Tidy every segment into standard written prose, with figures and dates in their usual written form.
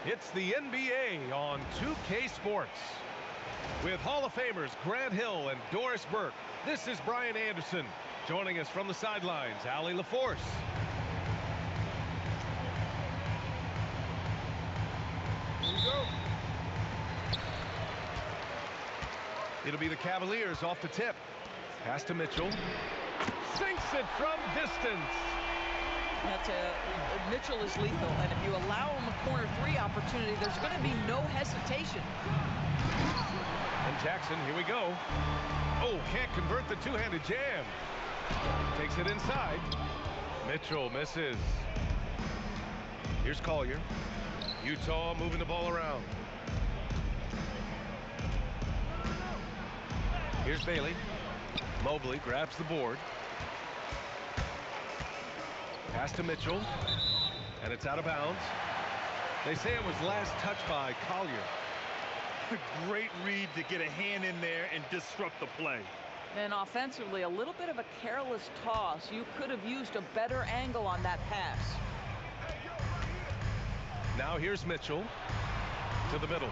It's the NBA on 2K Sports. With Hall of Famers Grant Hill and Doris Burke, this is Brian Anderson. Joining us from the sidelines, Allie LaForce. Here we go. It'll be the Cavaliers off the tip. Pass to Mitchell. Sinks it from distance. Mitchell is lethal, and if you allow him a corner three opportunity, there's going to be no hesitation. And Jackson, here we go. Oh, can't convert the two-handed jam. Takes it inside. Mitchell misses. Here's Collier. Utah moving the ball around. Here's Bailey. Mobley grabs the board. Pass to Mitchell, and it's out of bounds. They say it was last touched by Collier. Great read to get a hand in there and disrupt the play. And offensively, a little bit of a careless toss. You could have used a better angle on that pass. Now here's Mitchell to the middle.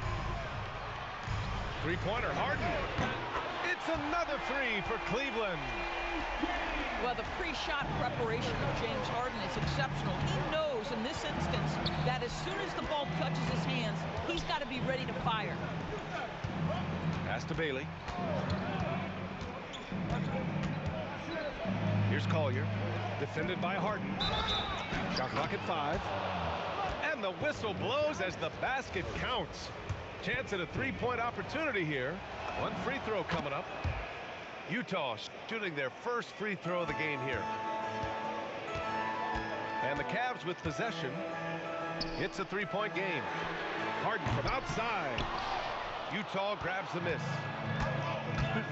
Three-pointer, Harden. It's another three for Cleveland. Well, the pre-shot preparation of James Harden is exceptional. He knows in this instance that as soon as the ball touches his hands, he's got to be ready to fire. Pass to Bailey. Here's Collier, defended by Harden. Shot clock at 5. And the whistle blows as the basket counts. Chance at a three-point opportunity here. One free throw coming up. Utah shooting their first free throw of the game here. And the Cavs with possession. It's a three-point game. Harden from outside. Utah grabs the miss.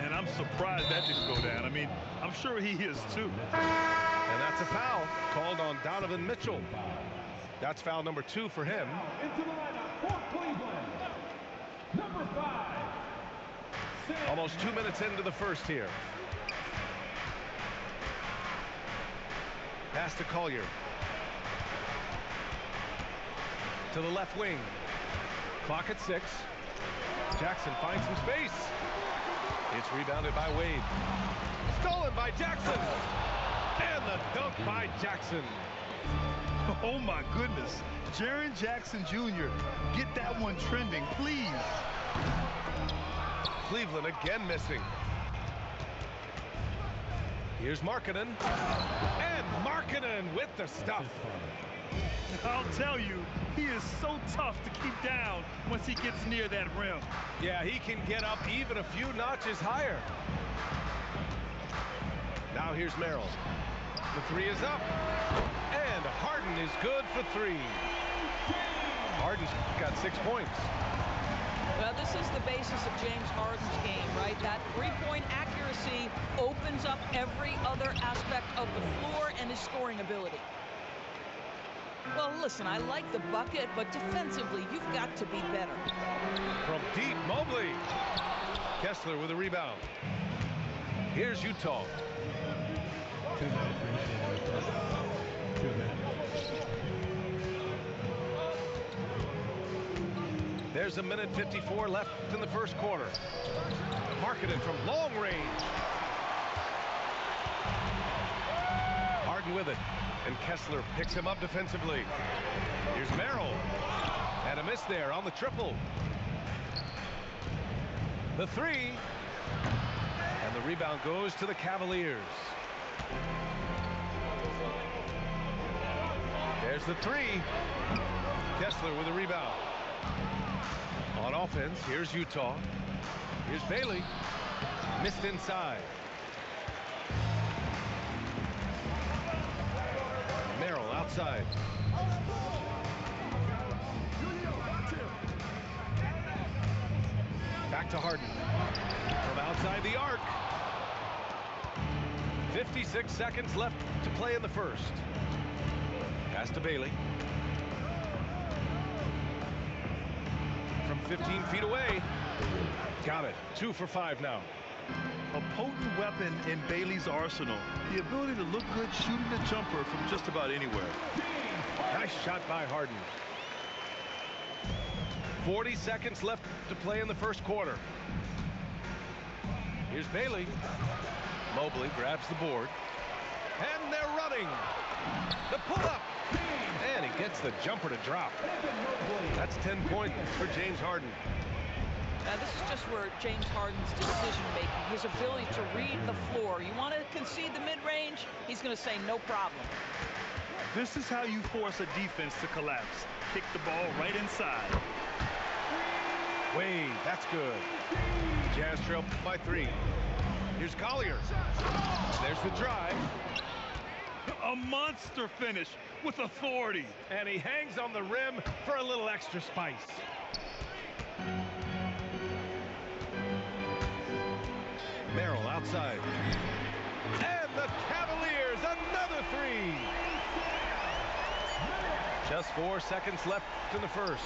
And I'm surprised that didn't go down. I mean, I'm sure he is too. And that's a foul called on Donovan Mitchell. That's foul number 2 for him. Into the lineup for Cleveland, number 5. Almost 2 minutes into the first here. Pass to Collier. To the left wing. Clock at 6. Jackson finds some space. It's rebounded by Wade. Stolen by Jackson. And the dunk by Jackson. Oh my goodness. Jaren Jackson Jr. Get that one trending, please. Cleveland again missing. Here's Markkanen. And Markkanen with the stuff. I'll tell you, he is so tough to keep down once he gets near that rim. Yeah, he can get up even a few notches higher. Now here's Merrill. The three is up. And Harden is good for 3. Harden's got 6 points. Well, this is the basis of James Harden's game, right? That three-point accuracy opens up every other aspect of the floor and his scoring ability. Well, listen, I like the bucket, but defensively, you've got to be better. From deep, Mobley. Kessler with a rebound. Here's Utah. 2 minutes remaining. 2 minutes. There's 1:54 left in the first quarter. Markkanen from long range. Harden with it. And Kessler picks him up defensively. Here's Merrill. And a miss there on the triple. The 3. And the rebound goes to the Cavaliers. There's the 3. Kessler with a rebound. On offense, here's Utah. Here's Bailey. Missed inside. Merrill outside. Back to Harden. From outside the arc. 56 seconds left to play in the first. Pass to Bailey. From 15 feet away. Got it. 2 for 5 now. A potent weapon in Bailey's arsenal. The ability to look good shooting the jumper from just about anywhere. Nice shot by Harden. 40 seconds left to play in the first quarter. Here's Bailey. Mobley grabs the board. And they're running. The pull-up. And he gets the jumper to drop. That's 10 points for James Harden. Now, this is just where James Harden's decision-making, his ability to read the floor. You want to concede the mid-range? He's going to say no problem. This is how you force a defense to collapse. Kick the ball right inside. Wade, that's good. Jazz trail by 3. Here's Collier. There's the drive. A monster finish with authority. And he hangs on the rim for a little extra spice. Merrill outside. And the Cavaliers, another 3. Just 4 seconds left in the first.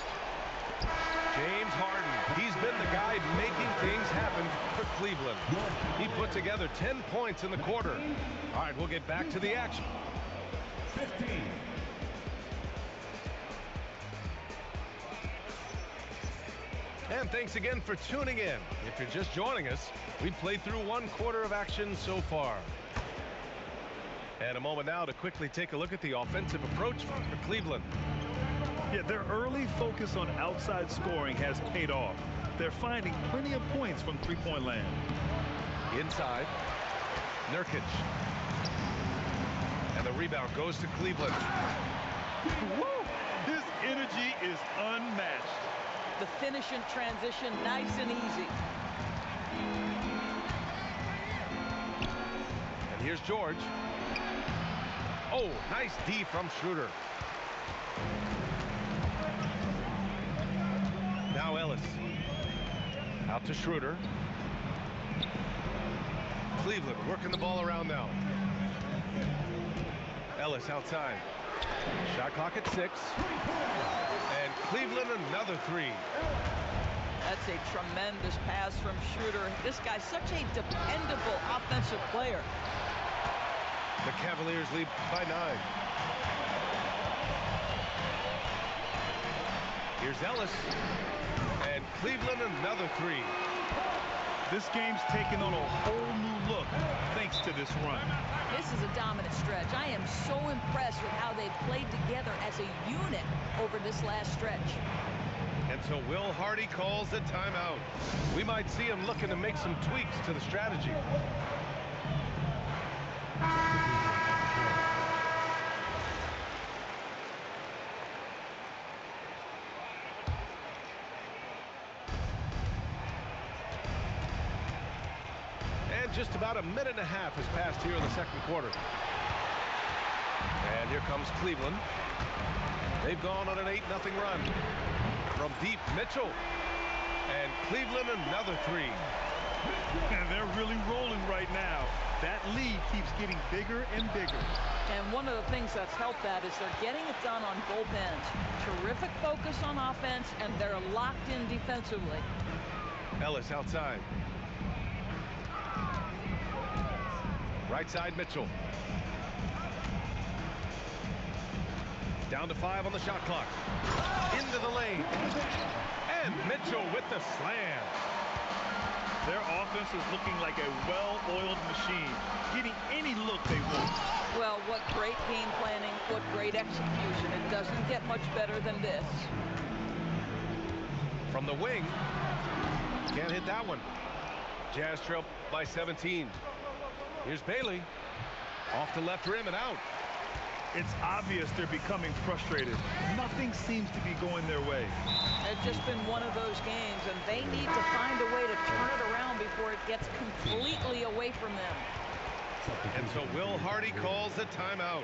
James Harden, he's been the guy making things happen for Cleveland. He put together 10 points in the quarter. All right, we'll get back to the action. 15. And thanks again for tuning in. If you're just joining us, we've played through 1 quarter of action so far. And a moment now to quickly take a look at the offensive approach for Cleveland. Yeah, their early focus on outside scoring has paid off. They're finding plenty of points from three-point land. Inside, Nurkic. And the rebound goes to Cleveland. Woo! His energy is unmatched. The finish in transition, nice and easy. And here's George. Oh, nice D from Schroeder. Now Ellis. Out to Schroeder. Cleveland working the ball around now. Ellis outside. Shot clock at 6. And Cleveland another 3. That's a tremendous pass from Schroeder. This guy's such a dependable offensive player. The Cavaliers lead by 9. Here's Ellis. And Cleveland another 3. This game's taken on a whole new look thanks to this run. This is a dominant stretch. I am so impressed with how they've played together as a unit over this last stretch. And so Will Hardy calls the timeout. We might see him looking to make some tweaks to the strategy. And just about a minute and a half has passed here in the second quarter. And here comes Cleveland. They've gone on an 8-0 run. From deep, Mitchell. And Cleveland another 3. And they're really rolling right now. That lead keeps getting bigger and bigger. And one of the things that's helped that is they're getting it done on both ends. Terrific focus on offense, and they're locked in defensively. Ellis outside. Right side, Mitchell. Down to 5 on the shot clock. Into the lane. And Mitchell with the slam. Their offense is looking like a well-oiled machine, getting any look they want. Well, what great game planning, what great execution. It doesn't get much better than this. From the wing. Can't hit that one. Jazz trail by 17. Here's Bailey. Off the left rim and out. It's obvious they're becoming frustrated. Nothing seems to be going their way. It's just been one of those games, and they need to find a way to turn it around before it gets completely away from them. And so Will Hardy calls the timeout.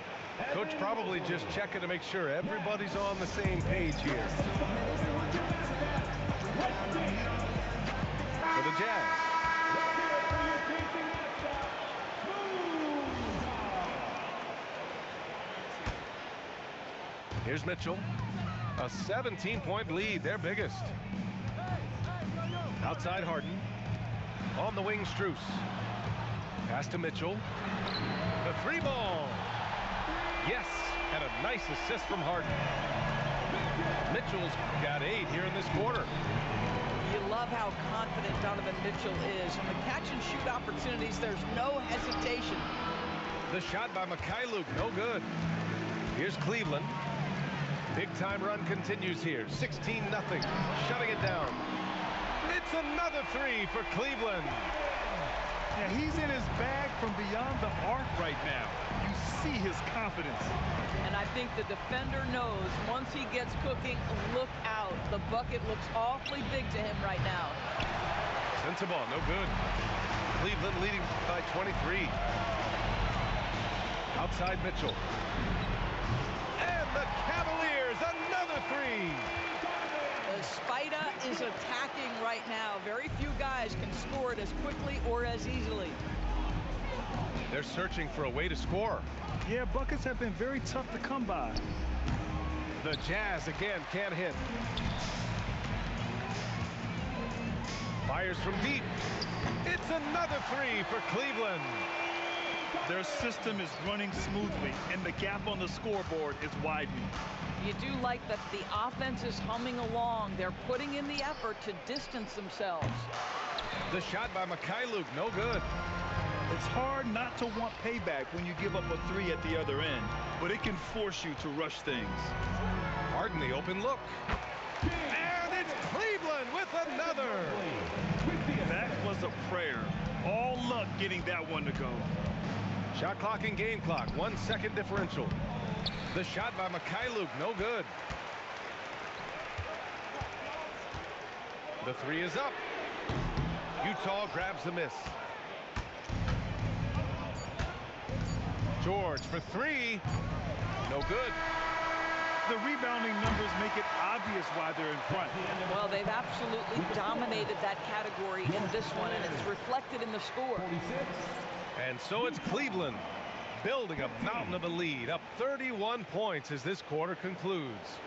Coach probably just checking to make sure everybody's on the same page here. For the Jazz. Here's Mitchell. A 17-point lead, their biggest. Outside Harden. On the wing, Strus. Pass to Mitchell. The 3 ball. Yes, and a nice assist from Harden. Mitchell's got 8 here in this quarter. You love how confident Donovan Mitchell is. On the catch-and-shoot opportunities, there's no hesitation. The shot by Mikhailuk, no good. Here's Cleveland. Big-time run continues here. 16-0, shutting it down. It's another 3 for Cleveland. Yeah, he's in his bag from beyond the arc right now. You see his confidence. And I think the defender knows once he gets cooking, look out. The bucket looks awfully big to him right now. Sensabaugh, no good. Cleveland leading by 23. Outside Mitchell. And the Cavaliers, another 3. Spida is attacking right now. Very few guys can score it as quickly or as easily. They're searching for a way to score. Yeah, buckets have been very tough to come by. The Jazz again can't hit. Fires from deep. It's another 3 for Cleveland. Their system is running smoothly, and the gap on the scoreboard is widening. You do like that the offense is humming along. They're putting in the effort to distance themselves. The shot by Mikhailuk, no good. It's hard not to want payback when you give up a 3 at the other end, but it can force you to rush things. Harden, the open look. And it's Cleveland with another. That was a prayer. All luck getting that one to go. Shot clock and game clock, 1 second differential. The shot by Mikhailuk, no good. The 3 is up. Utah grabs the miss. George for 3. No good. The rebounding numbers make it obvious why they're in front. Well, they've absolutely dominated that category in this one, and it's reflected in the score. And so it's Cleveland building a mountain of a lead, up 31 points as this quarter concludes.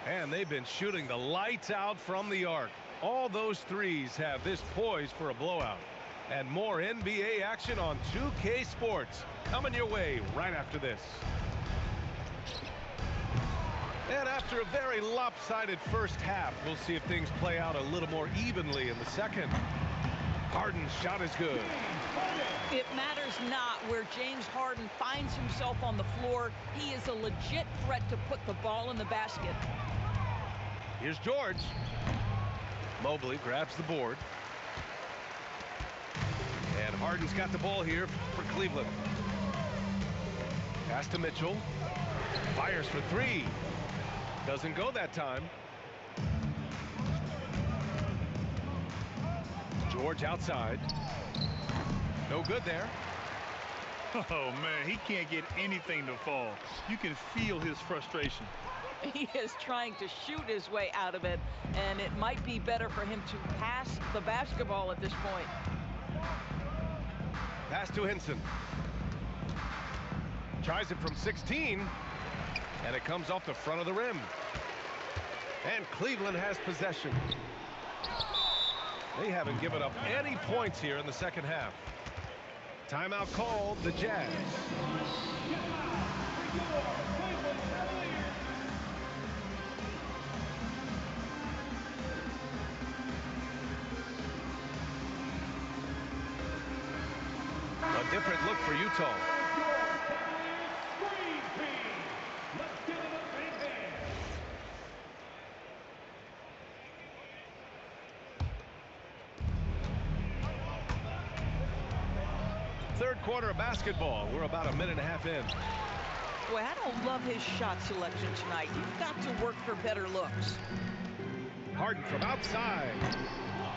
And they've been shooting the lights out from the arc. All those threes have this poised for a blowout. And more NBA action on 2K Sports coming your way right after this. And after a very lopsided first half, we'll see if things play out a little more evenly in the second. Harden's shot is good. It matters not where James Harden finds himself on the floor. He is a legit threat to put the ball in the basket. Here's George. Mobley grabs the board. And Harden's got the ball here for Cleveland. Pass to Mitchell. Fires for 3. Doesn't go that time. George outside. No good there. Oh, man, he can't get anything to fall. You can feel his frustration. He is trying to shoot his way out of it, and it might be better for him to pass the basketball at this point. Pass to Henson. Tries it from 16, and it comes off the front of the rim. And Cleveland has possession. They haven't given up any points here in the second half. Timeout called, the Jazz. A different look for Utah. Third quarter of basketball. We're about a minute and a half in. Boy, I don't love his shot selection tonight. You've got to work for better looks. Harden from outside.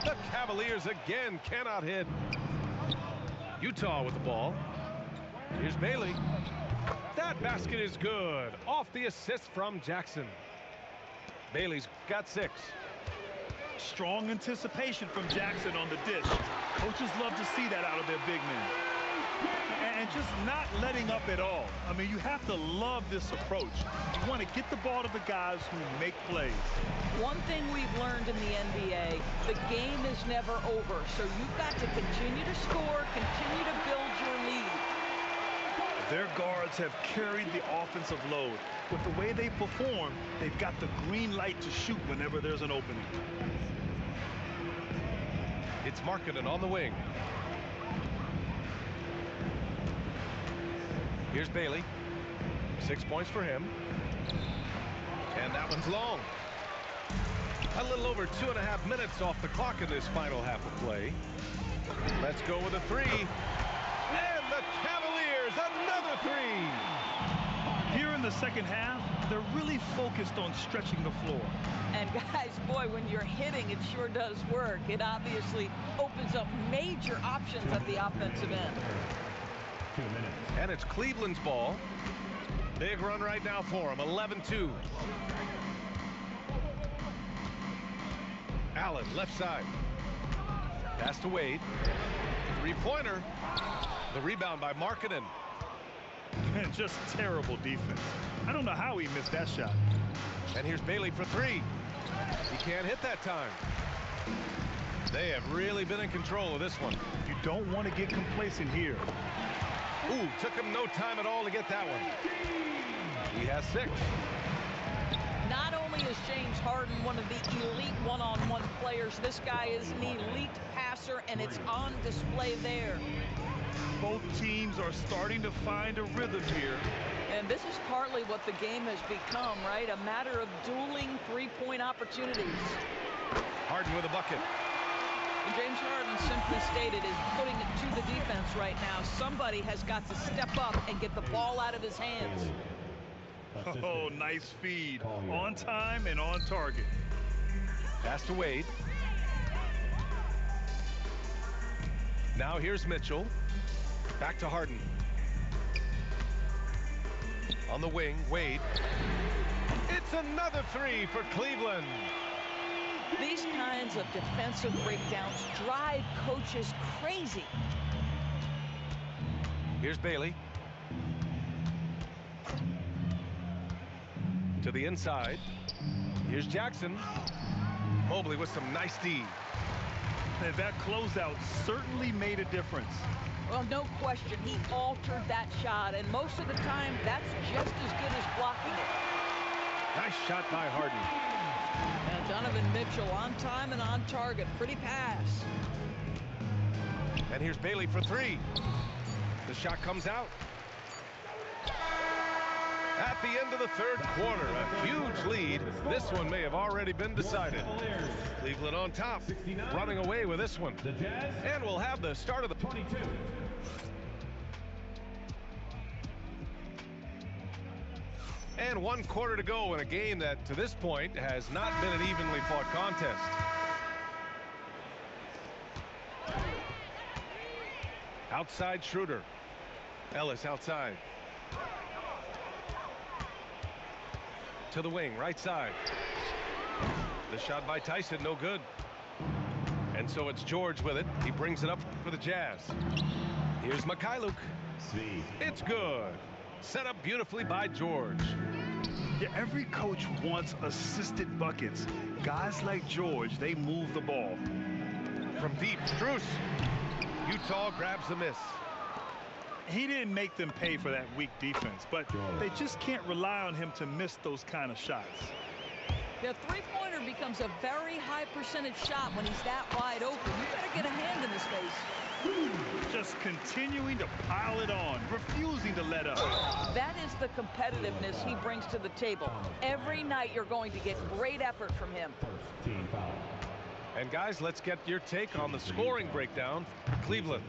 The Cavaliers again cannot hit. Utah with the ball. Here's Bailey. That basket is good. Off the assist from Jackson. Bailey's got 6. Strong anticipation from Jackson on the dish. Coaches love to see that out of their big men. And just not letting up at all. I mean, you have to love this approach. You want to get the ball to the guys who make plays. One thing we've learned in the NBA, the game is never over. So you've got to continue to score, continue to build your lead. Their guards have carried the offensive load. With the way they perform, they've got the green light to shoot whenever there's an opening. It's Markkanen on the wing. Here's Bailey. 6 points for him. And that one's long. A little over 2.5 minutes off the clock in this final half of play. Let's go with a three. And the Cavaliers, another three. Here in the second half, they're really focused on stretching the floor. And guys, boy, when you're hitting, it sure does work. It obviously opens up major options at the offensive end. 2 minutes. And it's Cleveland's ball. Big run right now for him, 11-2. Allen, left side. Pass to Wade. Three-pointer. The rebound by Markkanen. And just terrible defense. I don't know how he missed that shot. And here's Bailey for three. He can't hit that time. They have really been in control of this one. You don't want to get complacent here. Ooh, took him no time at all to get that one. He has 6. Not only is James Harden one of the elite one-on-one players, this guy is an elite passer, and it's on display there. Both teams are starting to find a rhythm here. And this is partly what the game has become, right? A matter of dueling three-point opportunities. Harden with a bucket. And James Harden, simply stated, is putting it to the defense right now. Somebody has got to step up and get the ball out of his hands. Oh, nice feed. On time and on target. Pass to Wade. Now here's Mitchell. Back to Harden. On the wing, Wade. It's another three for Cleveland. These kinds of defensive breakdowns drive coaches crazy. Here's Bailey. To the inside. Here's Jackson. Mobley with some nice D. And that closeout certainly made a difference. Well, no question, he altered that shot, and most of the time, that's just as good as blocking it. Nice shot by Harden. And Donovan Mitchell on time and on target. Pretty pass. And here's Bailey for three. The shot comes out. At the end of the third quarter, a huge lead. This one may have already been decided. Cleveland on top, running away with this one. And we'll have the start of the 22. And 1 quarter to go in a game that, to this point, has not been an evenly fought contest. Outside Schroeder. Ellis outside. To the wing, right side. The shot by Tyson, no good. And so it's George with it. He brings it up for the Jazz. Here's Mikhailuk. It's good. Set up beautifully by George. Yeah, every coach wants assisted buckets. Guys like George, they move the ball. From deep, Strus. Utah grabs the miss. He didn't make them pay for that weak defense, but they just can't rely on him to miss those kind of shots. The three-pointer becomes a very high percentage shot when he's that wide open. You better get a hand in his face. Just continuing to pile it on, refusing to let up. That is the competitiveness he brings to the table. Every night you're going to get great effort from him. Team foul. And guys, let's get your take on the scoring breakdown for Cleveland.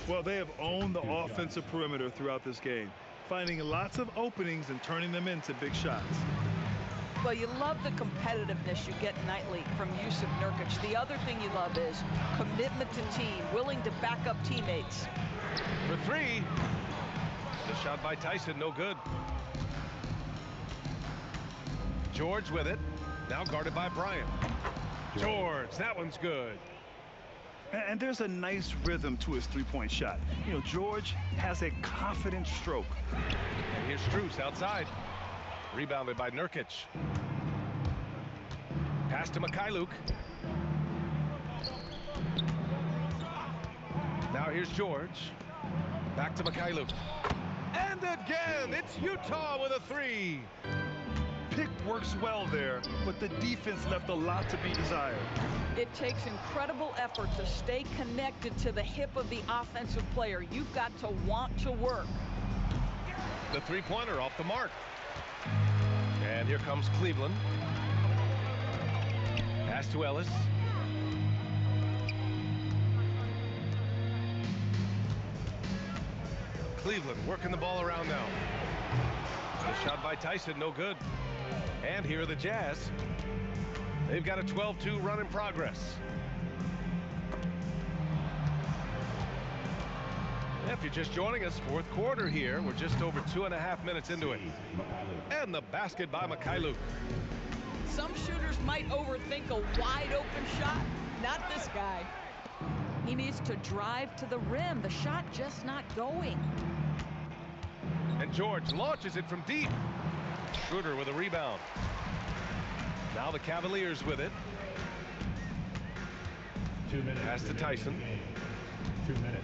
Well, they have owned the offensive perimeter throughout this game, finding lots of openings and turning them into big shots. Well, you love the competitiveness you get nightly from Jusuf Nurkic. The other thing you love is commitment to team, willing to back up teammates. For three. The shot by Tyson, no good. George with it. Now guarded by Bryant. George, that one's good. And there's a nice rhythm to his three-point shot. You know, George has a confident stroke. And here's Strus outside. Rebounded by Nurkic. Pass to Mikhailuk. Now here's George. Back to Mikhailuk. again. It's Utah with a three. Pick works well there, but the defense left a lot to be desired. It takes incredible effort to stay connected to the hip of the offensive player. You've got to want to work. The three-pointer off the mark. And here comes Cleveland. Pass to Ellis. Cleveland working the ball around now. The shot by Tyson, no good. And here are the Jazz. They've got a 12-2 run in progress. If you're just joining us, fourth quarter here. We're just over 2.5 minutes into it. And the basket by Mykhailiuk. Some shooters might overthink a wide open shot. Not this guy. He needs to drive to the rim. The shot just not going. And George launches it from deep. Schroeder with a rebound. Now the Cavaliers with it. 2 minutes. Pass to Tyson. 2 minutes.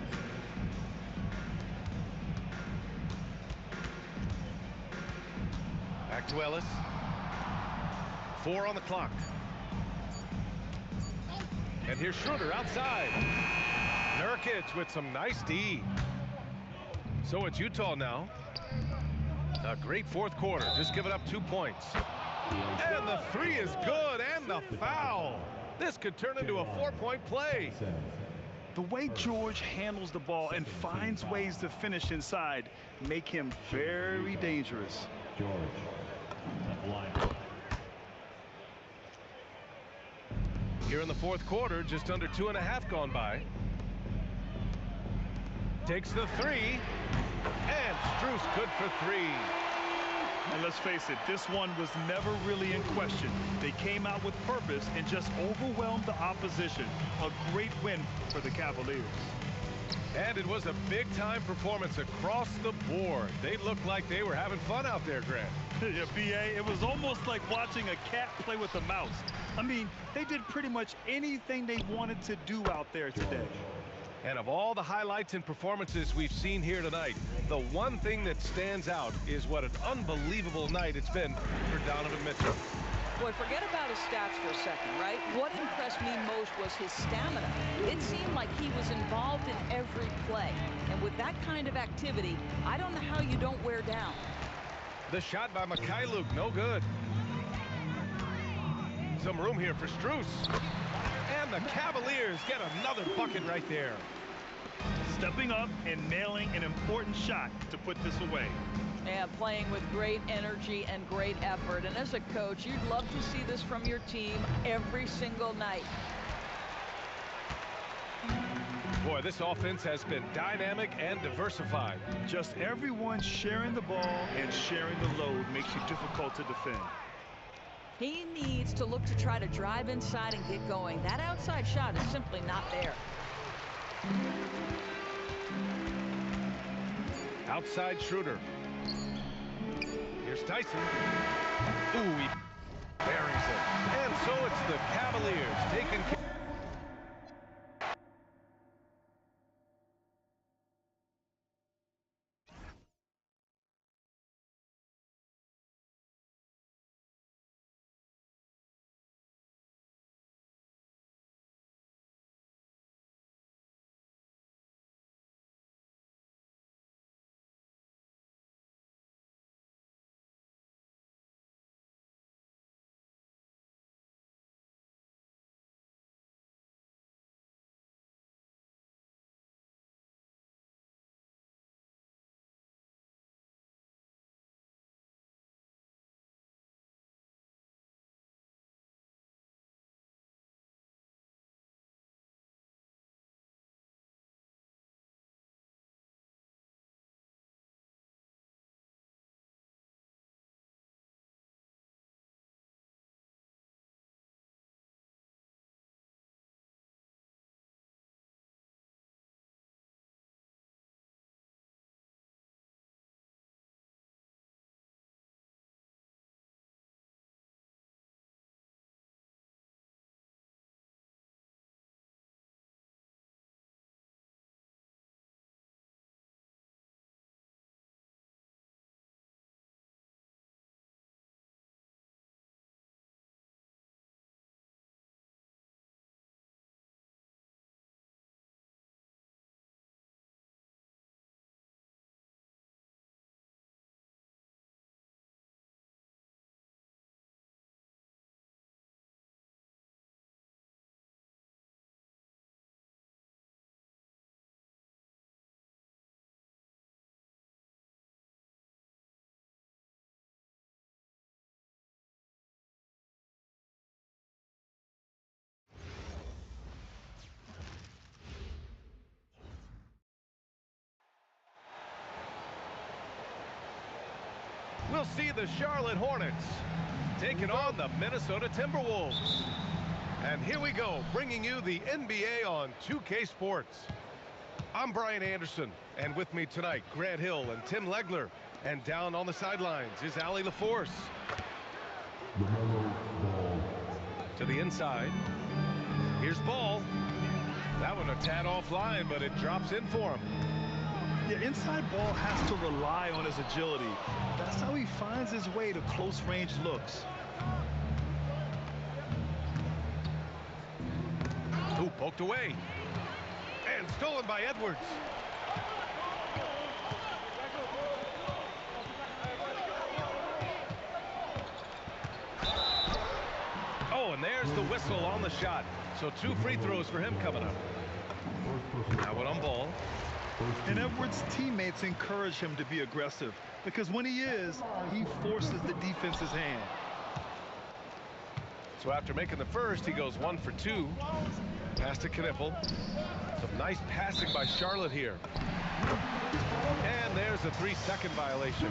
Back to Ellis. 4 on the clock. And here's Schroeder outside. Nurkic with some nice D. So it's Utah now. A great fourth quarter. Just giving up 2 points. And the three is good. And the foul. This could turn into a 4-point play. The way George handles the ball and finds ways to finish inside make him very dangerous. George. At the line. Here in the fourth quarter, just under 2.5 gone by. Takes the three. And Strus good for 3. And let's face it, this one was never really in question. They came out with purpose and just overwhelmed the opposition. A great win for the Cavaliers. And it was a big-time performance across the board. They looked like they were having fun out there, Grant. Yeah, B.A., it was almost like watching a cat play with a mouse. I mean, they did pretty much anything they wanted to do out there today. And of all the highlights and performances we've seen here tonight, the one thing that stands out is what an unbelievable night it's been for Donovan Mitchell. Boy, forget about his stats for a second, right? What impressed me most was his stamina. It seemed like he was involved in every play. And with that kind of activity, I don't know how you don't wear down. The shot by Mykhailiuk, no good. Some room here for Strus. And the Cavaliers get another bucket right there. Stepping up and nailing an important shot to put this away. And playing with great energy and great effort. And as a coach, you'd love to see this from your team every single night. Boy, this offense has been dynamic and diversified. Just everyone sharing the ball and sharing the load makes you difficult to defend. He needs to look to try to drive inside and get going. That outside shot is simply not there. Outside Schroeder. Here's Tyson. Ooh, he buries it. And so it's the Cavaliers taking care. We'll see the Charlotte Hornets taking on the Minnesota Timberwolves. And here we go, bringing you the NBA on 2K Sports. I'm Brian Anderson, and with me tonight, Grant Hill and Tim Legler. And down on the sidelines is Allie LaForce. To the inside. Here's Ball. That one a tad offline, but it drops in for him. Yeah, inside Ball has to rely on his agility. That's how he finds his way to close-range looks. Ooh, poked away. And stolen by Edwards. Oh, and there's the whistle on the shot. So 2 free throws for him coming up. Now one on Ball. And Edwards' teammates encourage him to be aggressive because when he is, he forces the defense's hand. So after making the first, he goes 1 for 2. Pass to Knipple. Some nice passing by Charlotte here. And there's a 3-second violation.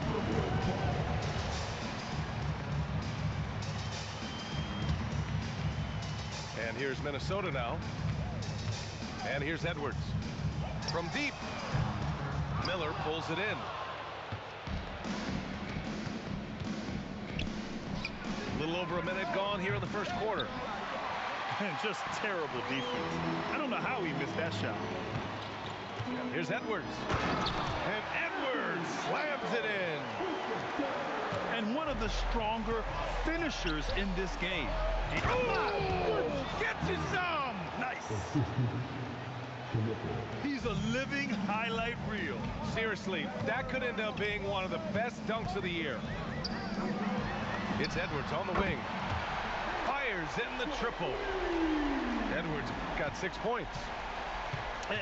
And here's Minnesota now. And here's Edwards. From deep. Miller pulls it in. A little over a minute gone here in the first quarter. And just terrible defense. I don't know how he missed that shot. Here's Edwards. And Edwards slams it in. And one of the stronger finishers in this game. Gets you some. Nice. He's a living highlight reel. Seriously, that could end up being one of the best dunks of the year. It's Edwards on the wing. Fires in the triple. Edwards got 6 points.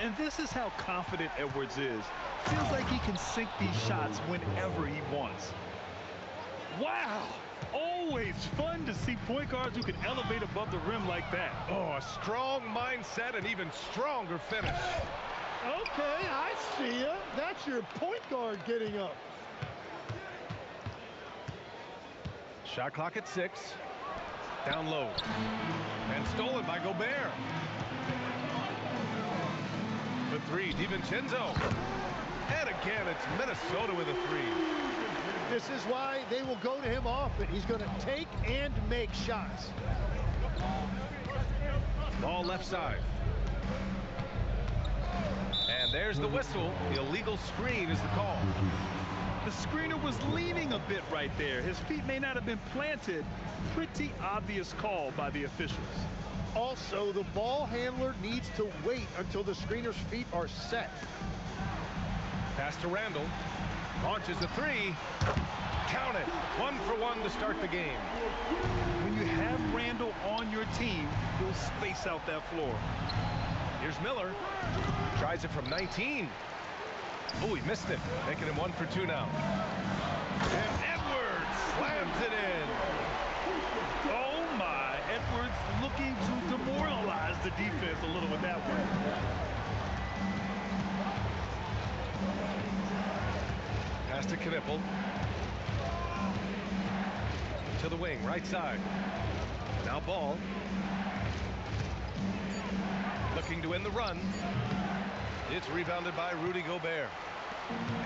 And this is how confident Edwards is. Feels like he can sink these shots whenever he wants. Wow! Always fun to see point guards who can elevate above the rim like that. Oh, a strong mindset and even stronger finish. Okay, I see ya. That's your point guard getting up. Shot clock at 6. Down low. And stolen by Gobert. The 3, DiVincenzo. And again, it's Minnesota with a 3. This is why they will go to him often. He's going to take and make shots. Ball left side. And there's the whistle. The illegal screen is the call. The screener was leaning a bit right there. His feet may not have been planted. Pretty obvious call by the officials. Also, the ball handler needs to wait until the screener's feet are set. Pass to Randall. Launches a 3. Count it. 1 for 1 to start the game. When you have Randall on your team, he'll space out that floor. Here's Miller. Tries it from 19. Oh, he missed it. Making him 1 for 2 now. And Edwards slams it in. Oh my, Edwards looking to demoralize the defense a little with that one. Pass to Knipple. To the wing, right side. Now Ball. Looking to end the run. It's rebounded by Rudy Gobert.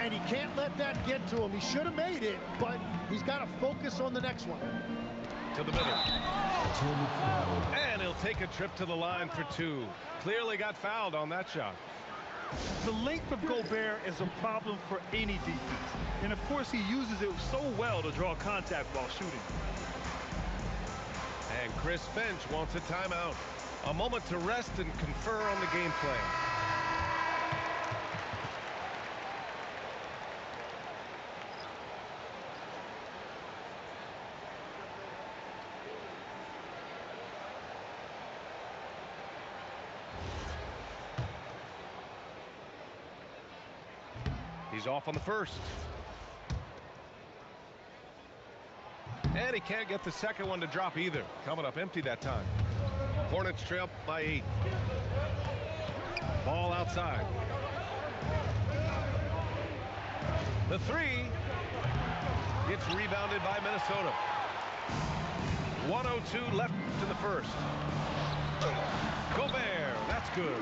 And he can't let that get to him. He should have made it, but he's got to focus on the next one. To the middle. And he'll take a trip to the line for 2. Clearly got fouled on that shot. The length of Gobert is a problem for any defense. And of course, he uses it so well to draw contact while shooting. And Chris Finch wants a timeout. A moment to rest and confer on the game plan. He's off on the first. And he can't get the second one to drop either. Coming up empty that time. Hornets trail by 8. Ball outside. The 3. It's rebounded by Minnesota. 1:02 left in the first. Gobert, that's good.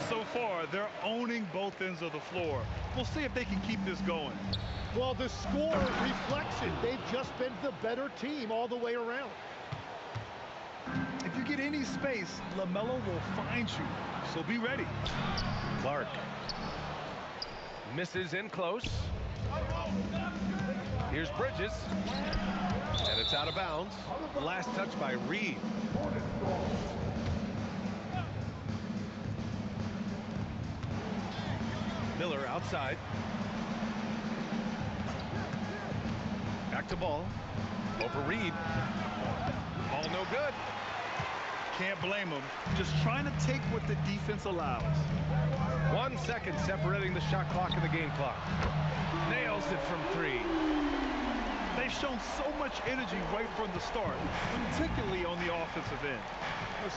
So far, they're owning both ends of the floor. We'll see if they can keep this going. Well, the score reflects it. They've just been the better team all the way around. If you get any space, LaMelo will find you, so be ready. Clark misses in close. Here's Bridges, and it's out of bounds. Last touch by Reed. Miller outside. Back to Ball. Over Reed. Ball no good. Can't blame him. Just trying to take what the defense allows. 1 second separating the shot clock and the game clock. Nails it from three. They've shown so much energy right from the start, particularly on the offensive end.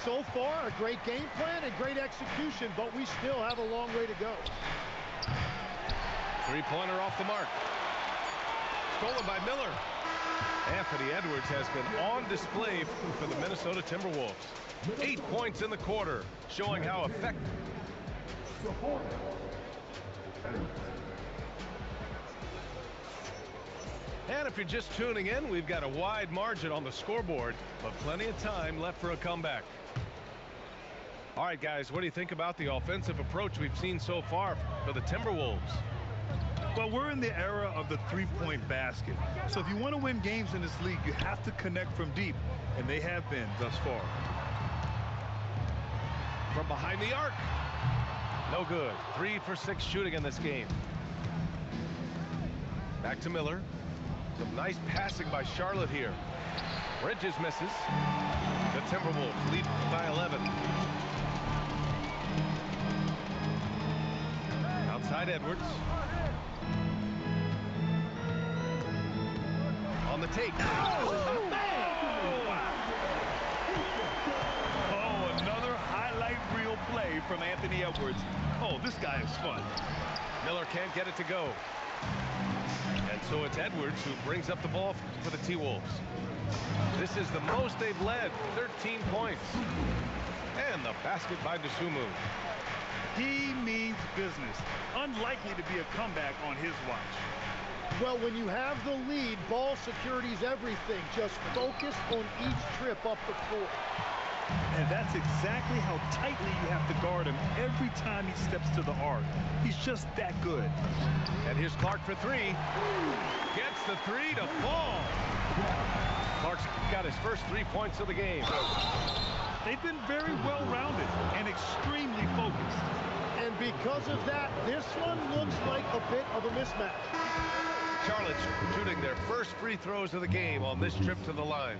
So far, a great game plan and great execution, but we still have a long way to go. Three-pointer off the mark. Stolen by Miller. Anthony Edwards has been on display for the Minnesota Timberwolves. 8 points in the quarter, showing how effective. And if you're just tuning in, we've got a wide margin on the scoreboard, but plenty of time left for a comeback. All right, guys, what do you think about the offensive approach we've seen so far for the Timberwolves? Well, we're in the era of the three-point basket. So if you want to win games in this league, you have to connect from deep, and they have been thus far. From behind the arc. No good. 3 for 6 shooting in this game. Back to Miller. Some nice passing by Charlotte here. Bridges misses. The Timberwolves lead by 11. Outside Edwards. On the take. Oh, another highlight reel play from Anthony Edwards. Oh, this guy is fun. Miller can't get it to go. And so it's Edwards who brings up the ball for the T-Wolves. This is the most they've led, 13 points. And the basket by Dosunmu. He means business. Unlikely to be a comeback on his watch. Well, when you have the lead, ball security is everything. Just focus on each trip up the floor. And that's exactly how tightly you have to guard him every time he steps to the arc. He's just that good. And here's Clark for three. Gets the three to fall. Clark's got his first 3 points of the game. They've been very well-rounded and extremely focused. And because of that, this one looks like a bit of a mismatch. Charlotte's shooting their first free throws of the game on this trip to the line.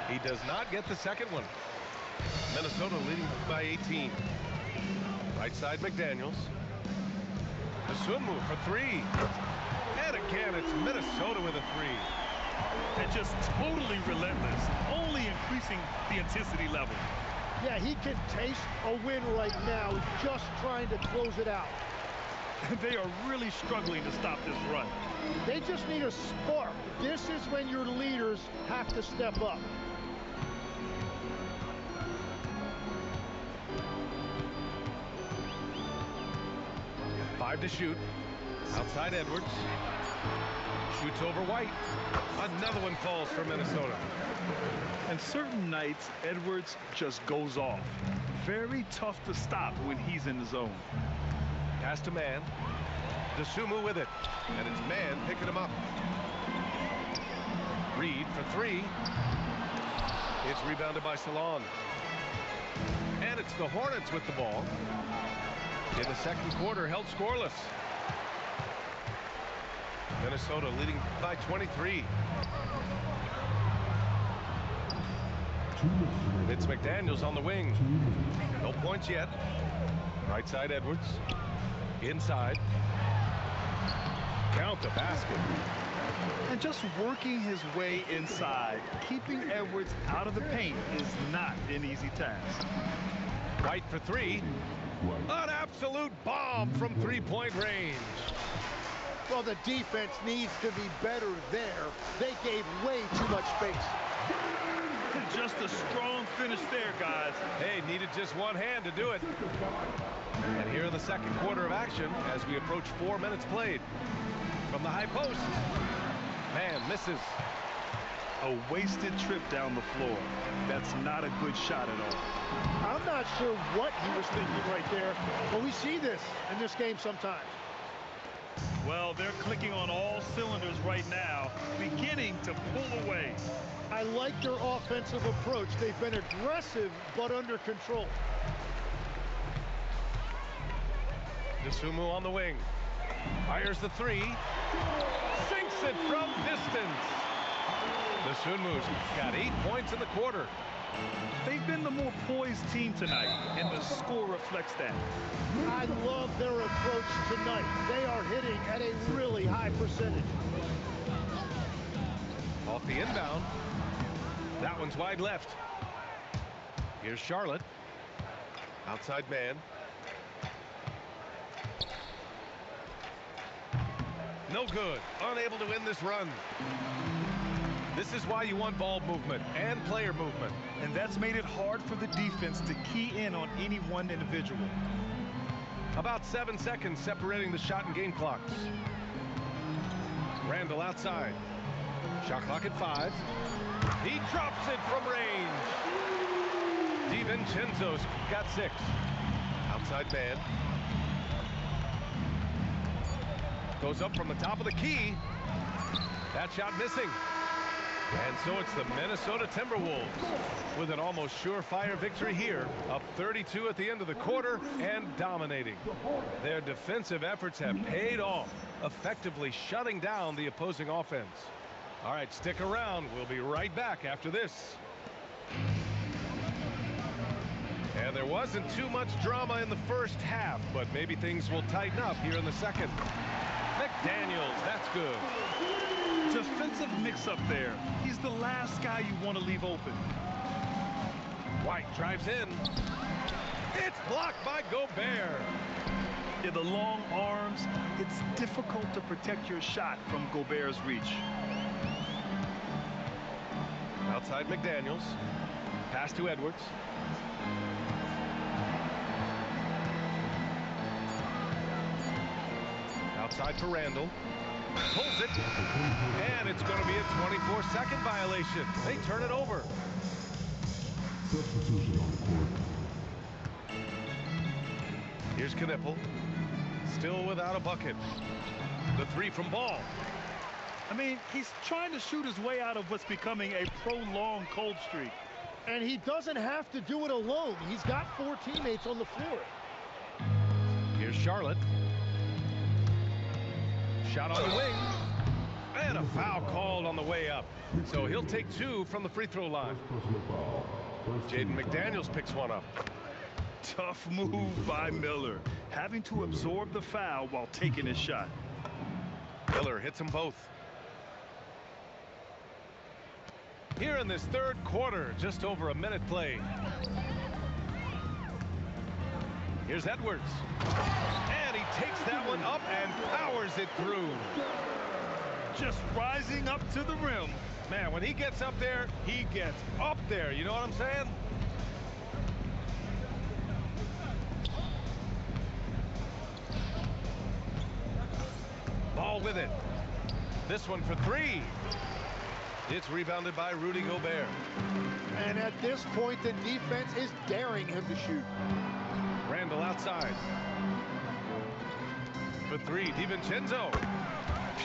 He does not get the second one. Minnesota leading by 18. Right side McDaniels. Dosunmu for three. And again, it's Minnesota with a three. And just totally relentless, only increasing the intensity level. Yeah, he can taste a win right now, just trying to close it out. They are really struggling to stop this run. They just need a spark. This is when your leaders have to step up. Five to shoot. Outside Edwards. Shoots over White. Another one falls for Minnesota. And certain nights, Edwards just goes off. Very tough to stop when he's in the zone. Pass to Mann. Dosunmu with it. And it's Mann picking him up. Reed for three. It's rebounded by Salon. And it's the Hornets with the ball. In the second quarter, held scoreless. Minnesota leading by 23. It's McDaniels on the wing. No points yet. Right side Edwards. Inside. Count the basket. And just working his way inside, keeping Edwards out of the paint is not an easy task. White for three. An absolute bomb from three-point range. Well, the defense needs to be better there. They gave way too much space. Just a strong finish there, guys. Hey, needed just one hand to do it. And here in the second quarter of action as we approach 4 minutes played. From the high post. Man misses. A wasted trip down the floor. That's not a good shot at all. I'm not sure what he was thinking right there, but we see this in this game sometimes. Well, they're clicking on all cylinders right now, beginning to pull away. I like their offensive approach. They've been aggressive, but under control. Dosunmu on the wing. Fires the three. Sinks it from distance. Dosunmu's got 8 points in the quarter. They've been the more poised team tonight, and the score reflects that. I love their approach tonight. They are hitting at a really high percentage. Off the inbound. That one's wide left. Here's Charlotte. Outside man. No good. Unable to win this run. This is why you want ball movement and player movement. And that's made it hard for the defense to key in on any one individual. About 7 seconds separating the shot and game clocks. Randall outside. Shot clock at 5. He drops it from range. DiVincenzo's got 6. Outside man. Goes up from the top of the key. That shot missing. And so it's the Minnesota Timberwolves with an almost surefire victory here, up 32 at the end of the quarter and dominating. Their defensive efforts have paid off, effectively shutting down the opposing offense. All right, stick around. We'll be right back after this. And there wasn't too much drama in the first half, but maybe things will tighten up here in the second. McDaniels, that's good. Defensive mix-up there. He's the last guy you want to leave open. White drives in. It's blocked by Gobert. Yeah, the long arms, it's difficult to protect your shot from Gobert's reach. Outside McDaniels. Pass to Edwards. Outside for Randall. Pulls it. And it's going to be a 24-second violation. They turn it over. Substitution on the court. Here's Knipple. Still without a bucket. The three from Ball. I mean, he's trying to shoot his way out of what's becoming a prolonged cold streak. And he doesn't have to do it alone. He's got 4 teammates on the floor. Here's Charlotte. Shot on the wing. And a foul called on the way up. So he'll take 2 from the free throw line. Jaden McDaniels picks one up. Tough move by Miller, having to absorb the foul while taking his shot. Miller hits them both. Here in this third quarter, just over a minute played. Here's Edwards. And he takes that one up and powers it through. Just rising up to the rim. Man, when he gets up there, he gets up there. You know what I'm saying? Ball with it. This one for 3. It's rebounded by Rudy Gobert. And at this point, the defense is daring him to shoot. Randall outside. For 3, DiVincenzo.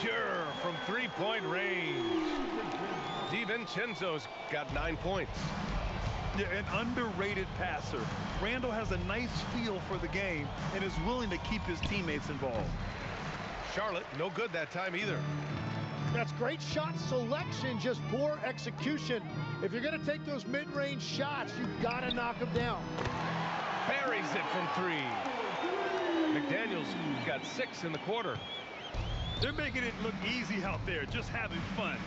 Pure from 3-point range. DiVincenzo's got 9 points. Yeah, an underrated passer. Randall has a nice feel for the game and is willing to keep his teammates involved. Charlotte, no good that time either. That's great shot selection, just poor execution. If you're going to take those mid-range shots, you've got to knock them down. Buries it from 3. McDaniels got 6 in the quarter. They're making it look easy out there, just having fun.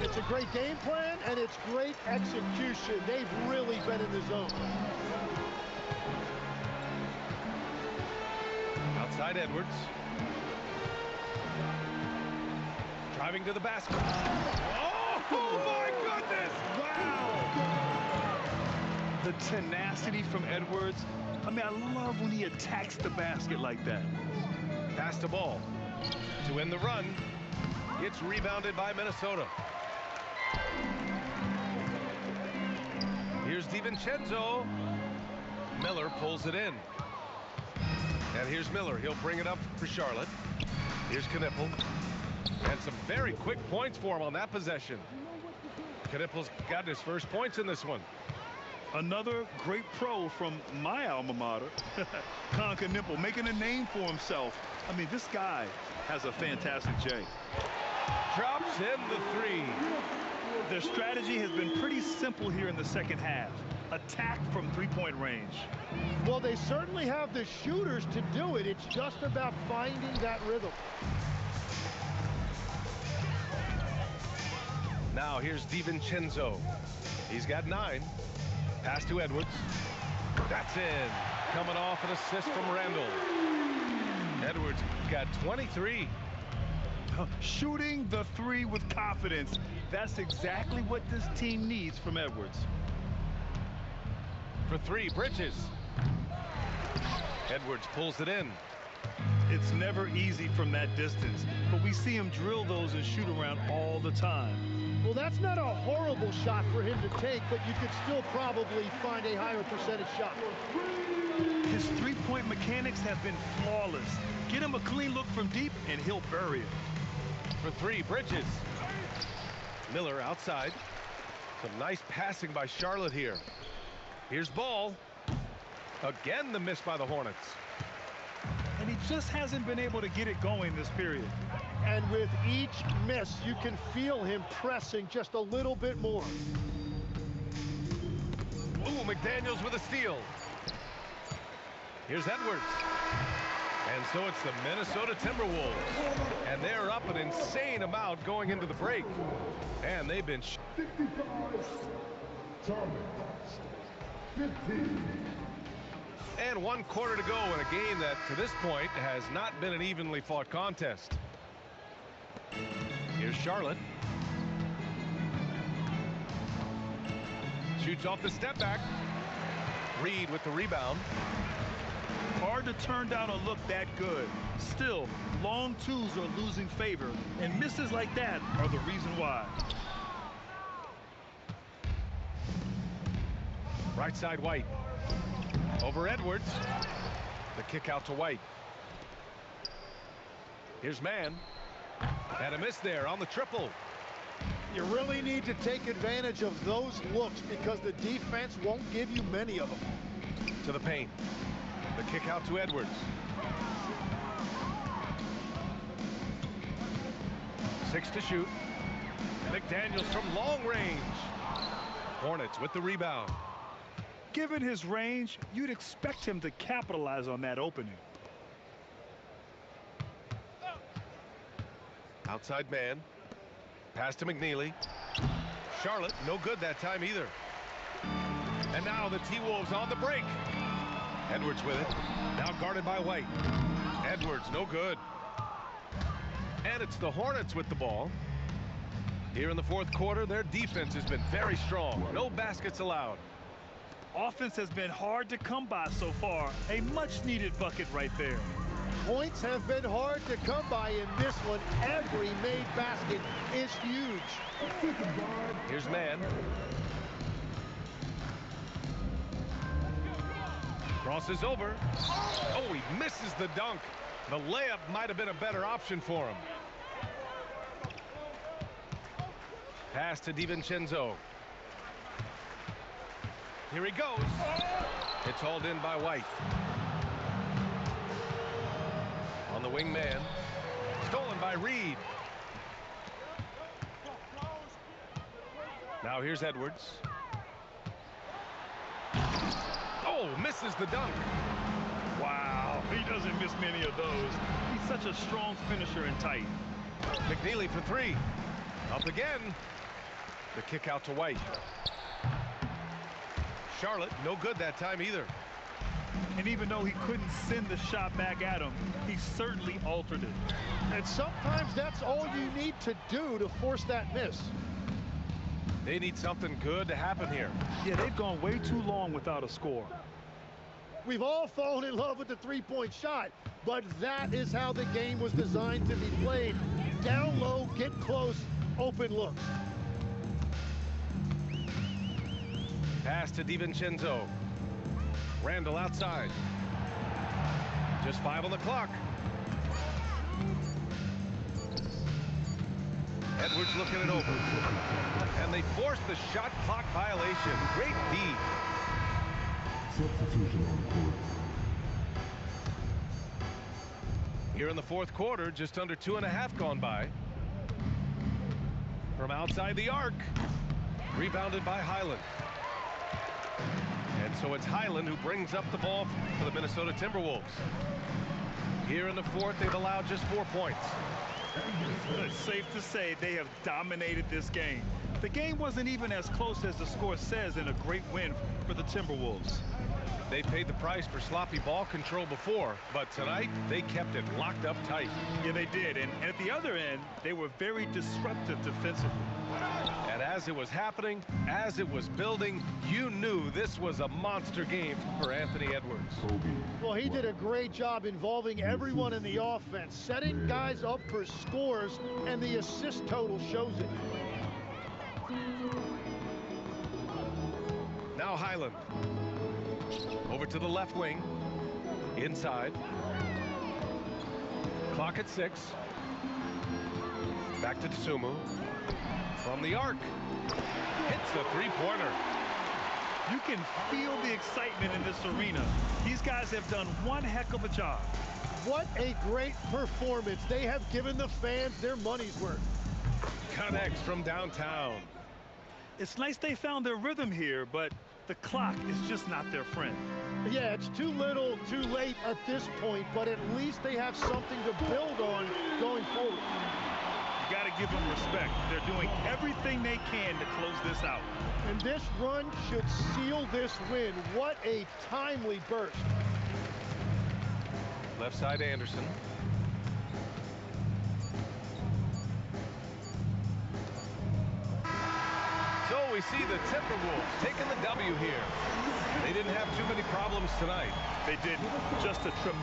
It's a great game plan, and it's great execution. They've really been in the zone. Outside Edwards. Driving to the basket. Oh my goodness! Wow! The tenacity from Edwards. I mean, I love when he attacks the basket like that. Pass the ball to win the run. It's rebounded by Minnesota. Here's DiVincenzo. Miller pulls it in. And here's Miller. He'll bring it up for Charlotte. Here's Knipple. And some very quick points for him on that possession. Knipple's got his first points in this one. Another great pro from my alma mater, Con Knipple, making a name for himself. I mean, this guy has a fantastic J. Drops in the three. Their strategy has been pretty simple here in the second half. Attack from three-point range. Well, they certainly have the shooters to do it. It's just about finding that rhythm. Now here's DiVincenzo. He's got 9. Pass to Edwards. That's in. Coming off an assist from Randall. Edwards got 23. Shooting the three with confidence. That's exactly what this team needs from Edwards. For 3, Bridges. Edwards pulls it in. It's never easy from that distance, but we see him drill those and shoot around all the time. Well, that's not a horrible shot for him to take, but you could still probably find a higher percentage shot. His three-point mechanics have been flawless. Get him a clean look from deep, and he'll bury it. For 3, Bridges. Miller outside. Some nice passing by Charlotte here. Here's Ball. Again, the miss by the Hornets. And he just hasn't been able to get it going this period. And with each miss, you can feel him pressing just a little bit more. Ooh, McDaniels with a steal. Here's Edwards. And so it's the Minnesota Timberwolves. And they're up an insane amount going into the break. And they've been... 55. Charlotte. 15. And 1 quarter to go in a game that, to this point, has not been an evenly fought contest. Here's Charlotte. Shoots off the step back. Reed with the rebound. Hard to turn down a look that good. Still, long twos are losing favor, and misses like that are the reason why. Right side, White. Over Edwards. The kick out to White. Here's Mann. And a miss there on the triple. You really need to take advantage of those looks because the defense won't give you many of them. To the paint. The kick out to Edwards. 6 to shoot. McDaniels from long range. Hornets with the rebound. Given his range, you'd expect him to capitalize on that opening. Outside man. Pass to McNeely. Charlotte, no good that time either. And now the T-Wolves on the break. Edwards with it. Now guarded by White. Edwards, no good. And it's the Hornets with the ball. Here in the 4th quarter, their defense has been very strong. No baskets allowed. Offense has been hard to come by so far. A much-needed bucket right there. Points have been hard to come by in this one. Every made basket is huge. Here's Mann. Crosses over. Oh, he misses the dunk. The layup might have been a better option for him. Pass to DiVincenzo. Here he goes. It's hauled in by White. On the wing man. Stolen by Reed. Now here's Edwards. Oh, misses the dunk. Wow, he doesn't miss many of those. He's such a strong finisher and tight. McNeely for 3. Up again. The kick out to White. Charlotte, no good that time either. And even though he couldn't send the shot back at him, he certainly altered it. And sometimes that's all you need to do to force that miss. They need something good to happen here. Yeah, they've gone way too long without a score. We've all fallen in love with the three-point shot, but that is how the game was designed to be played. Down low, get close, open looks. Pass to DiVincenzo. Randall outside. Just 5 on the clock. Edwards looking it over. And they force the shot clock violation. Great D. Substitution on court. Here in the fourth quarter, just under 2.5 gone by. From outside the arc. Rebounded by Highland. And so it's Highland who brings up the ball for the Minnesota Timberwolves. Here in the fourth, they've allowed just 4 points. It's safe to say they have dominated this game. The game wasn't even as close as the score says in a great win for the Timberwolves. They paid the price for sloppy ball control before, but tonight they kept it locked up tight. Yeah, they did. And at the other end, they were very disruptive defensively. And as it was happening, as it was building, you knew this was a monster game for Anthony Edwards. Well, he did a great job involving everyone in the offense, setting guys up for scores, and the assist total shows it. Now Highland. Over to the left wing. Inside. Clock at 6. Back to Dosunmu. From the arc. Hits the three-pointer. You can feel the excitement in this arena. These guys have done one heck of a job. What a great performance. They have given the fans their money's worth. Connects from downtown. It's nice they found their rhythm here, but the clock is just not their friend. Yeah, it's too little, too late at this point, but at least they have something to build on going forward. You got to give them respect. They're doing everything they can to close this out. And this run should seal this win. What a timely burst. Left side Anderson. So we see the Timberwolves taking the W here. They didn't have too many problems tonight. They didn't. Just a trip.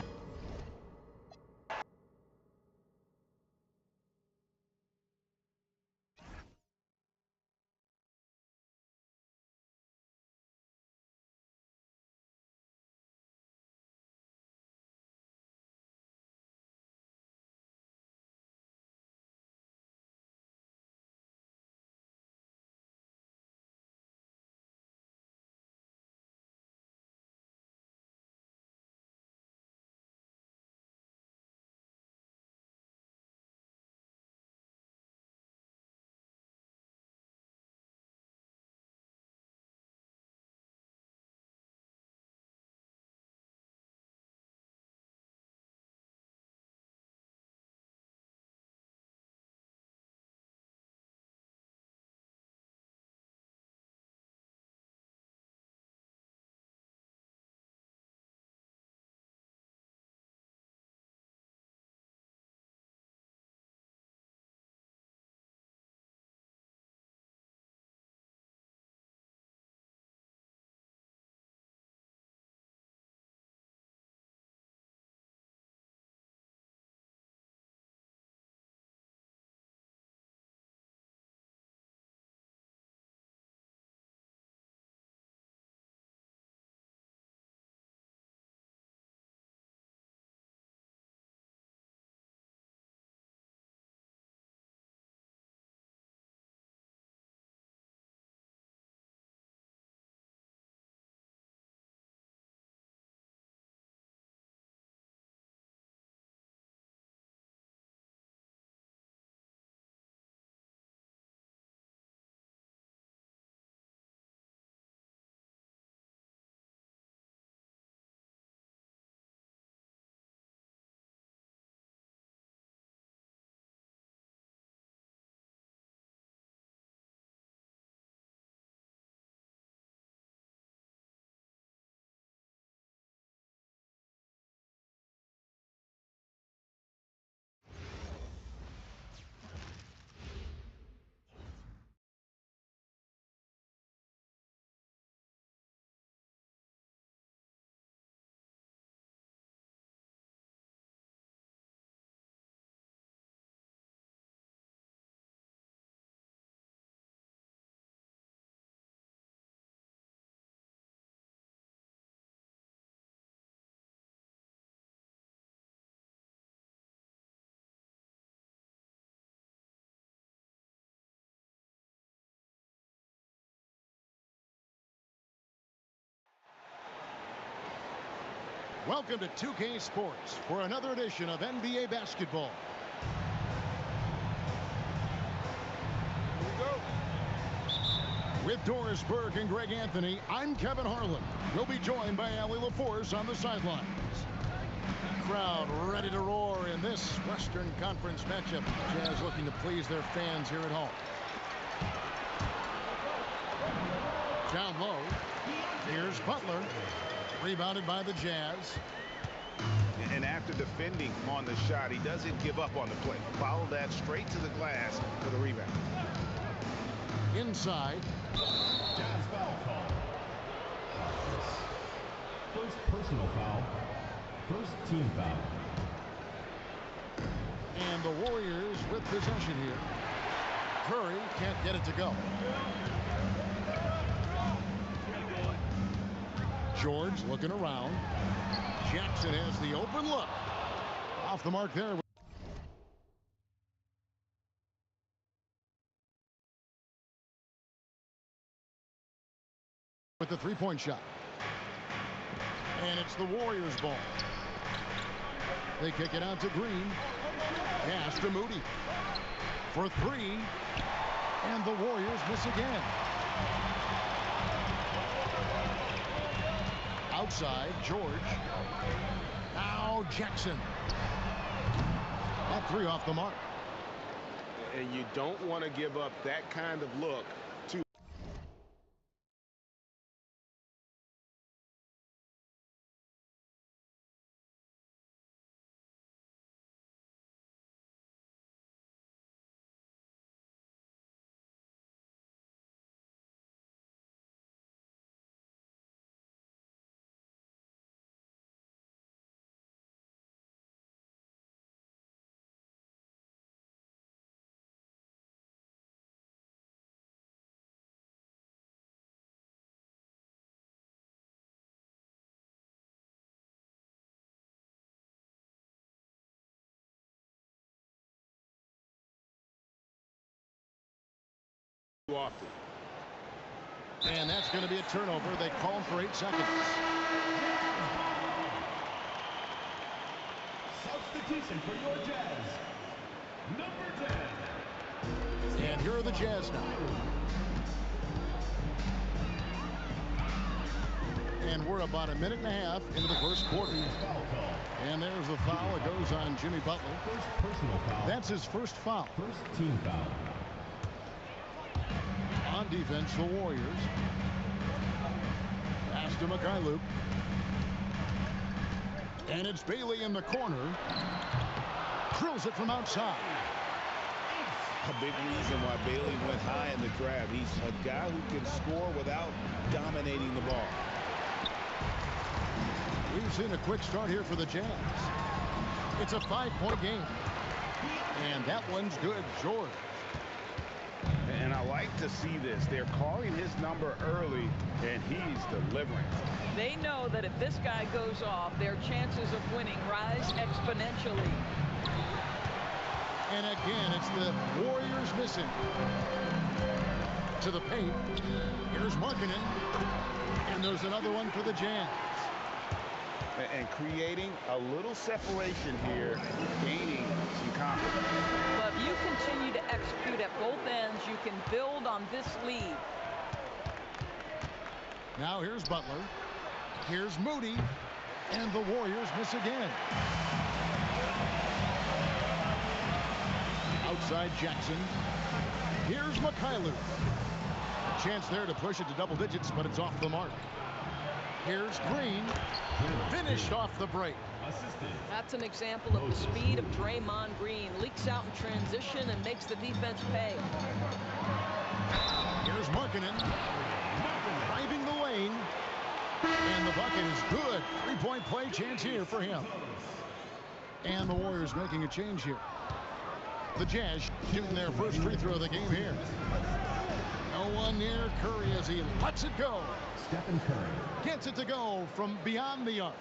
Welcome to 2K Sports for another edition of NBA basketball. Here we go. With Doris Burke and Greg Anthony, I'm Kevin Harlan. We'll be joined by Allie LaForce on the sidelines. Crowd ready to roar in this Western Conference matchup. Jazz looking to please their fans here at home. Down low, here's Butler. Rebounded by the Jazz. And after defending on the shot, he doesn't give up on the play. Follow that straight to the glass for the rebound. Inside. Jazz foul call. First personal foul. First team foul. And the Warriors with possession here. Curry can't get it to go. George looking around. Jackson has the open look. Off the mark there. With the three-point shot. And it's the Warriors' ball. They kick it out to Green. Pass to Moody. For three. And the Warriors miss again. Outside, George. Now Jackson. That three off the mark. And you don't want to give up that kind of look to often. And that's going to be a turnover. They call for 8 seconds. Substitution for your Jazz. Number 10. And here are the Jazz now. And we're about a minute and a half into the first quarter. And there's the foul. It goes on Jimmy Butler. First personal foul. That's his first foul. First team foul. On defense, the Warriors. Pass to Mikhailuk. And it's Bailey in the corner. Drills it from outside. A big reason why Bailey went high in the draft. He's a guy who can score without dominating the ball. We've seen a quick start here for the Jazz. It's a 5-point game. And that one's good. George. And I like to see this. They're calling his number early, and he's delivering. They know that if this guy goes off, their chances of winning rise exponentially. And again, it's the Warriors missing. To the paint. Here's Markkanen. And there's another one for the Jazz. And creating a little separation here, gaining some confidence. But if you continue to execute at both ends, you can build on this lead. Now here's Butler. Here's Moody. And the Warriors miss again. Outside Jackson. Here's Mikhailuk. A chance there to push it to double digits, but it's off the mark. Here's Green. Finished off the break. That's an example of the speed of Draymond Green. Leaks out in transition and makes the defense pay. Here's Markkanen. Driving the lane. And the bucket is good. 3-point play chance here for him. And the Warriors making a change here. The Jazz shooting their first free throw of the game here. No one near Curry as he lets it go. Stephen Curry gets it to go from beyond the arc.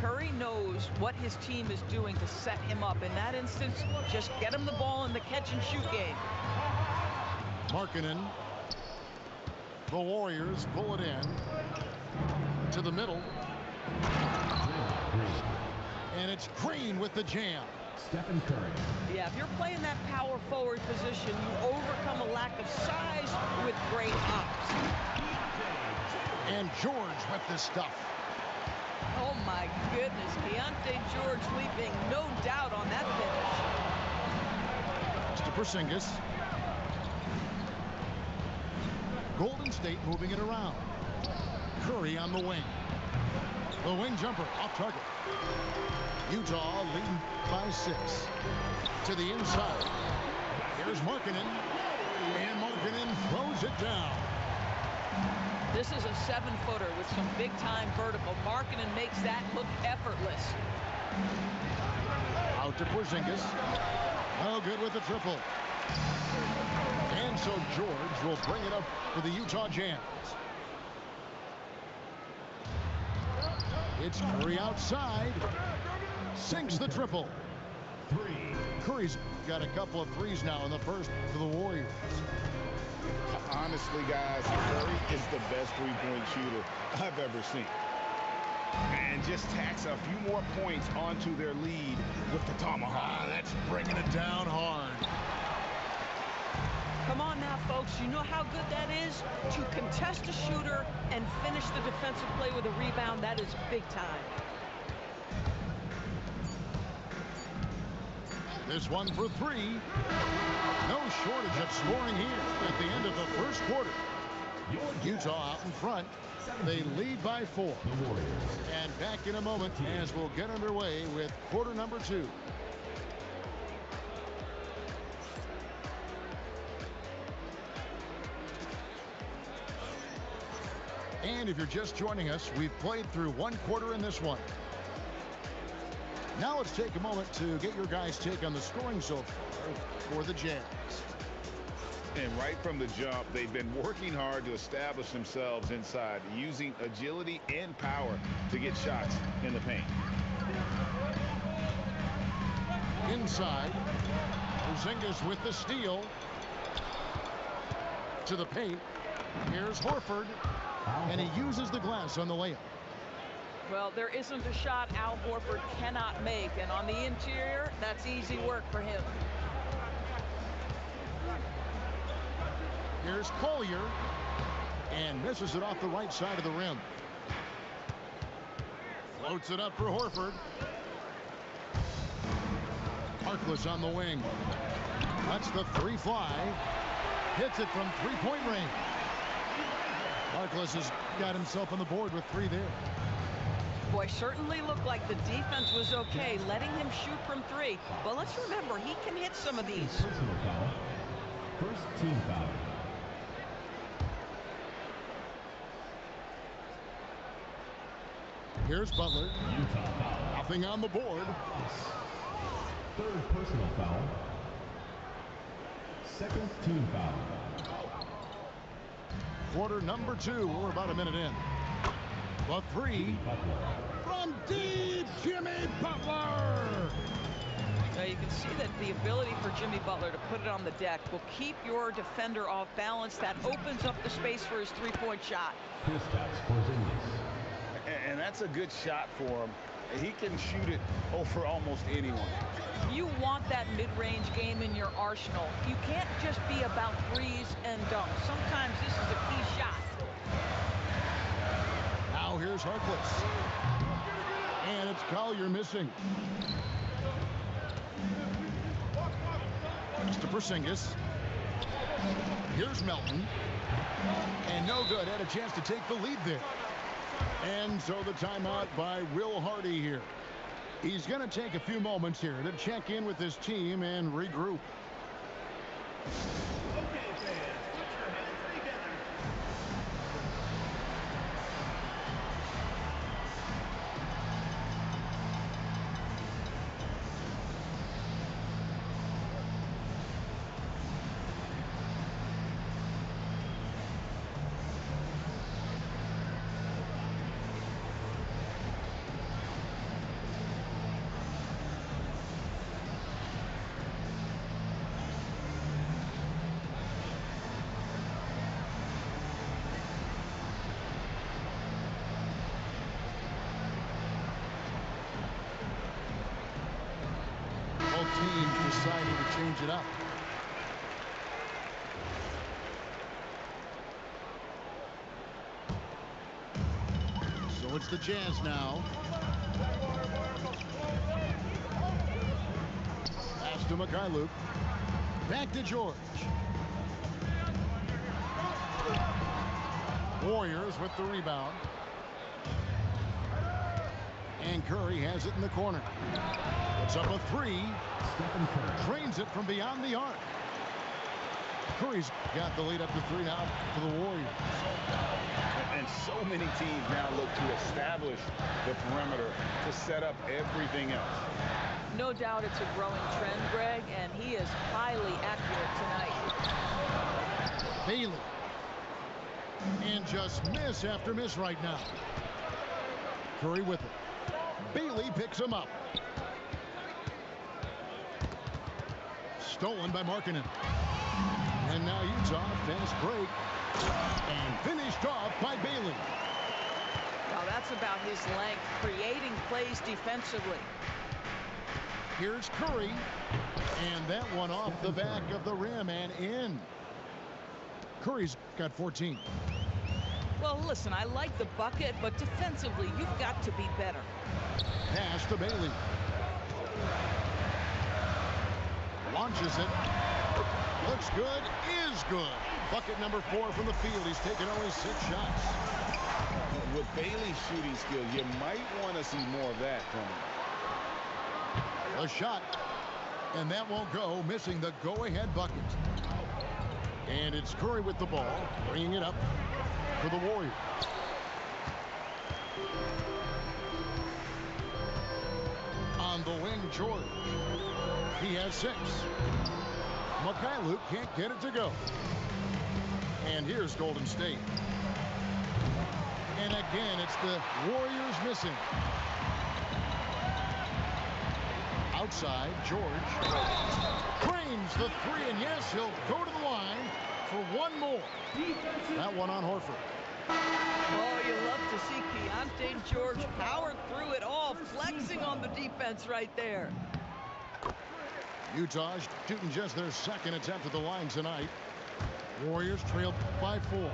Curry knows what his team is doing to set him up. In that instance, just get him the ball in the catch-and-shoot game. Markkanen. The Warriors pull it in to the middle. And it's Green with the jam. Stephen Curry. Yeah, if you're playing that power forward position, you overcome a lack of size with great hops. And George with the stuff. Oh my goodness, Keontae George leaping, no doubt on that finish. To Porzingis. Golden State moving it around. Curry on the wing. The wing jumper off target. Utah leading by 6. To the inside. Here's Markkanen. And Markkanen throws it down. This is a 7-footer with some big-time vertical. Markkanen makes that look effortless. Out to Porzingis. Oh, good with the triple. And so George will bring it up for the Utah Jazz. It's Curry outside. Sinks the triple. Curry's got a couple of threes now in the first for the Warriors. Honestly, guys, Curry is the best three-point shooter I've ever seen. And just tacks a few more points onto their lead with the tomahawk. That's bringing it down hard. Come on now, folks. You know how good that is? To contest a shooter and finish the defensive play with a rebound, that is big time. This one for 3. No shortage of scoring here at the end of the first quarter. Utah out in front. They lead by 4. And back in a moment as we'll get underway with quarter number 2. And if you're just joining us, we've played through 1 quarter in this one. Now let's take a moment to get your guys' take on the scoring so far for the Jazz. And right from the jump, they've been working hard to establish themselves inside, using agility and power to get shots in the paint. Inside, Porzingis with the steal. To the paint. Here's Horford. And he uses the glass on the layup. Well, there isn't a shot Al Horford cannot make, and on the interior, that's easy work for him. Here's Collier, and misses it off the right side of the rim. Floats it up for Horford. Harkless on the wing. Lets the 3 fly. Hits it from 3-point range. Harkless has got himself on the board with 3 there. Boy, certainly looked like the defense was okay, letting him shoot from 3. But let's remember, he can hit some of these. Personal foul. First team foul. Here's Butler. Utah foul. Nothing on the board. Third personal foul. Second team foul. Quarter number 2. We're about a minute in. The 3 from deep, Jimmy Butler. Now you can see that the ability for Jimmy Butler to put it on the deck will keep your defender off balance. That opens up the space for his 3-point shot. Kristaps Porzingis. And that's a good shot for him. He can shoot it over almost anyone. You want that mid-range game in your arsenal. You can't just be about threes and dunks. Sometimes this is a key shot. Now here's Harkless. And it's Collier missing. To Porzingis. Here's Melton. And no good. Had a chance to take the lead there. And so the timeout by Will Hardy here. He's going to take a few moments here to check in with his team and regroup. teams deciding to change it up. So it's the Jazz now. Pass to Mikhailuk. Back to George. Warriors with the rebound. And Curry has it in the corner. Puts up a three. Drains it from beyond the arc. Curry's got the lead up to 3 now for the Warriors. And so many teams now look to establish the perimeter to set up everything else. No doubt it's a growing trend, Greg, and he is highly accurate tonight. Bailey. And just miss after miss right now. Curry with it. Bailey picks him up. Stolen by Markkanen. And now Utah, fast break. And finished off by Bailey. Now that's about his length, creating plays defensively. Here's Curry. And that one off the back of the rim and in. Curry's got 14. Well, listen, I like the bucket, but defensively, you've got to be better. Pass to Bailey. Launches it. Looks good. Is good. Bucket number 4 from the field. He's taken only 6 shots. With Bailey's shooting skill, you might want to see more of that from him. A shot. And that won't go, missing the go-ahead bucket. And it's Curry with the ball, bringing it up for the Warriors. On the wing, George. He has 6. Mikhailuk can't get it to go. And here's Golden State. And again, it's the Warriors missing. Outside, George frames the 3, and yes, he'll go to the line for one more. That one on Horford. Oh, you love to see Keyonte George power through it all, flexing on the defense right there. Utah shooting just their 2nd attempt at the line tonight. Warriors trail by 4.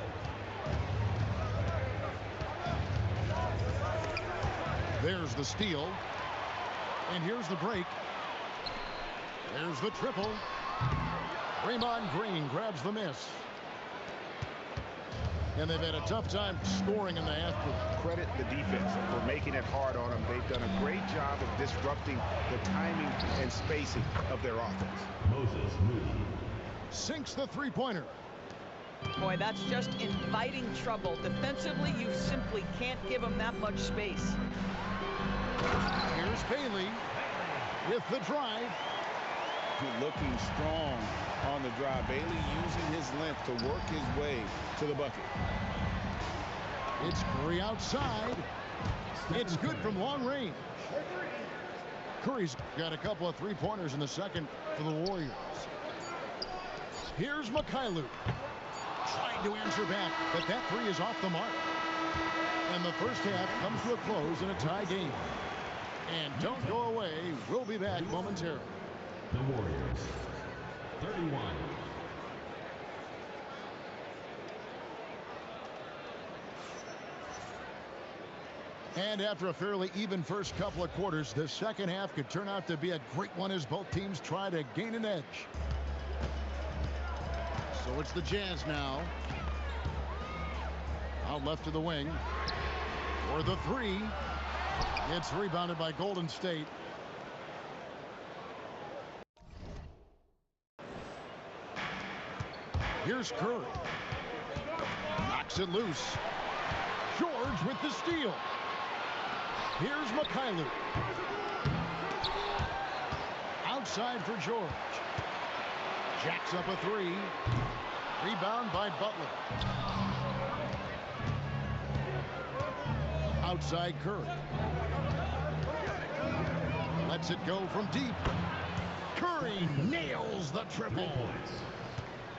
There's the steal. And here's the break. There's the triple. Draymond Green grabs the miss. And they've had a tough time scoring in the half court. Credit the defense for making it hard on them. They've done a great job of disrupting the timing and spacing of their offense. Moses Moody. Sinks the three-pointer. Boy, that's just inviting trouble. Defensively, you simply can't give him that much space. Here's Bailey with the drive. Looking strong on the drive. Bailey using his length to work his way to the bucket. It's Curry outside. It's good from long range. Curry's got a couple of three-pointers in the second for the Warriors. Here's Mikhailuk. Trying to answer back, but that 3 is off the mark. And the first half comes to a close in a tie game. And don't go away. We'll be back momentarily. The Warriors. 31. And after a fairly even first couple of quarters, the second half could turn out to be a great one as both teams try to gain an edge. So it's the Jazz now. Out left to the wing. For the 3. It's rebounded by Golden State. Here's Curry. Knocks it loose. George with the steal. Here's Mikhailuk. Outside for George. Jacks up a 3. Rebound by Butler. Outside Curry. Lets it go from deep. Curry nails the triple.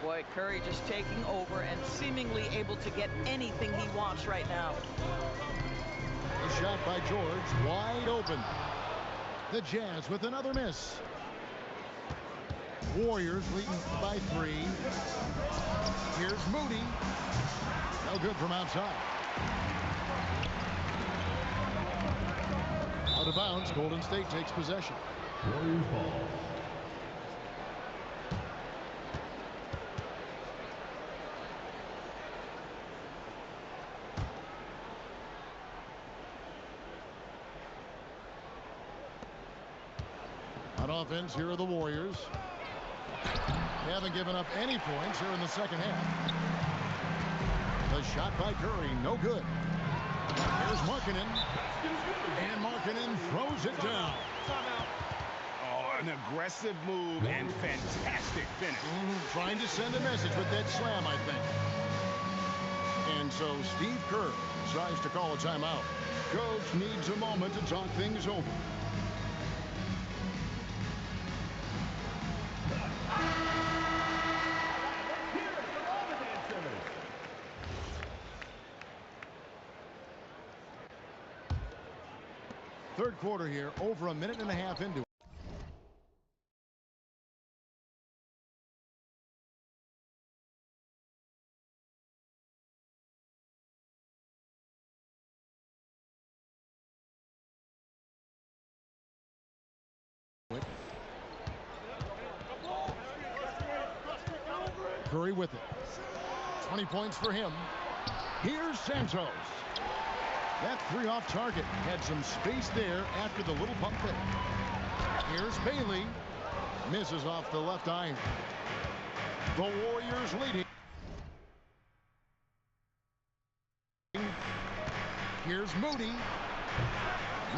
Boy, Curry just taking over and seemingly able to get anything he wants right now. A shot by George, wide open. The Jazz with another miss. Warriors leading by 3. Here's Moody. No good from outside. Out of bounds. Golden State takes possession. Warriors ball. On offense, here are the Warriors. They haven't given up any points here in the second half. The shot by Curry, no good. Here's Markkanen. And Markkanen throws it down. Oh, an aggressive move and fantastic finish. Trying to send a message with that slam, I think. And so Steve Kerr tries to call a timeout. Coach needs a moment to talk things over. Third quarter here, over a minute and a half into it. Curry with it. 20 points for him. Here's Santos. That 3 off target had some space there after the little pump fake. Here's Bailey. Misses off the left iron. The Warriors leading. Here's Moody.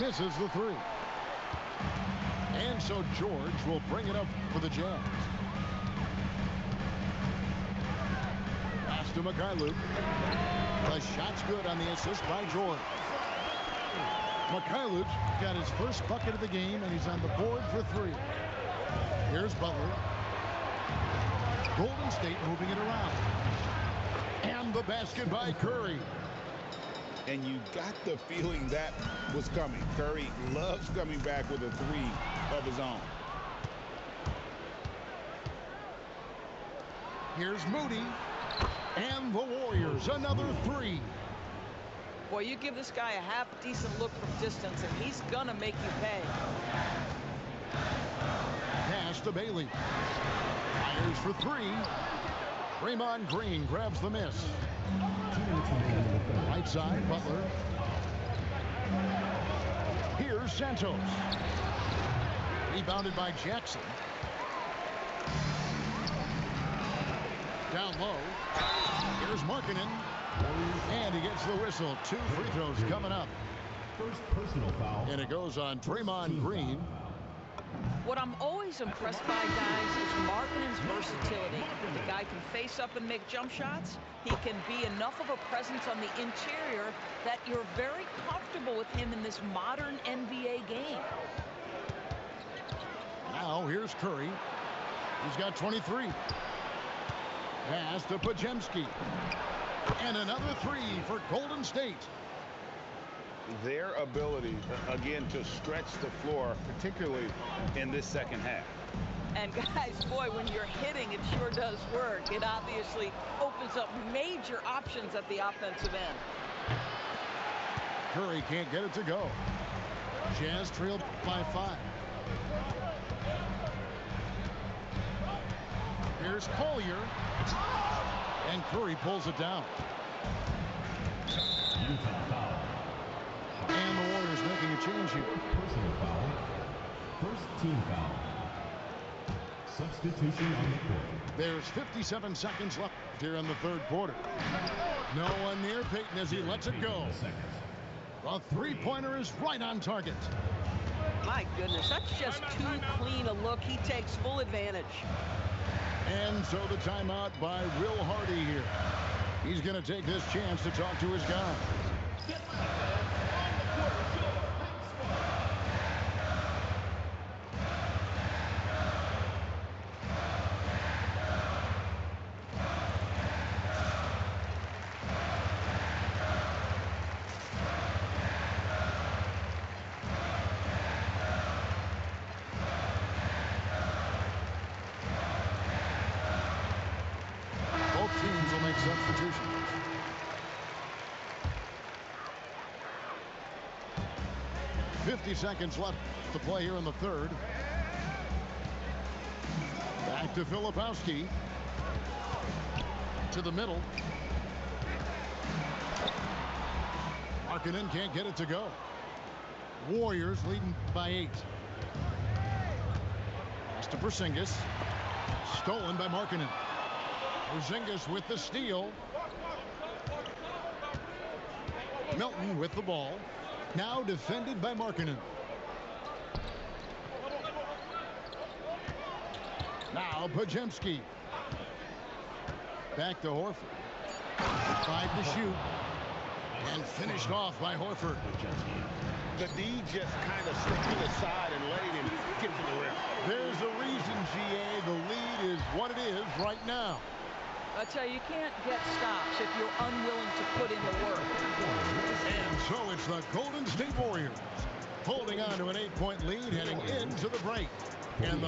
Misses the 3. And so George will bring it up for the Jazz. Pass to Mikhailuk. The shot's good on the assist by George. Mikhailuk got his first bucket of the game, and he's on the board for 3. Here's Butler. Golden State moving it around. And the basket by Curry. And you got the feeling that was coming. Curry loves coming back with a 3 of his own. Here's Moody. And the Warriors, another 3. Boy, you give this guy a half-decent look from distance, and he's gonna make you pay. Pass to Bailey. Fires for 3. Draymond Green grabs the miss. Right side, Butler. Here's Santos. Rebounded by Jackson. Down low. Here's Markkanen. And he gets the whistle. 2 free throws coming up. First personal foul. And it goes on Draymond Green. What I'm always impressed by, guys, is Markkanen's versatility. The guy can face up and make jump shots. He can be enough of a presence on the interior that you're very comfortable with him in this modern NBA game. Now here's Curry. He's got 23. Pass to Podziemski. And another 3 for Golden State. Their ability, again, to stretch the floor, particularly in this second half. And guys, boy, when you're hitting, it sure does work. It obviously opens up major options at the offensive end. Curry can't get it to go. Jazz trailed by 5. Here's Collier. And Curry pulls it down. Utah foul. And the Warriors making a change here. Personal foul. First team foul. Substitution on the court. There's 57 seconds left here in the third quarter. No one near Payton as he lets it go. The three-pointer is right on target. My goodness, that's just too clean a look. He takes full advantage. And so the timeout by Will Hardy here. He's going to take this chance to talk to his guys. substitution. .50 left to play here in the third. Back to Filipowski. To the middle. Markkanen can't get it to go. Warriors leading by 8. Pass to Porzingis. Stolen by Markkanen. Porzingis with the steal. Melton with the ball. Now defended by Markkanen. Now Podziemski. Back to Horford. 5 to shoot. And finished off by Horford. The D just kind of stepping aside and letting him get to the rim. There's a reason, GA. The lead is what it is right now. I tell you, you can't get stops if you're unwilling to put in the work. And so it's the Golden State Warriors holding on to an 8-point lead heading into the break. And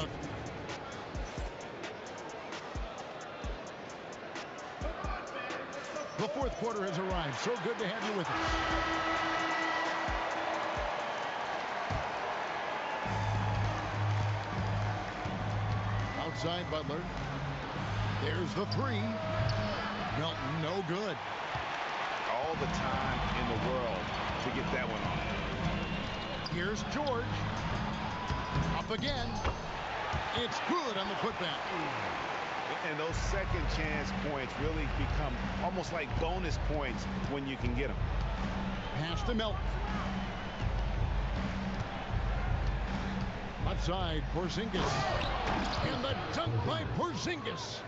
the fourth quarter has arrived. So good to have you with us. Outside Butler. There's the 3. Melton, no good. All the time in the world to get that one off. Here's George. Up again. It's good on the putback. And those second chance points really become almost like bonus points when you can get them. Pass to Melton. Left side, Porzingis. And the dunk by Porzingis.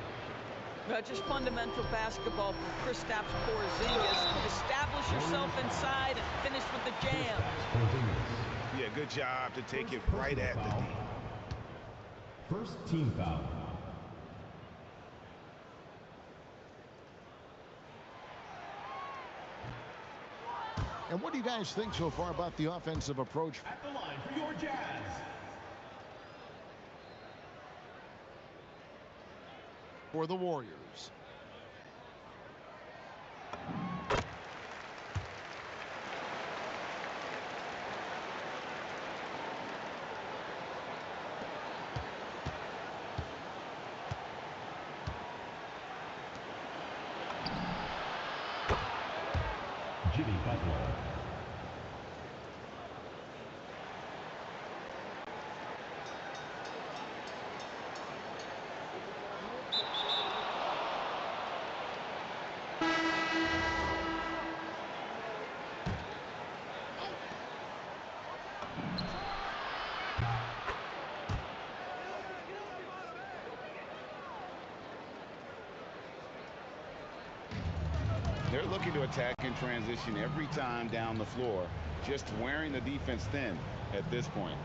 Just fundamental basketball for Kristaps Porzingis. Establish yourself inside and finish with the jam. Yeah, good job to take it right at the D. First team foul. And what do you guys think so far about the offensive approach? At the line for your Jazz. For the Warriors. Jimmy Butler. They're looking to attack in transition every time down the floor, just wearing the defense thin at this point.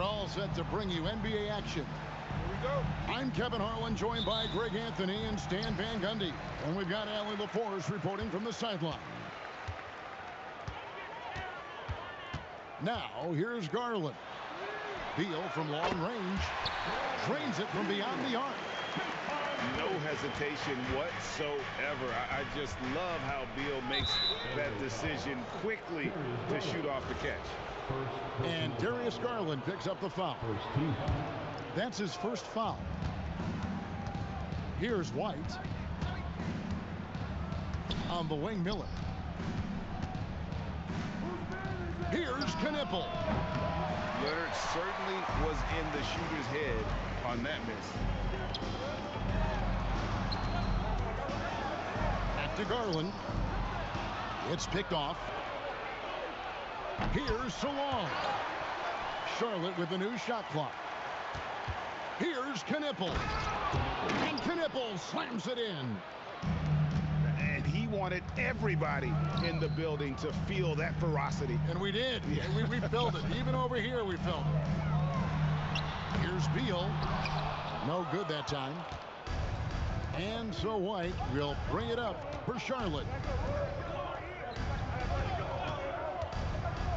We're all set to bring you NBA action. Here we go. I'm Kevin Harlan, joined by Greg Anthony and Stan Van Gundy. And we've got Allie LaForce reporting from the sideline. Now, here's Garland. Beal from long range. Drains it from beyond the arc. No hesitation whatsoever. I just love how Beal makes that decision quickly to shoot off the catch. And Darius Garland picks up the foul. That's his first foul. Here's White. On the wing, Miller. Here's Knipple. Leonard certainly was in the shooter's head on that miss. Back to Garland. It's picked off. Here's Salon. Charlotte with a new shot clock. Here's Knipple. And Knipple slams it in. And he wanted everybody in the building to feel that ferocity. And we did. Yeah. We felt it. Even over here, we felt it. Here's Beal. No good that time. And so White will bring it up for Charlotte.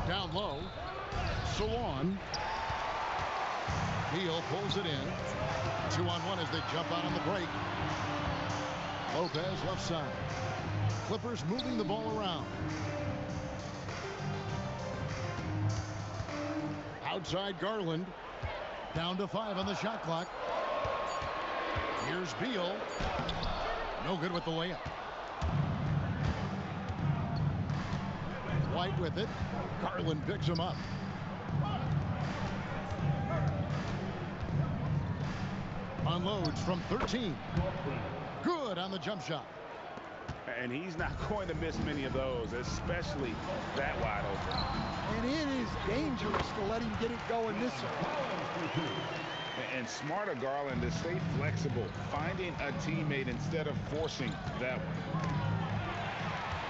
Down low. Salon. Beal pulls it in. 2-on-1 as they jump out on the break. Lopez left side. Clippers moving the ball around. Outside Garland. Down to 5 on the shot clock. Here's Beal. No good with the layup. White with it. Garland picks him up. Unloads from 13. Good on the jump shot. And he's not going to miss many of those, especially that wide open. And it is dangerous to let him get it going this way. And smart of Garland to stay flexible, finding a teammate instead of forcing that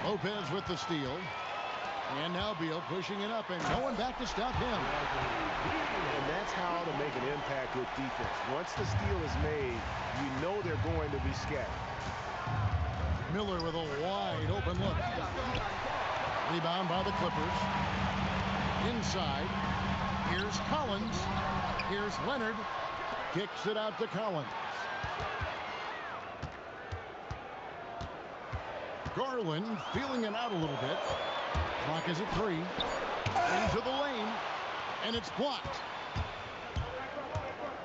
one. Lopez with the steal. And now Beal pushing it up and no one back to stop him. And that's how to make an impact with defense. Once the steal is made, you know they're going to be scattered. Miller with a wide open look. Rebound by the Clippers. Inside. Here's Collins. Here's Leonard. Kicks it out to Collins. Garland feeling it out a little bit. Clock is at 3. Into the lane. And it's blocked.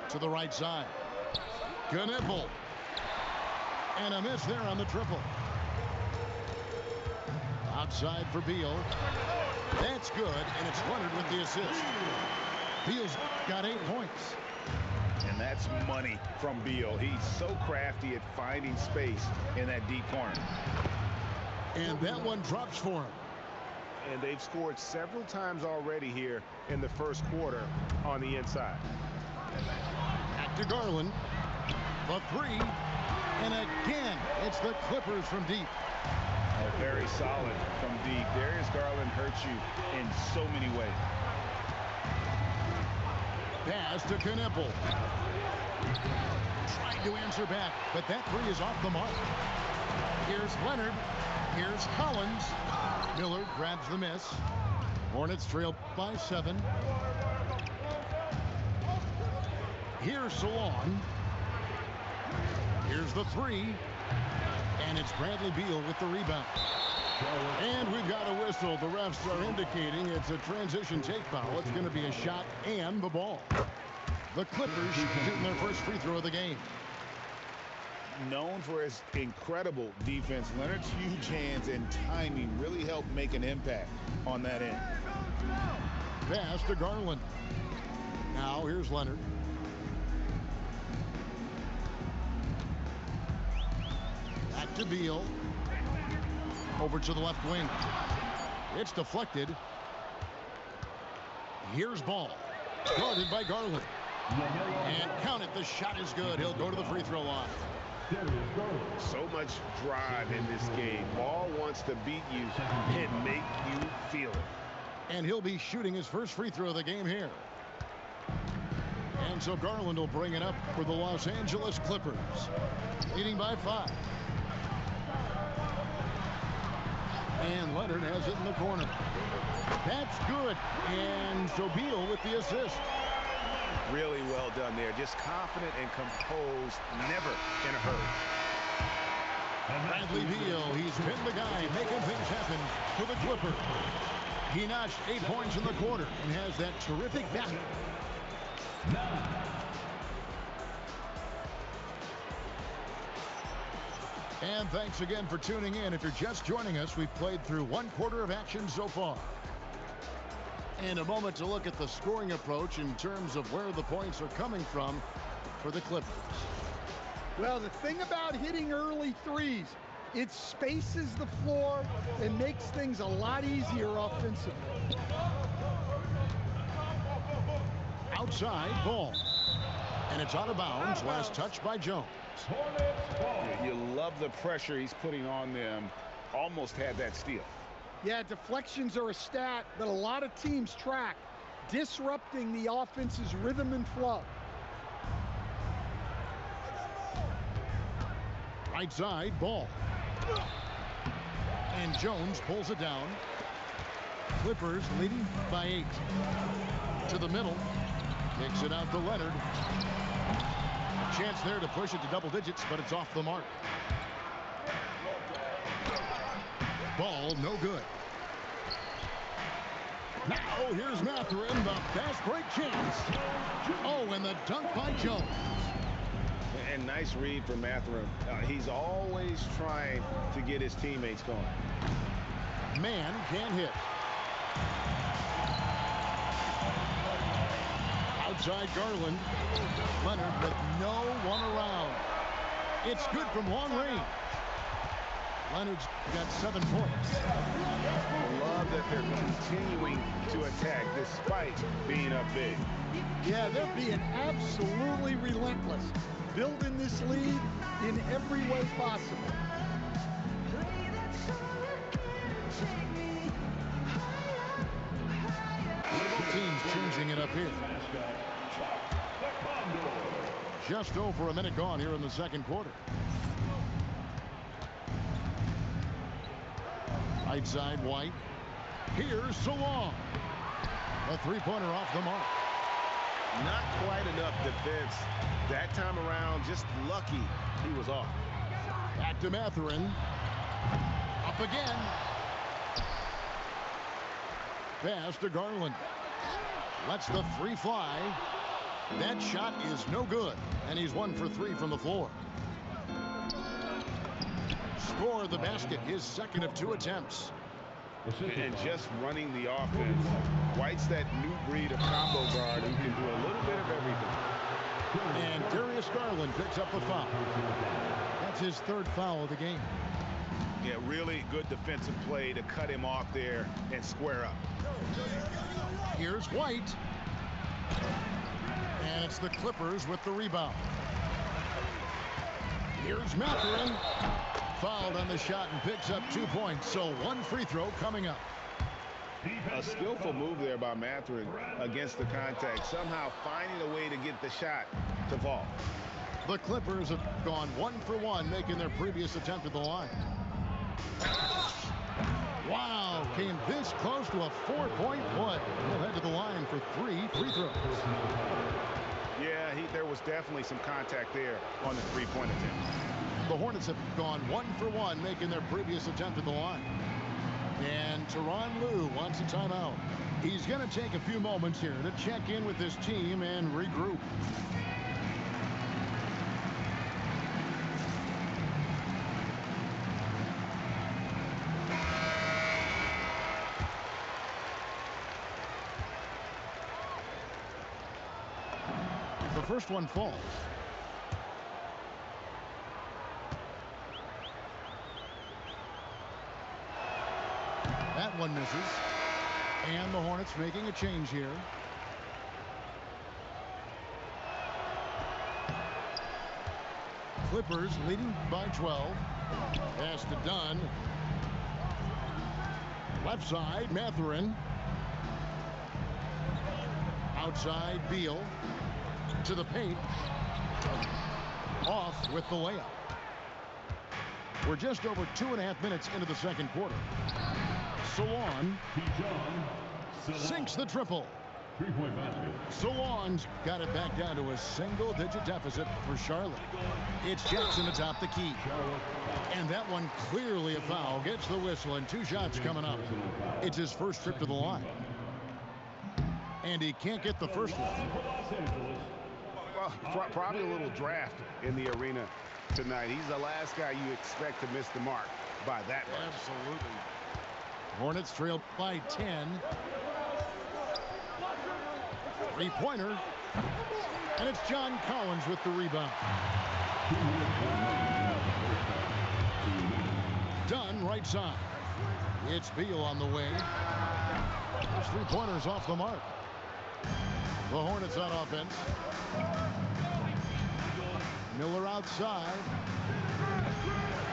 To the right side. Knipple. And a miss there on the triple. Outside for Beal. That's good, and it's Leonard with the assist. Beal's got 8 points. And that's money from Beal. He's so crafty at finding space in that deep corner. And that one drops for him. And they've scored several times already here in the first quarter on the inside. Back to Garland. The 3. And again, it's the Clippers from deep. Oh, very solid from deep. Darius Garland hurts you in so many ways. Pass to Knipple. Trying to answer back, but that 3 is off the mark. Here's Leonard. Here's Collins. Miller grabs the miss. Hornets trail by 7. Here's Salon. Here's the 3. And it's Bradley Beal with the rebound. And we've got a whistle. The refs are indicating it's a transition take foul. It's going to be a shot and the ball. The Clippers shooting their first free throw of the game. Known for his incredible defense, Leonard's huge hands and timing really helped make an impact on that end. Pass to Garland. Now here's Leonard. Back to Beal. Over to the left wing. It's deflected. Here's Ball. Guarded by Garland. And count it. The shot is good. He'll go to the free throw line. So much drive in this game. Ball wants to beat you and make you feel it. And he'll be shooting his first free throw of the game here. And so Garland will bring it up for the Los Angeles Clippers, leading by 5. And Leonard has it in the corner. That's good. And so Beal with the assist. Really well done there. Just confident and composed, never in a hurry. Bradley Beal, he's been the guy making things happen for the Clippers. He notched 8 points in the quarter and has that terrific basket. And thanks again for tuning in. If you're just joining us, we've played through 1 quarter of action so far. And a moment to look at the scoring approach in terms of where the points are coming from for the Clippers. Well, the thing about hitting early threes, it spaces the floor and makes things a lot easier offensively. Outside ball. And it's out of bounds. Last touch by Jones. You love the pressure he's putting on them. Almost had that steal. Yeah, deflections are a stat that a lot of teams track, disrupting the offense's rhythm and flow. Right side ball. And Jones pulls it down. Clippers leading by 8. To the middle. Kicks it out to Leonard. Chance there to push it to double digits, but it's off the mark. Ball no good. Now here's Mathurin, the fast break chance. Oh, and the dunk by Jones. And nice read from Mathurin. He's always trying to get his teammates going. Man can't hit. Outside Garland. Leonard with no one around. It's good from long range. Leonard's got 7 points. I love that they're continuing to attack despite being up big. Yeah, they're being absolutely relentless, building this lead in every way possible. Both teams changing it up here. Just over a minute gone here in the second quarter. Right side White. Here's Salong. A 3-pointer off the mark. Not quite enough defense that time around. Just lucky he was off. Back to Mathurin. Up again. Pass to Garland. Lets the 3 fly. That shot is no good. And he's 1 for 3 from the floor. Score the basket, his second of 2 attempts. And just running the offense. White's that new breed of combo guard who can do a little bit of everything. And Darius Garland picks up the foul. That's his 3rd foul of the game. Yeah, really good defensive play to cut him off there and square up. Here's White. And it's the Clippers with the rebound. Here's Mathurin. Fouled on the shot and picks up 2 points. So 1 free throw coming up. A skillful move there by Mathurin against the contact. Somehow finding a way to get the shot to fall. The Clippers have gone 1 for 1, making their previous attempt at the line. Wow, came this close to a 4-point play. He'll head to the line for 3 free throws. Yeah, there was definitely some contact there on the 3-point attempt. The Hornets have gone 1 for 1, making their previous attempt at the line. And Tyronn Lue wants a timeout. He's going to take a few moments here to check in with his team and regroup. The first one falls. That one misses. And the Hornets making a change here. Clippers leading by 12. Pass to Dunn. Left side, Mathurin. Outside, Beal. to the paint. Off with the layup. We're just over 2.5 minutes into the second quarter. Solon sinks the triple. Three-point basket. Solon's got it back down to a single-digit deficit for Charlotte. It's Jackson atop the key. And that one clearly a foul. Gets the whistle and 2 shots coming up. It's his first trip to the line. And he can't get the first one. Well, probably a little draft in the arena tonight. He's the last guy you expect to miss the mark by that much. Absolutely. Hornets trail by 10. Three-pointer. And it's John Collins with the rebound. Dunn right side. It's Beal on the wing. His three-pointer's off the mark. The Hornets on offense. Miller outside.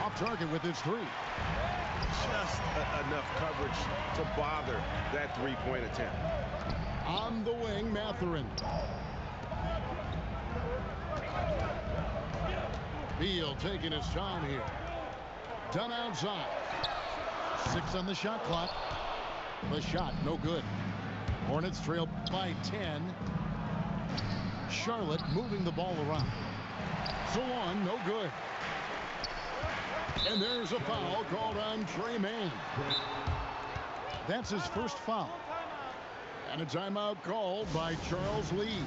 Off target with his three. Just enough coverage to bother that three-point attempt. On the wing, Mathurin. Beal taking his time here. Dunn outside. 6 on the shot clock. The shot, no good. Hornets trail by 10. Charlotte moving the ball around. Solon, no good. And there's a foul called on Tre Mann. That's his first foul. And a timeout called by Charles Lee.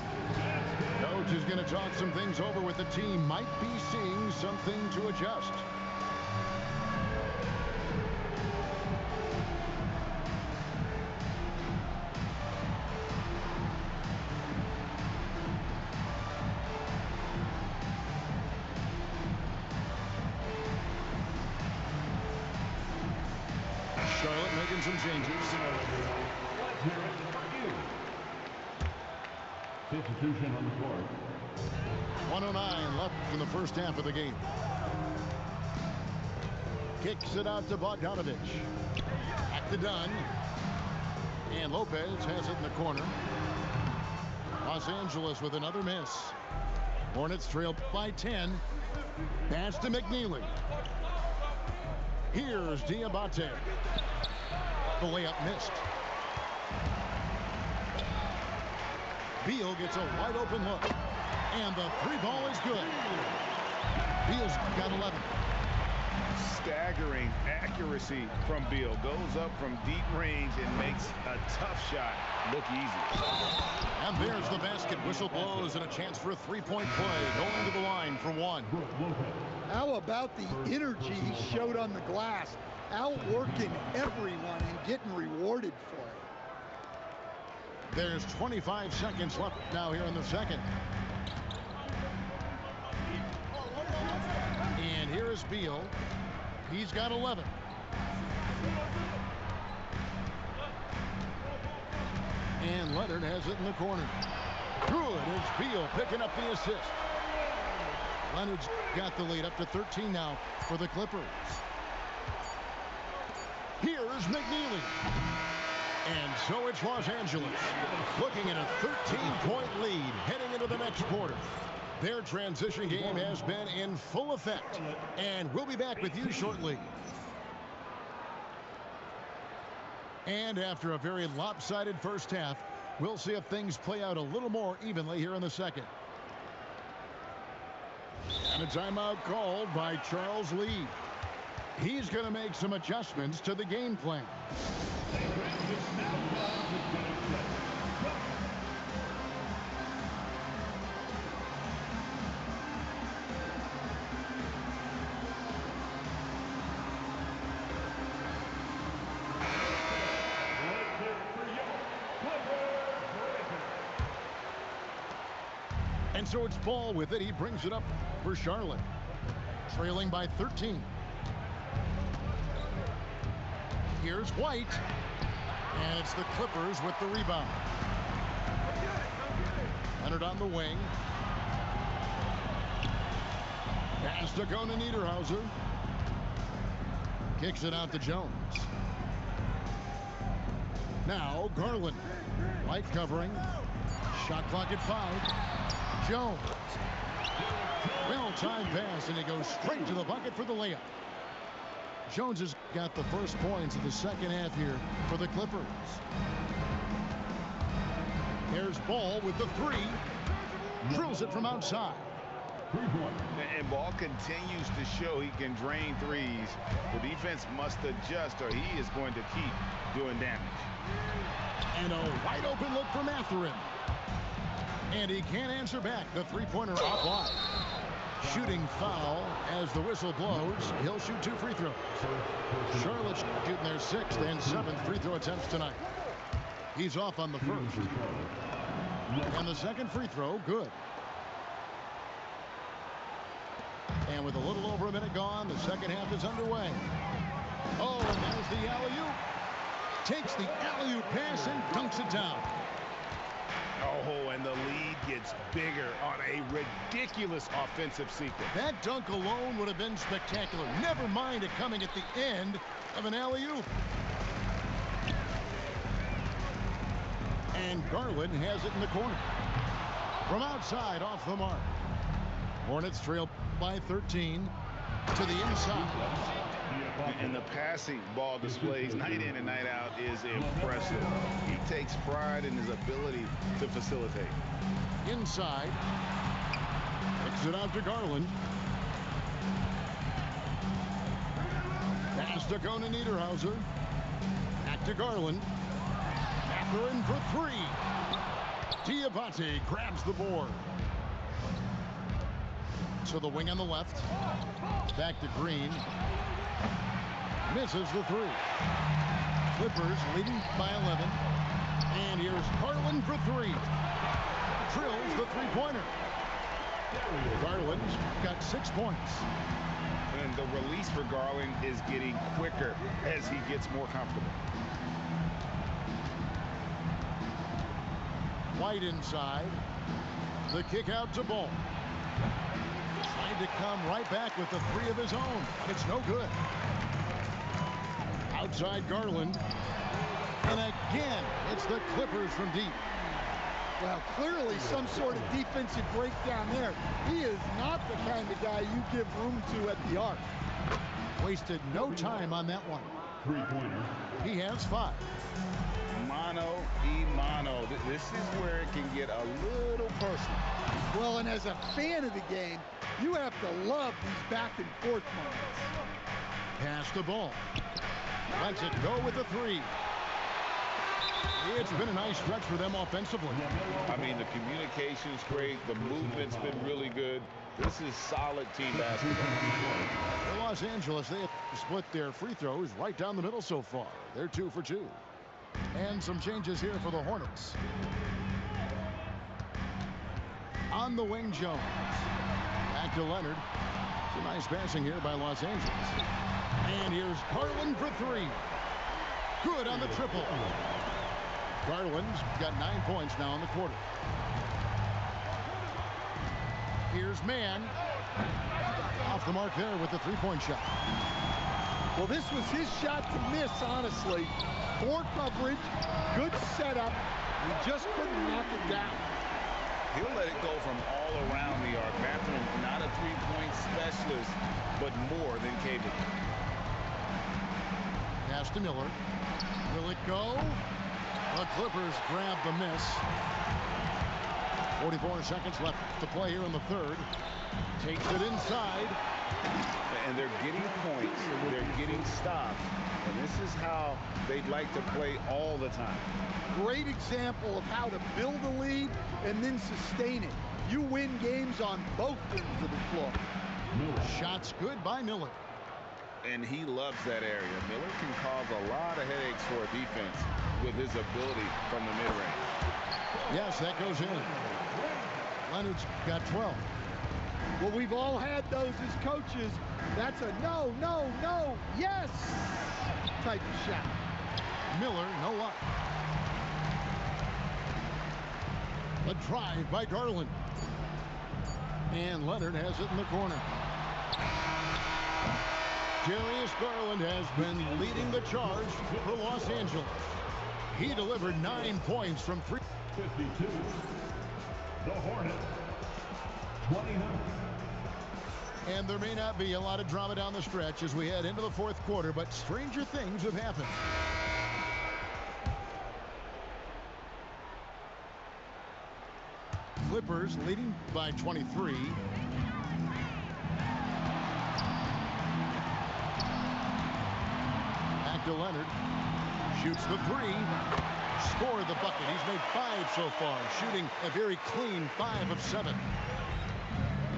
Coach is going to talk some things over with the team. Might be seeing something to adjust. Charlotte making some changes. Substitution on the court. 1:09 left in the first half of the game. Kicks it out to Bogdanovich. Back to Dunn. And Lopez has it in the corner. Los Angeles with another miss. Hornets trail by 10. Pass to McNeely. Here's Diabate. The layup missed. Beal gets a wide open look. And the three ball is good. Beal's got 11. Staggering accuracy from Beal. Goes up from deep range and makes a tough shot look easy. And there's the basket. Whistle blows and a chance for a three-point play. Going to the line for one. How about the energy he showed on the glass? Outworking everyone and getting rewarded for it. There's 25 seconds left now here in the second. And here is Beal. He's got 11. And Leonard has it in the corner. Good. It's Beal picking up the assist. Leonard's got the lead up to 13 now for the Clippers. Here's McNeely. And so it's Los Angeles looking at a 13-point lead heading into the next quarter. Their transition game has been in full effect. And we'll be back with you shortly. And after a very lopsided first half, we'll see if things play out a little more evenly here in the second. And a timeout called by Charles Lee. He's going to make some adjustments to the game plan. And so it's Ball with it. He brings it up for Charlotte. Trailing by 13. Here's White. And it's the Clippers with the rebound. Leonard on the wing. Pass to Conan Niederhauser. Kicks it out to Jones. Now Garland. White covering. Shot clock at 5. Jones. Well-timed pass, and he goes straight to the bucket for the layup. Jones has got the first points of the second half here for the Clippers. Here's Ball with the three. Drills it from outside. And Ball continues to show he can drain threes. The defense must adjust or he is going to keep doing damage. And a wide open look from Mathurin. And he can't answer back. The three-pointer off wide. Shooting foul as the whistle blows. He'll shoot 2 free throws. Charlotte's shooting their 6th and 7th free throw attempts tonight. He's off on the first. And the second free throw, good. And with a little over a minute gone, the second half is underway. Oh, and there's the alley-oop. Takes the alley-oop pass and dunks it down. Oh, and the lead gets bigger on a ridiculous offensive sequence. That dunk alone would have been spectacular. Never mind it coming at the end of an alley-oop. And Garland has it in the corner. From outside, off the mark. Hornets trail by 13 to the inside. And the passing Ball displays night in and night out is impressive. He takes pride in his ability to facilitate. Inside. Kicks it out to Garland. Pass to Conan Niederhauser. Back to Garland. Mathurin for three. Diabate grabs the board. To the wing on the left. Back to Green. Misses the three. Clippers leading by 11. And here's Garland for three. Drills the three-pointer. Garland's got 6 points. And the release for Garland is getting quicker as he gets more comfortable. White inside. The kick out to Ball. Trying to come right back with the three of his own. It's no good. Outside Garland. And again, it's the Clippers from deep. Well, clearly some sort of defensive breakdown there. He is not the kind of guy you give room to at the arc. Wasted no time on that one. Three-pointer. He has 5. Mano y mano. This is where it can get a little personal. Well, and as a fan of the game, you have to love these back and forth moments. Pass the ball. Lets it go with the three. It's been a nice stretch for them offensively. I mean, the communication's great. The movement's been really good. This is solid team basketball. For Los Angeles, they have split their free throws right down the middle so far. They're 2 for 2. And some changes here for the Hornets. On the wing, Jones. Back to Leonard. Some nice passing here by Los Angeles. And here's Garland for three. Good on the triple. Garland's got 9 points now in the quarter. Here's Mann. Off the mark there with the three-point shot. Well, this was his shot to miss, honestly. Poor coverage, good setup. He just couldn't knock it down. He'll let it go from all around the arc. Mathurin, not a three-point specialist, but more than capable. Pass to Miller. Will it go? The Clippers grab the miss. 44 seconds left to play here in the third. Takes it inside. And they're getting points. They're getting stops. And this is how they'd like to play all the time. Great example of how to build a lead and then sustain it. You win games on both ends of the floor. Shots good by Miller. And he loves that area. Miller can cause a lot of headaches for a defense with his ability from the mid-range. Yes, that goes in. Leonard's got 12. Well, we've all had those as coaches. That's a no, no, no, yes type of shot. Miller, no luck. A drive by Garland. And Leonard has it in the corner. Darius Garland has been leading the charge for Los Angeles. He delivered 9 points from 3. 52. The Hornets. And there may not be a lot of drama down the stretch as we head into the fourth quarter, but stranger things have happened. Clippers leading by 23. Back to Leonard. Shoots the three. Scored the bucket. He's made 5 so far, shooting a very clean 5 of 7.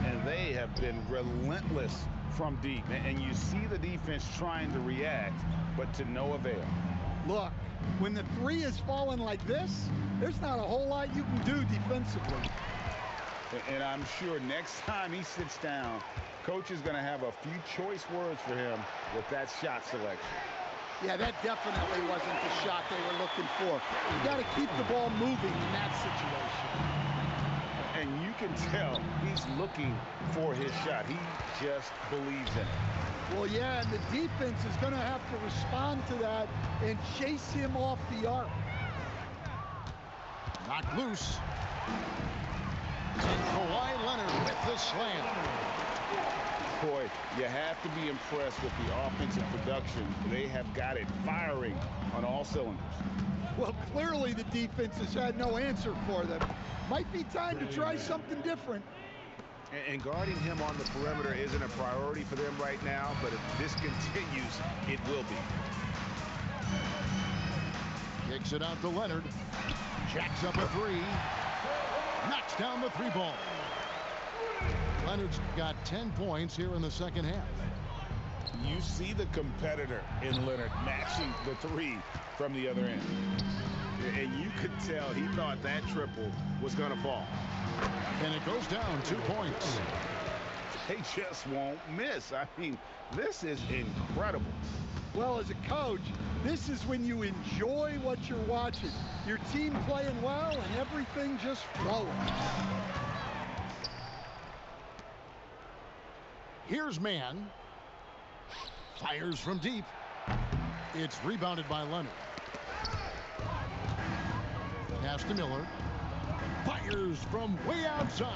And they have been relentless from deep. And you see the defense trying to react, but to no avail. Look, when the three is falling like this, there's not a whole lot you can do defensively. And I'm sure next time he sits down, coach is going to have a few choice words for him with that shot selection. Yeah, that definitely wasn't the shot they were looking for. You got to keep the ball moving in that situation. And you can tell he's looking for his shot. He just believes in it. Well, yeah, and the defense is going to have to respond to that and chase him off the arc. Knocked loose. And Kawhi Leonard with the slam. Boy, you have to be impressed with the offensive production. They have got it firing on all cylinders. Well, clearly the defense has had no answer for them. Might be time to try something different. And guarding him on the perimeter isn't a priority for them right now, but if this continues, it will be. Kicks it out to Leonard. Jacks up a three. Knocks down the three ball. Leonard's got 10 points here in the second half. You see the competitor in Leonard matching the three from the other end. And you could tell he thought that triple was going to fall. And it goes down 2 points. They just won't miss. I mean, this is incredible. Well, as a coach, this is when you enjoy what you're watching. Your team playing well and everything just flowing. Here's Mann. Fires from deep. It's rebounded by Leonard. Pass to Miller. Fires from way outside.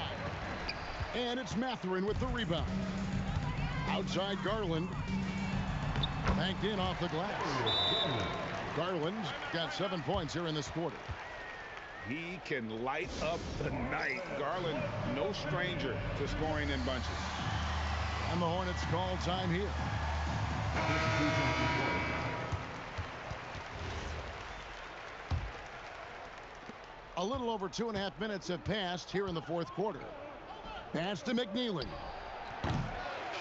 And it's Mathurin with the rebound. Outside Garland. Banked in off the glass. Garland's got 7 points here in this quarter. He can light up the night. Garland, no stranger to scoring in bunches. And the Hornets call time here. A little over 2.5 minutes have passed here in the fourth quarter. Pass to McNeely.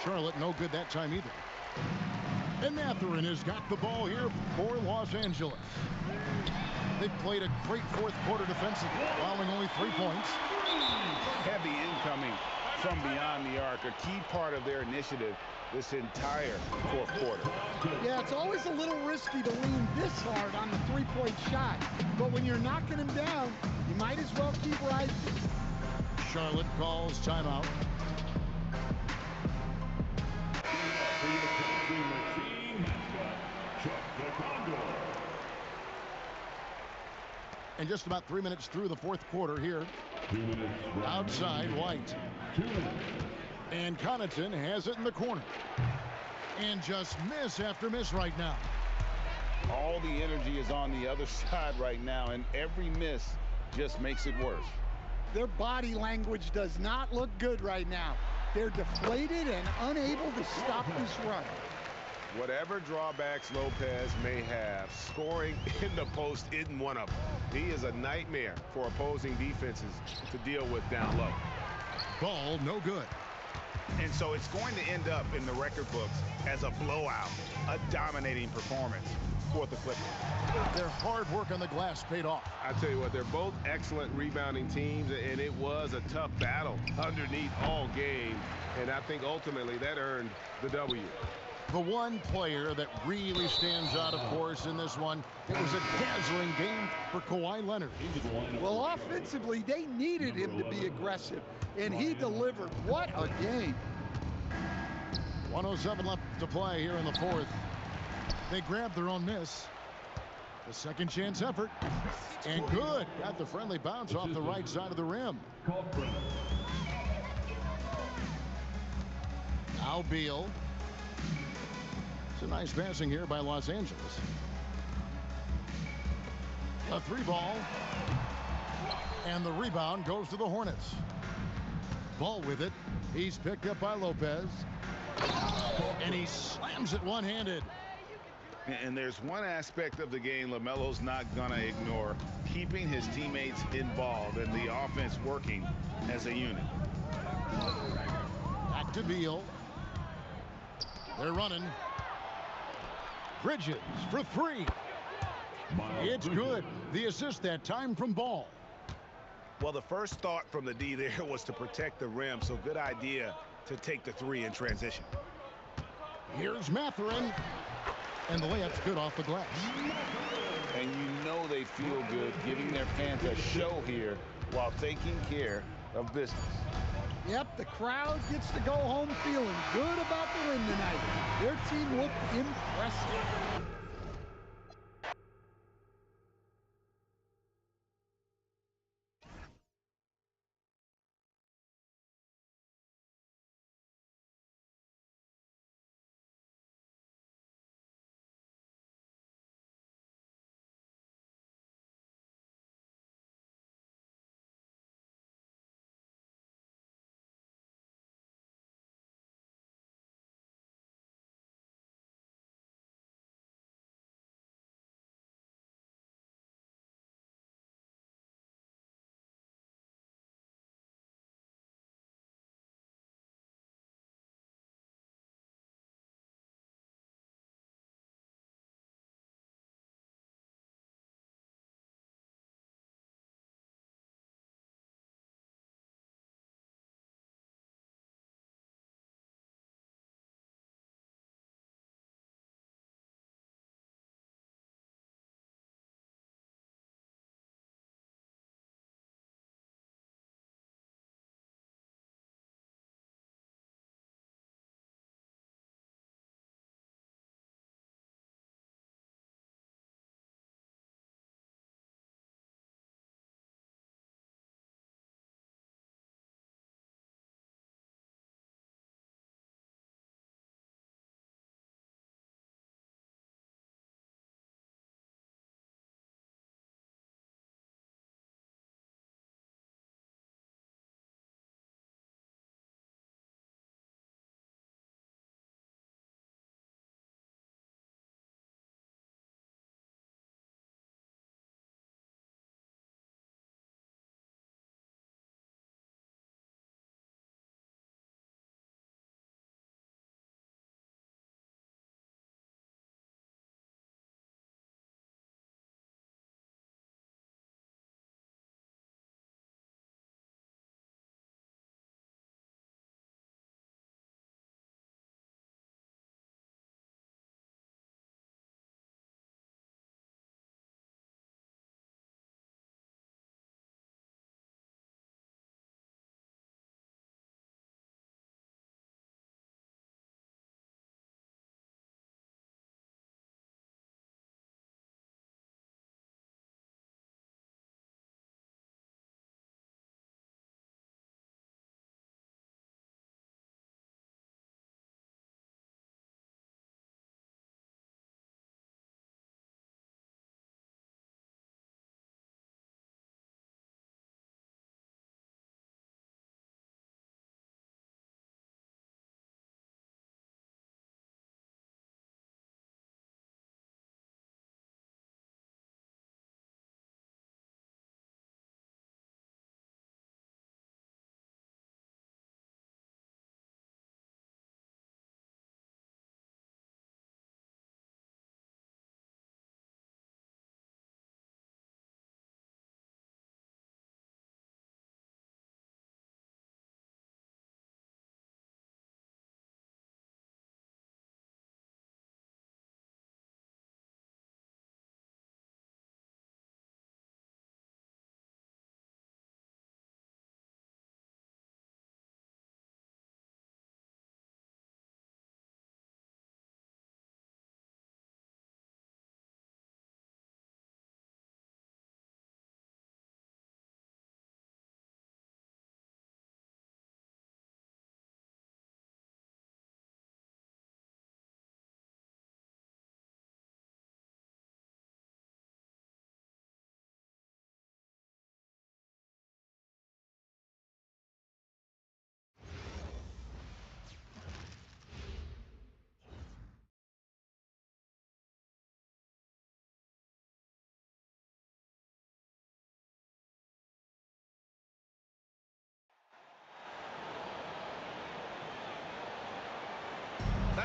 Charlotte no good that time either. And Mathurin has got the ball here for Los Angeles. They played a great fourth quarter defensively, allowing only 3 points. Heavy incoming from beyond the arc, a key part of their initiative this entire fourth quarter. Yeah, it's always a little risky to lean this hard on the three-point shot. But when you're knocking him down, you might as well keep rising. Charlotte calls timeout. And just about 3 minutes through the fourth quarter here. Outside White. And Connaughton has it in the corner. And just miss after miss right now. All the energy is on the other side right now, and every miss just makes it worse. Their body language does not look good right now. They're deflated and unable to stop this run. Whatever drawbacks Lopez may have, scoring in the post isn't one of them. He is a nightmare for opposing defenses to deal with down low. Ball no good. And so it's going to end up in the record books as a blowout, a dominating performance for the Clippers. Their hard work on the glass paid off. I tell you what, they're both excellent rebounding teams, and it was a tough battle underneath all game. And I think ultimately that earned the W. The one player that really stands out, of course, in this one, it was a dazzling game for Kawhi Leonard. Well, offensively, they needed him to be aggressive, and he delivered. What a game. 1:07 left to play here in the fourth. They grabbed their own miss. The second chance effort. And good. Got the friendly bounce off the right side of the rim. Now Beal. It's a nice passing here by Los Angeles. A 3-ball. And the rebound goes to the Hornets. Ball with it. He's picked up by Lopez. And he slams it one-handed. And there's one aspect of the game LaMelo's not going to ignore: keeping his teammates involved and the offense working as a unit. Back to Beal. They're running. Bridges for 3. It's good. The assist that time from Ball. Well, the first thought from the D there was to protect the rim, so good idea to take the 3 in transition. Here's Mathurin. And the layup's good off the glass. And you know they feel good giving their fans a show here while taking care of business. Yep, the crowd gets to go home feeling good about the win tonight. Their team looked impressive.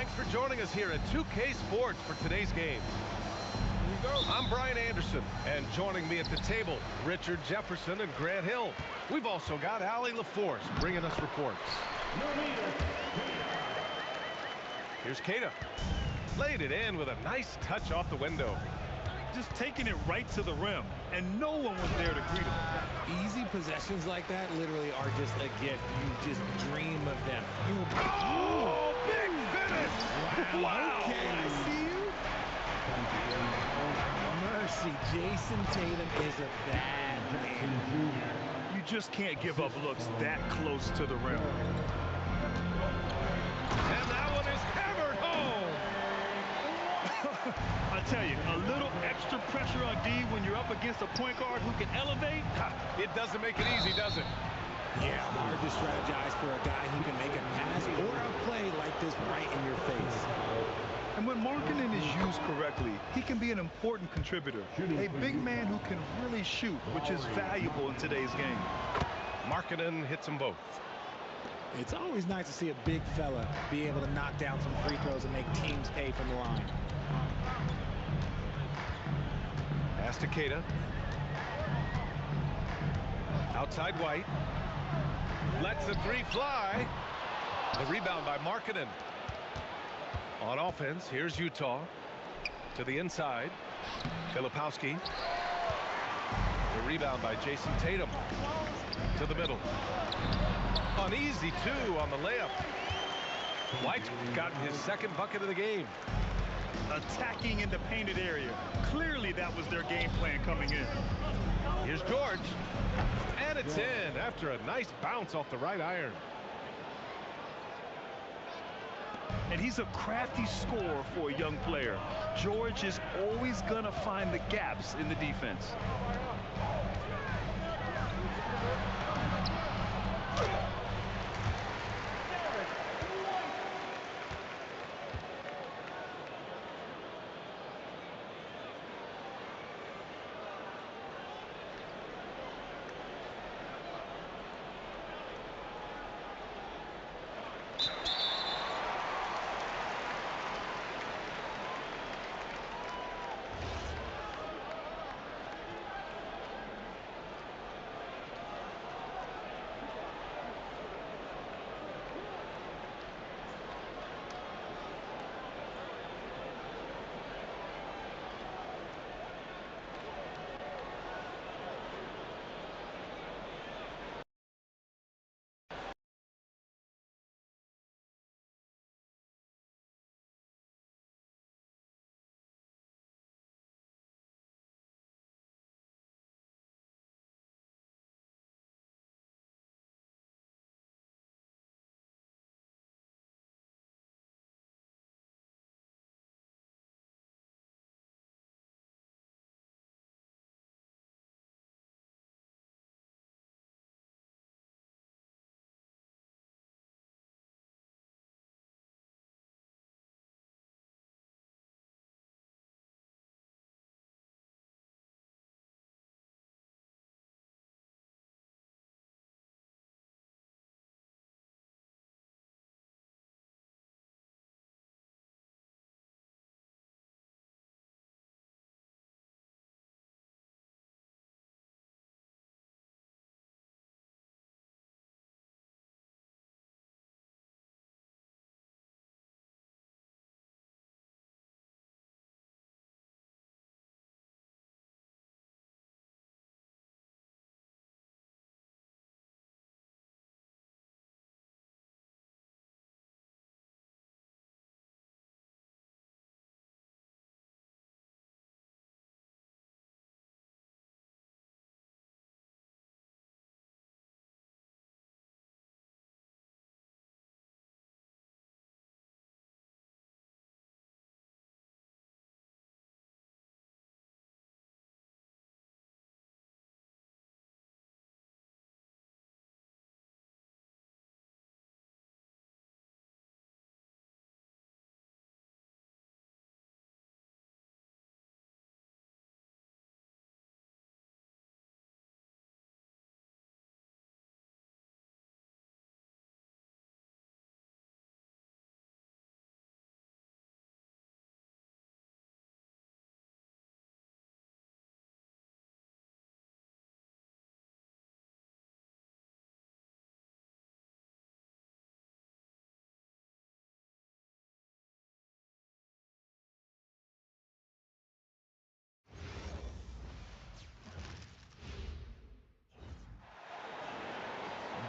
Thanks for joining us here at 2K Sports for today's game. I'm Brian Anderson, and joining me at the table, Richard Jefferson and Grant Hill. We've also got Allie LaForce bringing us reports. Here's Keita. Laid it in with a nice touch off the window. Just taking it right to the rim, and no one was there to greet him. Easy possessions like that literally are just a gift. You just dream of them. Oh, big finish! Wow. Okay, I see you. Mercy, Jason Tatum is a bad man. You just can't give up looks that close to the rim. And that one is hammered home. I tell you, a little extra pressure on D when you're up against a point guard who can elevate. It doesn't make it easy, does it? Yeah, hard to strategize for a guy who can make a pass or a play like this right in your face. And when Markkanen is used correctly, he can be an important contributor. A big man who can really shoot, which is valuable in today's game. Markkanen hits them both. It's always nice to see a big fella be able to knock down some free throws and make teams pay from the line. Pass to Keita. Outside White. Lets the three fly. The rebound by Markkanen. On offense, here's Utah. To the inside. Filipowski. The rebound by Jason Tatum. To the middle. Uneasy, too, on the layup. White's gotten his second bucket of the game. Attacking in the painted area. Clearly that was their game plan coming in. Here's George. And it's in after a nice bounce off the right iron. And he's a crafty scorer for a young player. George is always going to find the gaps in the defense.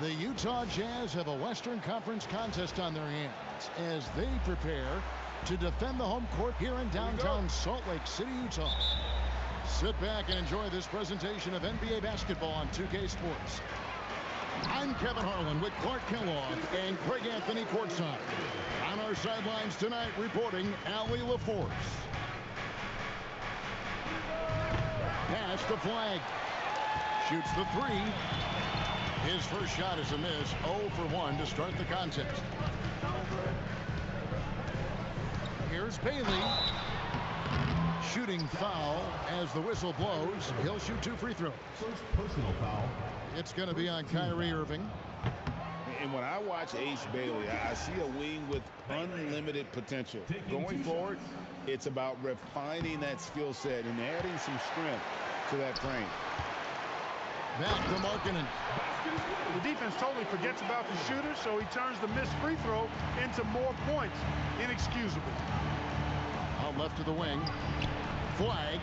The Utah Jazz have a Western Conference contest on their hands as they prepare to defend the home court here in downtown Salt Lake City, Utah. Sit back and enjoy this presentation of NBA basketball on 2K Sports. I'm Kevin Harlan with Clark Kellogg and Craig Anthony courtside. On our sidelines tonight, reporting Allie LaForce. Pass to Flag. Shoots the three. His first shot is a miss. 0 for 1 to start the contest. Here's Bailey. Shooting foul as the whistle blows. He'll shoot 2 free throws. First personal foul. It's going to be on Kyrie Irving. And when I watch Ace Bailey, I see a wing with unlimited potential. Going forward, it's about refining that skill set and adding some strength to that frame. Back to Markkanen. The defense totally forgets about the shooter, so he turns the missed free throw into more points. Inexcusable. Out left to the wing. Flag.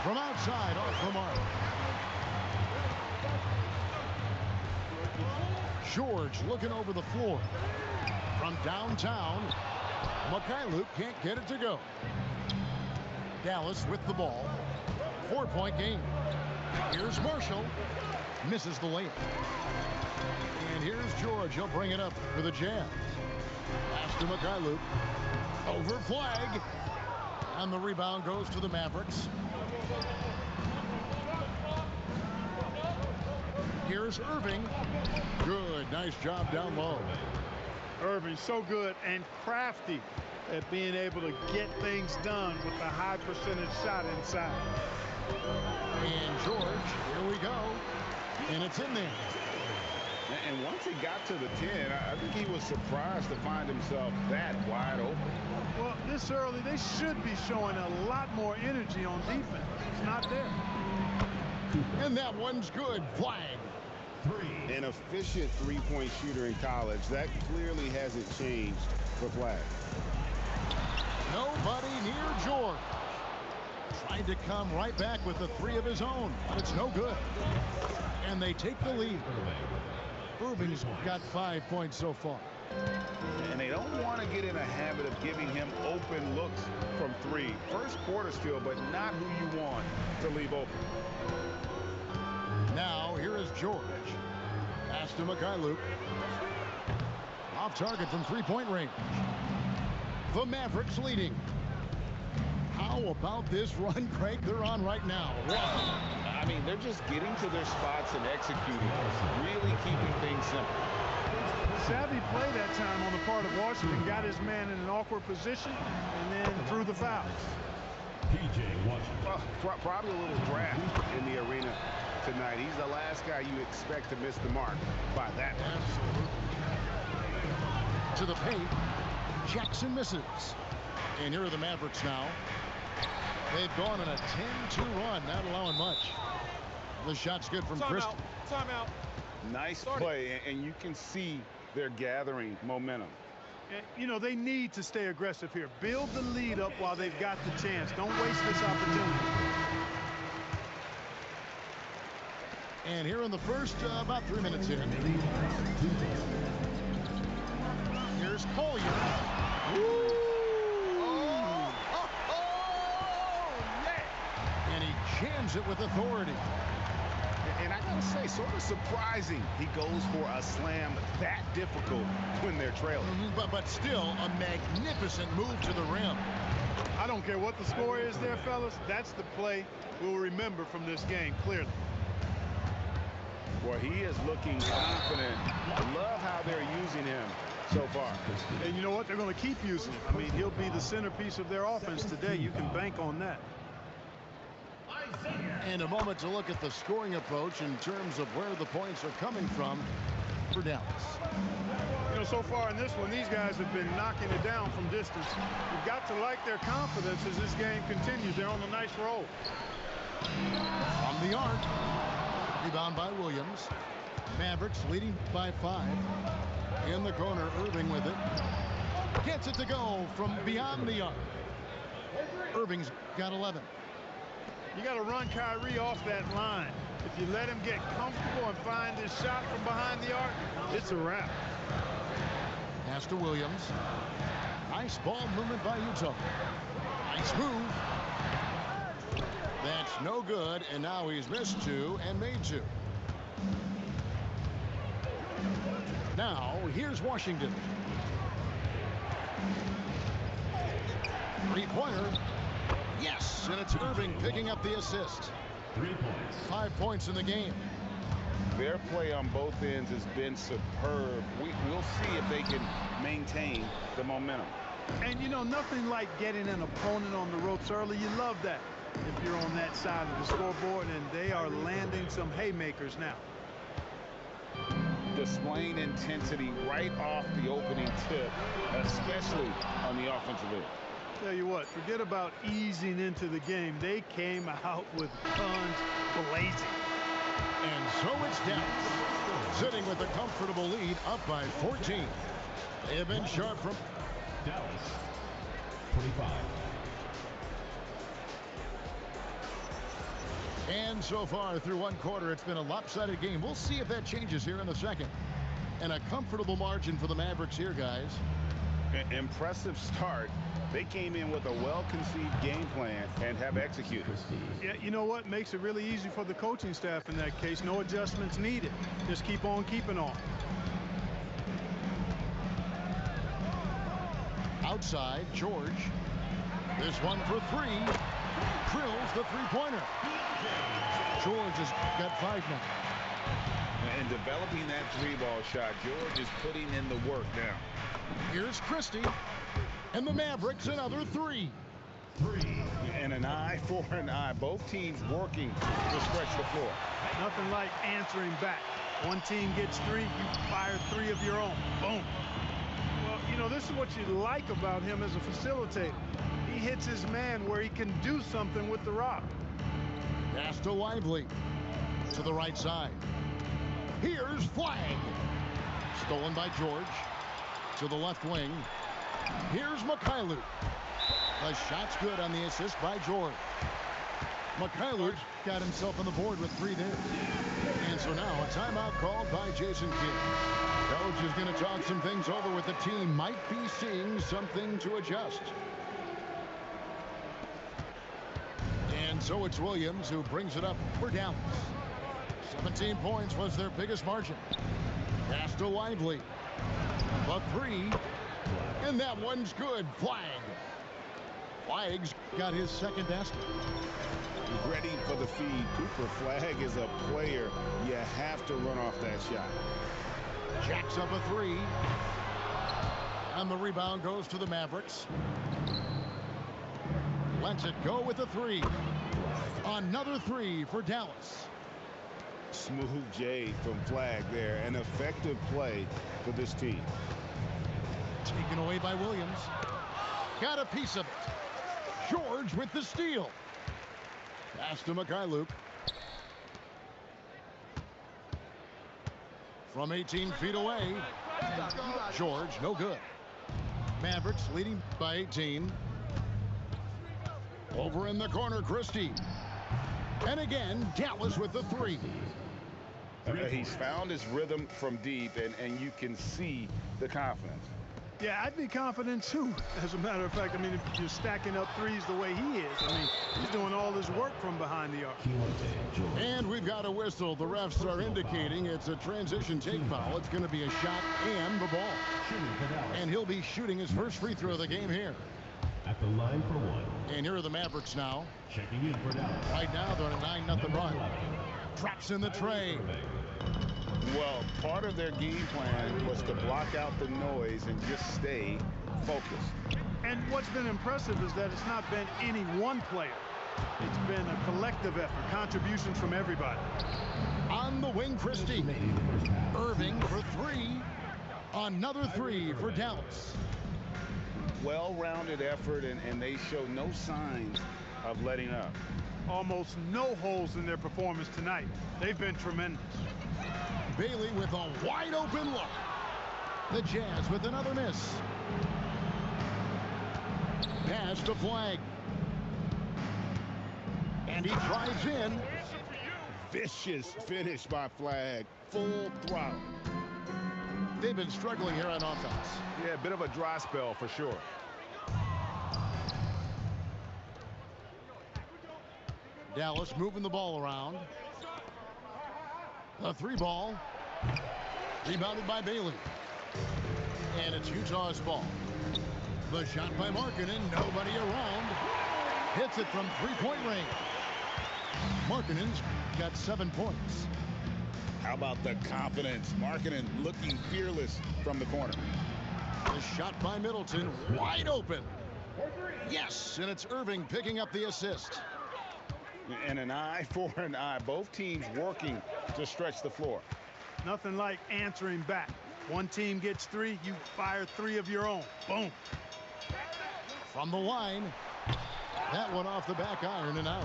From outside, off the mark. George looking over the floor. From downtown, Mikhailuk can't get it to go. Dallas with the ball. 4-point game. Here's Marshall. Misses the layup. And here's George. He'll bring it up for the Jazz. Pass to Mikhailuk. Over Flag. And the rebound goes to the Mavericks. Here's Irving. Good. Nice job down low. Irving so good and crafty at being able to get things done with a high percentage shot inside. And George, here we go. And it's in there. And once he got to the 10, I think he was surprised to find himself that wide open. Well, this early, they should be showing a lot more energy on defense. It's not there. And that one's good. Flag. An efficient three-point shooter in college. That clearly hasn't changed for Flag. Nobody near George. Tried to come right back with the 3 of his own, but it's no good. And they take the lead. Irving's got 5 points so far. And they don't want to get in a habit of giving him open looks from 3. First quarter still, but not who you want to leave open. Now here is George. Pass to Mikhailuk. Off target from 3-point range. The Mavericks leading. How about this run, Craig, they're on right now? Wow. I mean, they're just getting to their spots and executing, really keeping things simple. Savvy play that time on the part of Washington, got his man in an awkward position, and then threw the foul. PJ Washington. Well, probably a little draft in the arena tonight. He's the last guy you expect to miss the mark by that much. Absolutely. To the paint. Jackson misses. And here are the Mavericks now. They've gone on a 10-2 run, not allowing much. The shot's good from Christie. Timeout. Nice play, and you can see they're gathering momentum. You know, they need to stay aggressive here. Build the lead up while they've got the chance. Don't waste this opportunity. And here in the first, about 3 minutes in. Here's Collier. Woo! And he jams it with authority. And I gotta say, sort of surprising he goes for a slam that difficult when they're trailing. But still a magnificent move to the rim. I don't care what the score is there, fellas. That's the play we'll remember from this game, clearly. Well, he is looking confident. I love how they're using him so far. And you know what? They're going to keep using him. I mean, he'll be the centerpiece of their offense today. You can bank on that. And a moment to look at the scoring approach in terms of where the points are coming from for Dallas. You know, so far in this one, these guys have been knocking it down from distance. You've got to like their confidence as this game continues. They're on a nice roll. From the arc. Rebound by Williams. Mavericks leading by 5. In the corner, Irving with it. Gets it to go from beyond the arc. Irving's got 11. You got to run Kyrie off that line. If you let him get comfortable and find this shot from behind the arc, it's a wrap. Pass to Williams. Nice ball movement by Utah. Nice move. That's no good, and now he's missed 2 and made 2. Now, here's Washington. Three-pointer. Yes, and it's Irving picking up the assist. 3 points. 5 points in the game. Their play on both ends has been superb. We'll see if they can maintain the momentum. And you know, nothing like getting an opponent on the ropes early. You love that if you're on that side of the scoreboard, and they are landing some haymakers now. Displaying intensity right off the opening tip, especially on the offensive end. Tell you what, forget about easing into the game. They came out with guns blazing. And so it's Dallas, sitting with a comfortable lead, up by 14. They have been sharp from Dallas, 25. And so far through one quarter, it's been a lopsided game. We'll see if that changes here in the second. And a comfortable margin for the Mavericks here, guys. Impressive start. They came in with a well-conceived game plan and have executed. Yeah, you know what makes it really easy for the coaching staff in that case? No adjustments needed. Just keep on keeping on. Outside, George. This one for 3. Drills the three-pointer. George has got 5 now. And developing that 3-ball shot, George is putting in the work now. Here's Christie. And the Mavericks another 3. And an eye for an eye. Both teams working to stretch the floor. Nothing like answering back. One team gets 3, you fire 3 of your own. Boom. Well, you know, this is what you like about him as a facilitator. He hits his man where he can do something with the rock. Pass to Lively. To the right side. Here's Flag. Stolen by George. To the left wing. Here's Mikhailuk. The shot's good on the assist by George. Mikhailuk got himself on the board with 3 there. And so now a timeout called by Jason Kidd. Coach is going to talk some things over with the team. Might be seeing something to adjust. And so it's Williams who brings it up for Dallas. 17 points was their biggest margin. Pass to Lively. The 3. And that one's good. Flag. Flag's got his second basket. Ready for the feed. Cooper Flag is a player. You have to run off that shot. Jacks up a 3. And the rebound goes to the Mavericks. Lets it go with a 3. Another 3 for Dallas. Smooth J from Flag there. An effective play for this team. Taken away by Williams. Got a piece of it. George with the steal. Pass to Mikhailuk. From 18 feet away. George, no good. Mavericks leading by 18. Over in the corner, Christie. And again, Dallas with the 3. He's found his rhythm from deep, and you can see the confidence. Yeah, I'd be confident too. As a matter of fact, I mean, if you're stacking up 3s the way he is, I mean, he's doing all his work from behind the arc. And we've got a whistle. The refs are indicating it's a transition take foul. It's going to be a shot and the ball. And he'll be shooting his first free throw of the game here. At the line for 1. And here are the Mavericks now. Checking in for Dallas. Right now, they're on a 9-0 run. Drops in the tray. Well, part of their game plan was to block out the noise and just stay focused. And what's been impressive is that it's not been any one player. It's been a collective effort, contributions from everybody. On the wing, Christie. Irving for 3. Another 3 for Dallas. Well-rounded effort, and they show no signs of letting up. Almost no holes in their performance tonight. They've been tremendous. Bailey with a wide open look. The Jazz with another miss. Pass to Flag. And he drives in. Vicious finish by Flagg. Full throttle. They've been struggling here on offense. Yeah, a bit of a dry spell for sure. Dallas moving the ball around. A 3-ball. Rebounded by Bailey. And it's Utah's ball. The shot by Markkanen. Nobody around. Hits it from 3-point range. Markkanen's got 7 points. How about the confidence? Markkanen looking fearless from the corner. The shot by Middleton. Wide open. Yes, and it's Irving picking up the assist. And an eye for an eye. Both teams working to stretch the floor. Nothing like answering back. One team gets 3, you fire 3 of your own. Boom. From the line. That one off the back iron and out.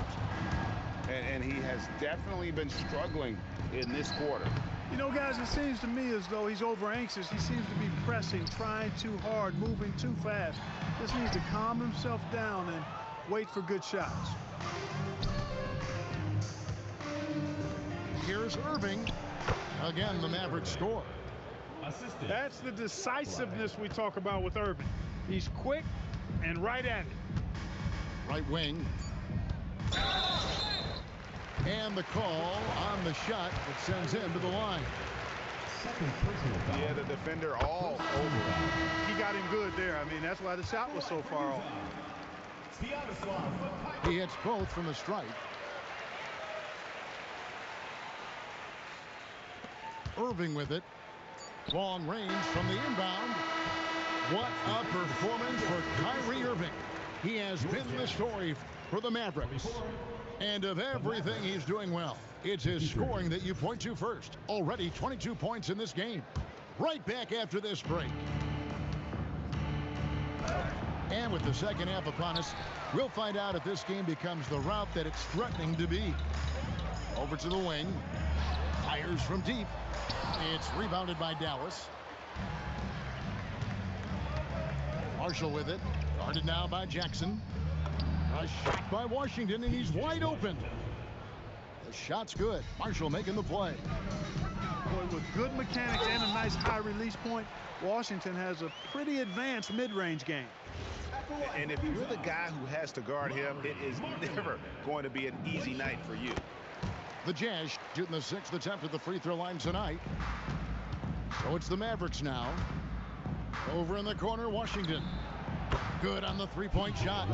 And he has definitely been struggling in this quarter. You know, guys, it seems to me as though he's over anxious. He seems to be pressing, trying too hard, moving too fast. Just needs to calm himself down and wait for good shots. Here's Irving. Again, the Mavericks score. That's the decisiveness we talk about with Irving. He's quick and right at it. Right wing. And the call on the shot that sends him to the line. Yeah, the defender all over. He got him good there. I mean, that's why the shot was so far off. He hits both from the stripe. Irving with it. Long range from the inbound. What a performance for Kyrie Irving. He has been the story for the Mavericks. And of everything he's doing well, it's his scoring that you point to first. Already 22 points in this game. Right back after this break. And with the second half upon us, we'll find out if this game becomes the route that it's threatening to be. Over to the wing. Fires from deep. It's rebounded by Dallas. Marshall with it. Guarded now by Jackson. A shot by Washington, and he's wide open. The shot's good. Marshall making the play. Boy, with good mechanics and a nice high release point, Washington has a pretty advanced mid-range game. And if you're the guy who has to guard him, it is never going to be an easy night for you. The Jazz shooting the 6th attempt at the free throw line tonight. So it's the Mavericks now. Over in the corner, Washington. Good on the 3-point shot.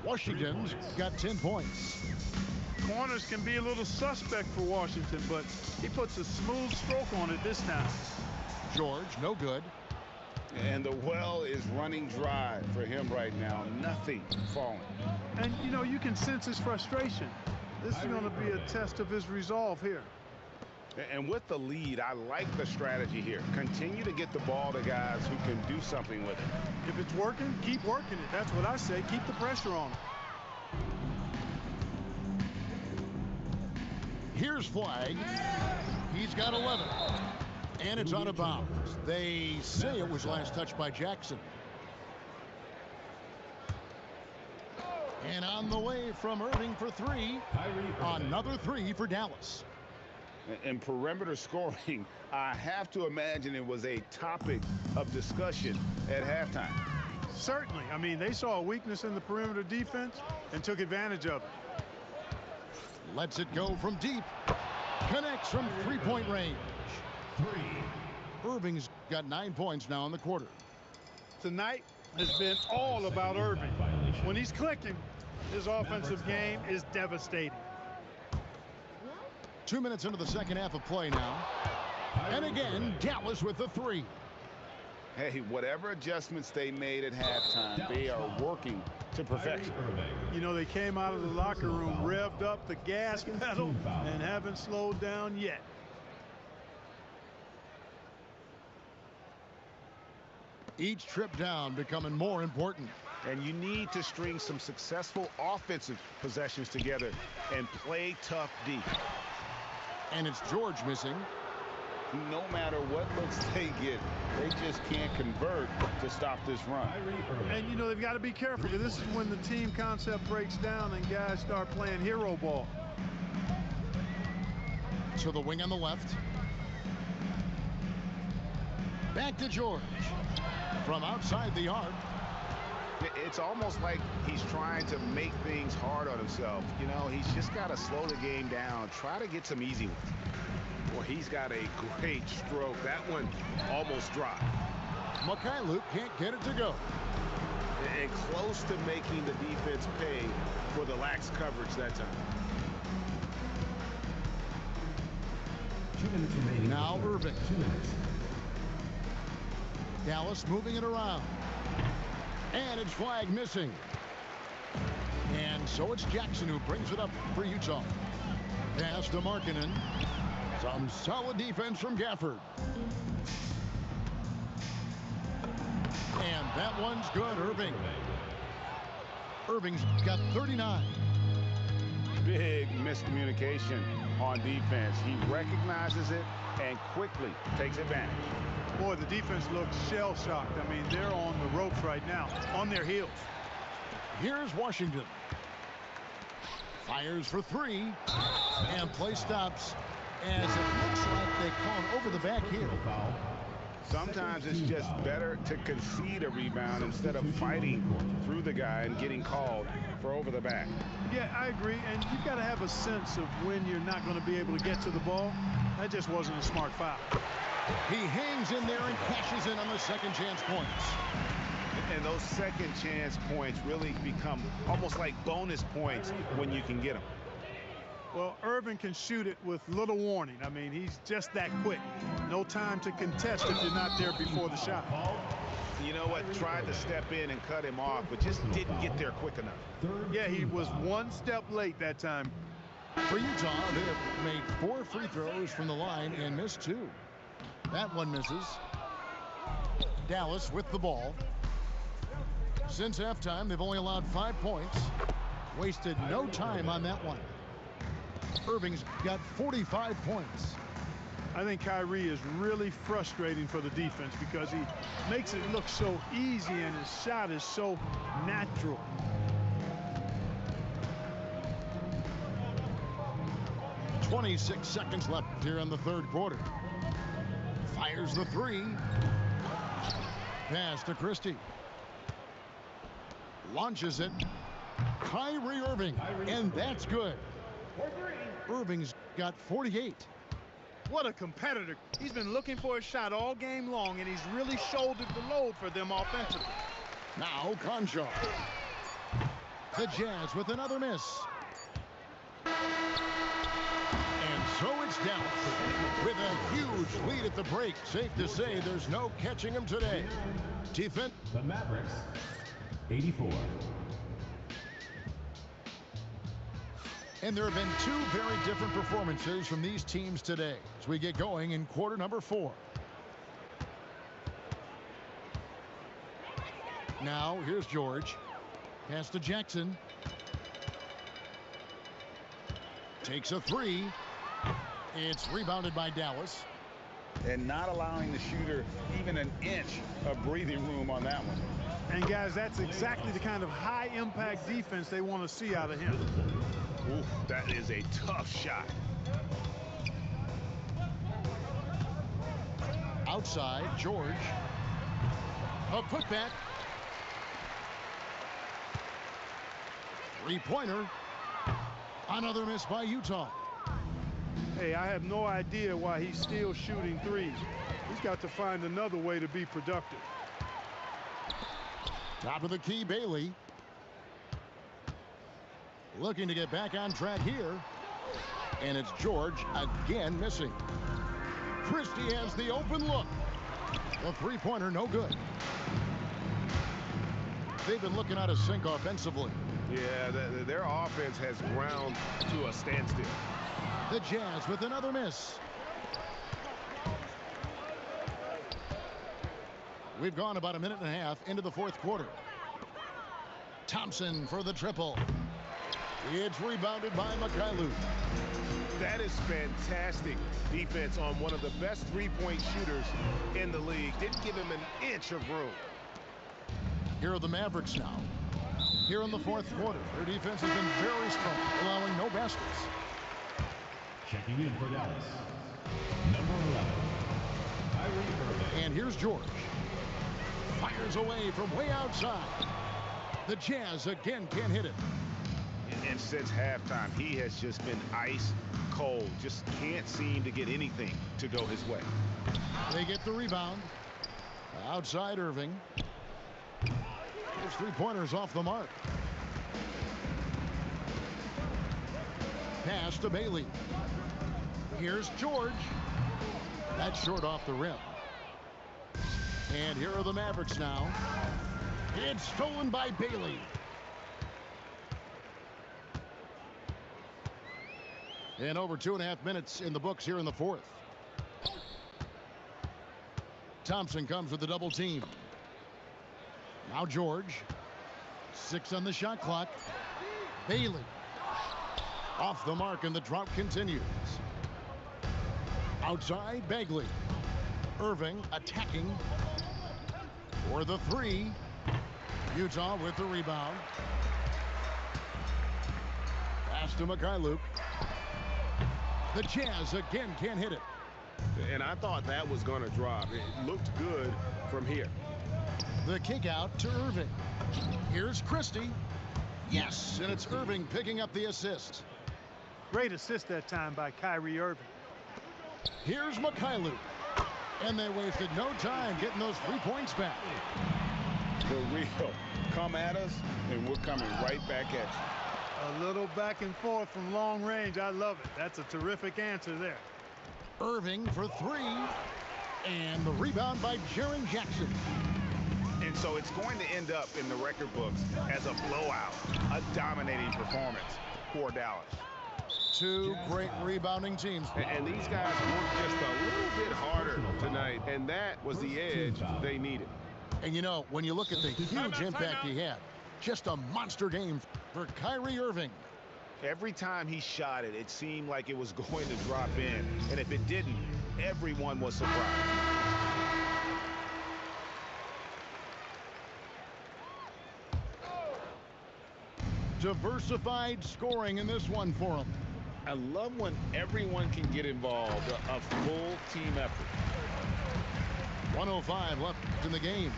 Washington's got 10 points. Corners can be a little suspect for Washington, but he puts a smooth stroke on it this time. George, no good. And the well is running dry for him right now. Nothing falling. And, you know, you can sense his frustration. This is going to be a test of his resolve here. And with the lead, I like the strategy here. Continue to get the ball to guys who can do something with it. If it's working, keep working it. That's what I say. Keep the pressure on him. Here's Flagg. He's got 11. And it's out of bounds. They say it was last touched by Jackson. And on the way from Irving for 3. Another 3 for Dallas. And perimeter scoring, I have to imagine it was a topic of discussion at halftime. Certainly. I mean, they saw a weakness in the perimeter defense and took advantage of it. Lets it go from deep. Connects from 3-point range. Irving's got 9 points now in the quarter. Tonight has been all about Irving. When he's clicking, his offensive game is devastating. 2 minutes into the second half of play now. And again, Dallas with the 3. Hey, whatever adjustments they made at halftime, they are working to perfection. You know, they came out of the locker room, revved up the gas pedal, and haven't slowed down yet. Each trip down becoming more important. And you need to string some successful offensive possessions together and play tough deep. And it's George missing. No matter what looks they get, they just can't convert to stop this run. And, you know, they've got to be careful, because this is when the team concept breaks down and guys start playing hero ball. To the wing on the left. Back to George. From outside the arc. It's almost like he's trying to make things hard on himself. You know, he's just got to slow the game down. Try to get some easy ones. Well, he's got a great stroke. That one almost dropped. Mykhailiuk can't get it to go. And close to making the defense pay for the lax coverage that time. 2 minutes remaining. Now Irving. 2 minutes. Dallas moving it around. And it's flag missing. And so it's Jackson who brings it up for Utah. Pass to Markkanen. Some solid defense from Gafford. And that one's good, Irving. Irving's got 39. Big miscommunication on defense. He recognizes it and quickly takes advantage. Boy, the defense looks shell-shocked. I mean, they're on the ropes right now, on their heels. Here's Washington. Fires for three. And play stops as it looks like they call an over the back here. Sometimes it's just better to concede a rebound instead of fighting through the guy and getting called for over the back. Yeah, I agree. And you've got to have a sense of when you're not going to be able to get to the ball. That just wasn't a smart foul. He hangs in there and cashes in on the second chance points. And those second chance points really become almost like bonus points when you can get them. Well, Irving can shoot it with little warning. I mean, he's just that quick. No time to contest if you're not there before the shot. You know what? Tried to step in and cut him off, but just didn't get there quick enough. Yeah, he was one step late that time. For Utah, they have made 4 free throws from the line and missed 2. That one misses. Dallas with the ball. Since halftime, they've only allowed 5 points. Wasted no time on that one. Irving's got 45 points. I think Kyrie is really frustrating for the defense because he makes it look so easy and his shot is so natural. .26 seconds left here in the third quarter. Fires the three. Pass to Christie. Launches it. Kyrie Irving. And that's good. Irving's got 48. What a competitor. He's been looking for a shot all game long, and he's really shouldered the load for them offensively. Now Conchar. The Jazz with another miss. And so it's Dallas with a huge lead at the break. Safe to say there's no catching him today. Defense. The Mavericks, 84. And there have been 2 very different performances from these teams today as we get going in quarter number 4. Now here's George. Pass to Jackson. Takes a three. It's rebounded by Dallas. And not allowing the shooter even an inch of breathing room on that one. And guys, that's exactly the kind of high impact defense they want to see out of him. Ooh, that is a tough shot. Outside, George. A putback. Three-pointer. Another miss by Utah. Hey, I have no idea why he's still shooting threes. He's got to find another way to be productive. Top of the key, Bailey. Looking to get back on track here. And it's George again missing. Christie has the open look. The three-pointer no good. They've been looking out of sync offensively. Yeah, their offense has ground to a standstill. The Jazz with another miss. We've gone about a minute and a half into the fourth quarter. Thompson for the triple. It's rebounded by Mykhailiuk. That is fantastic defense on one of the best three-point shooters in the league. Didn't give him an inch of room. Here are the Mavericks now. Here in the fourth quarter, their defense has been very strong, allowing no baskets. Checking in for Dallas, number 11, Kyrie Irving. And here's George. Fires away from way outside. The Jazz again can't hit it. And since halftime, he has just been ice cold. Just can't seem to get anything to go his way. They get the rebound. Outside Irving. His three-pointers off the mark. Pass to Bailey. Here's George. That's short off the rim. And here are the Mavericks now. It's stolen by Bailey. And over 2.5 minutes in the books here in the fourth. Thompson comes with the double team. Now George. 6 on the shot clock. Bailey. Off the mark, and the drought continues. Outside Bagley. Irving attacking for the three. Utah with the rebound. Pass to Mikhailuk. The Jazz again can't hit it. And I thought that was going to drop. It looked good from here. The kick out to Irving. Here's Christie. Yes, and it's Irving picking up the assist. Great assist that time by Kyrie Irving. Here's Mikhailuk. And they wasted no time getting those 3 points back. For real. Come at us, and we're coming right back at you. A little back and forth from long range. I love it. That's a terrific answer there. Irving for 3. And the rebound by Jaren Jackson. And so it's going to end up in the record books as a blowout, a dominating performance for Dallas. 2 great rebounding teams. And these guys worked just a little bit harder tonight, and that was the edge they needed. And you know, when you look at the huge impact he had, just a monster game for Kyrie Irving. Every time he shot it, it seemed like it was going to drop in. And if it didn't, everyone was surprised. Diversified scoring in this one for him. I love when everyone can get involved, a full team effort. 1:05 left in the game.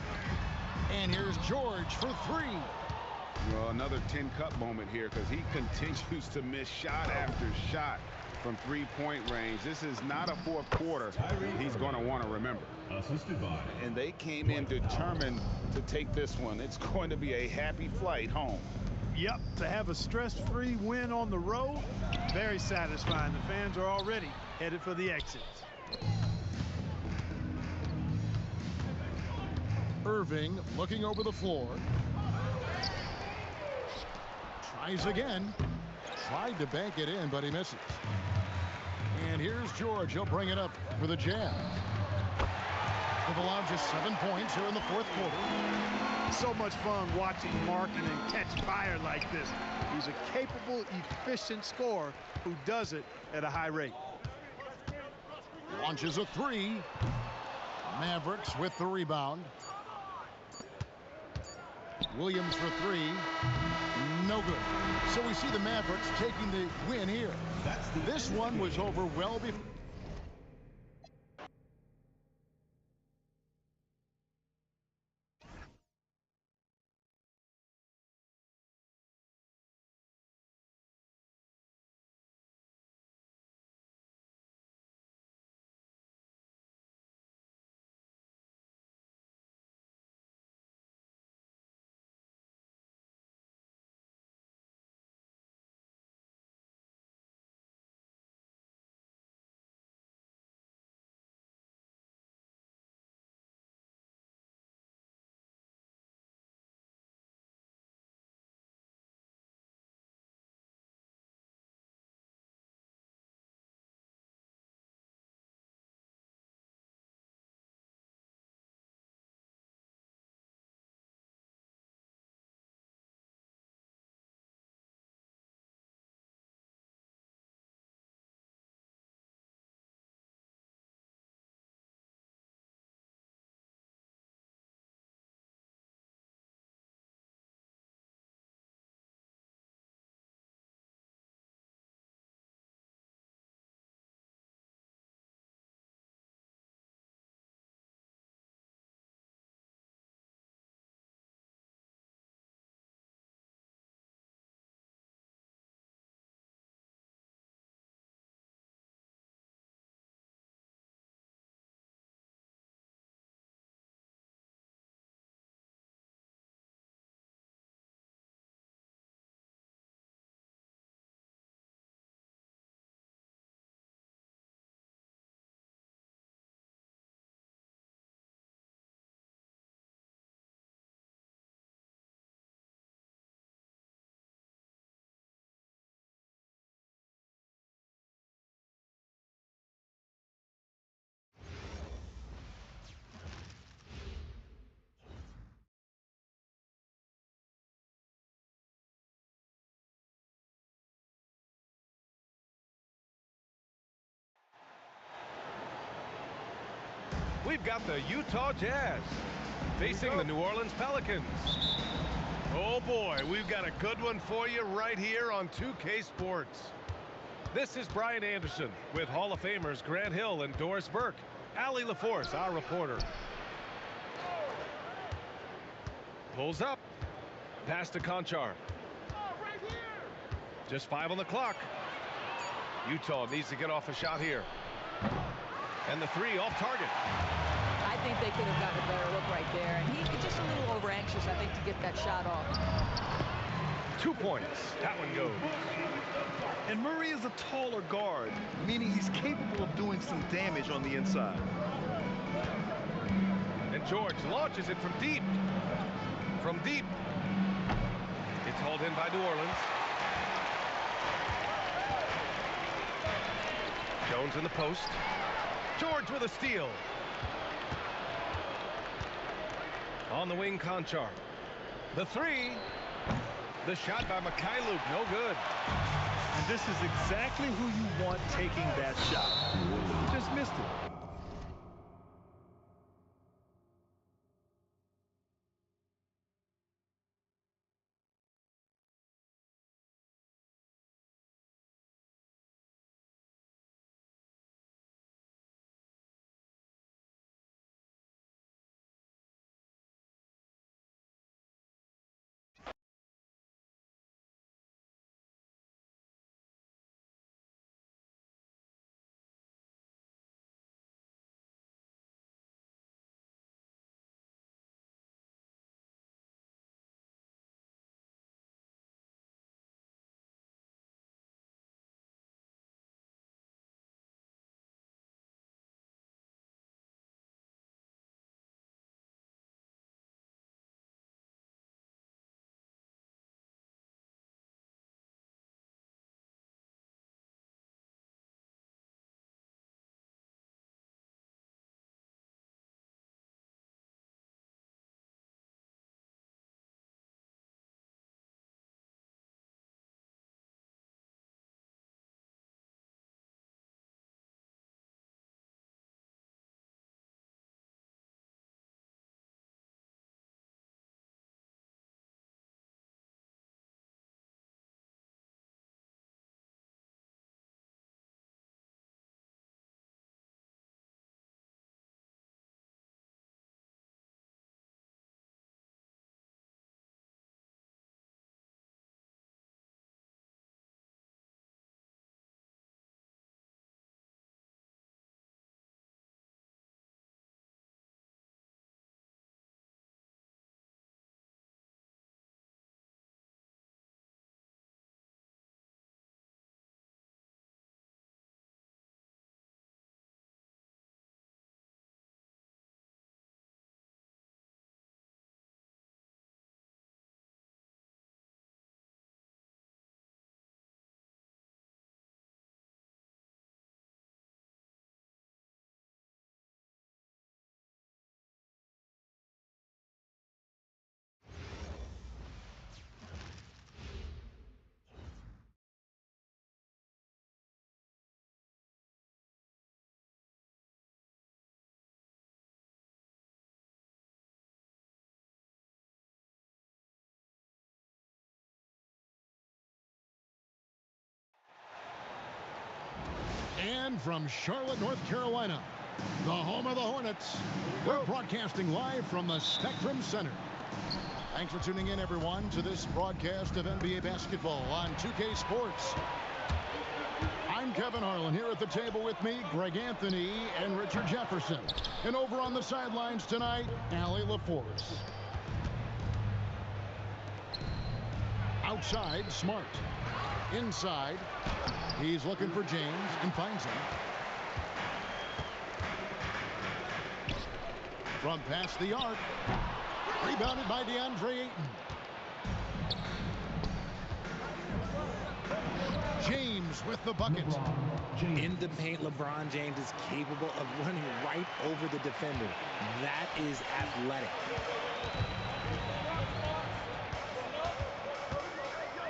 And here's George for 3. Well, another tin cup moment here because he continues to miss shot after shot from three-point range. This is not a fourth quarter he's going to want to remember. Assisted by. And they came in determined to take this one. It's going to be a happy flight home. Yep, to have a stress-free win on the road, very satisfying. The fans are already headed for the exits. Irving looking over the floor. Tries again. Tried to bank it in, but he misses. And here's George. He'll bring it up for the Jazz. They've allowed just 7 points here in the fourth quarter. So much fun watching Markkanen catch fire like this. He's a capable, efficient scorer who does it at a high rate. Launches a 3. Mavericks with the rebound. Williams for 3. No good. So we see the Mavericks taking the win here. This one was over well before. we've got the Utah Jazz facing the New Orleans Pelicans. Oh boy, we've got a good one for you right here on 2K Sports. This is Brian Anderson with Hall of Famers Grant Hill and Doris Burke. Allie LaForce, our reporter. Pulls up. Pass to Conchar. Just 5 on the clock. Utah needs to get off a shot here. And the 3 off target. I think they could have gotten a better look right there. And he's just a little over anxious, I think, to get that shot off. 2 points. That one goes. And Murray is a taller guard, meaning he's capable of doing some damage on the inside. And George launches it from deep. From deep. It's hauled in by New Orleans. Jones in the post. George with a steal. On the wing, Conchar. The 3. The shot by Mikhailuk, no good. And this is exactly who you want taking that shot. He just missed it. And from Charlotte, North Carolina, the home of the Hornets, we're broadcasting live from the Spectrum Center. Thanks for tuning in, everyone, to this broadcast of NBA basketball on 2K Sports. I'm Kevin Harlan. Here at the table with me, Greg Anthony and Richard Jefferson. And over on the sidelines tonight, Allie LaForce. Outside, Smart. Inside, he's looking for James and finds him. From past the arc, rebounded by DeAndre Ayton. James with the bucket. In the paint, LeBron James is capable of running right over the defender. That is athletic.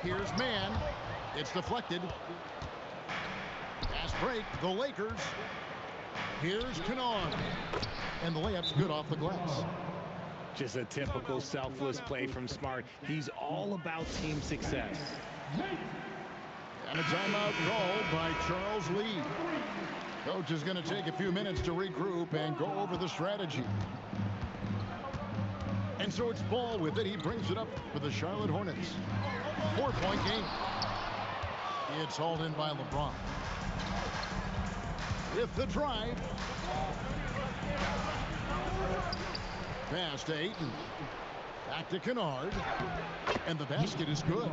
Here's man. It's deflected. Fast break, the Lakers. Here's Kennard. And the layup's good off the glass. Just a typical selfless play from Smart. He's all about team success. And a timeout called by Charles Lee. Coach is going to take a few minutes to regroup and go over the strategy. And so it's Ball with it. He brings it up for the Charlotte Hornets. 4-point game. It's hauled in by LeBron. With the drive. Pass to Ayton. Back to Kennard. And the basket is good.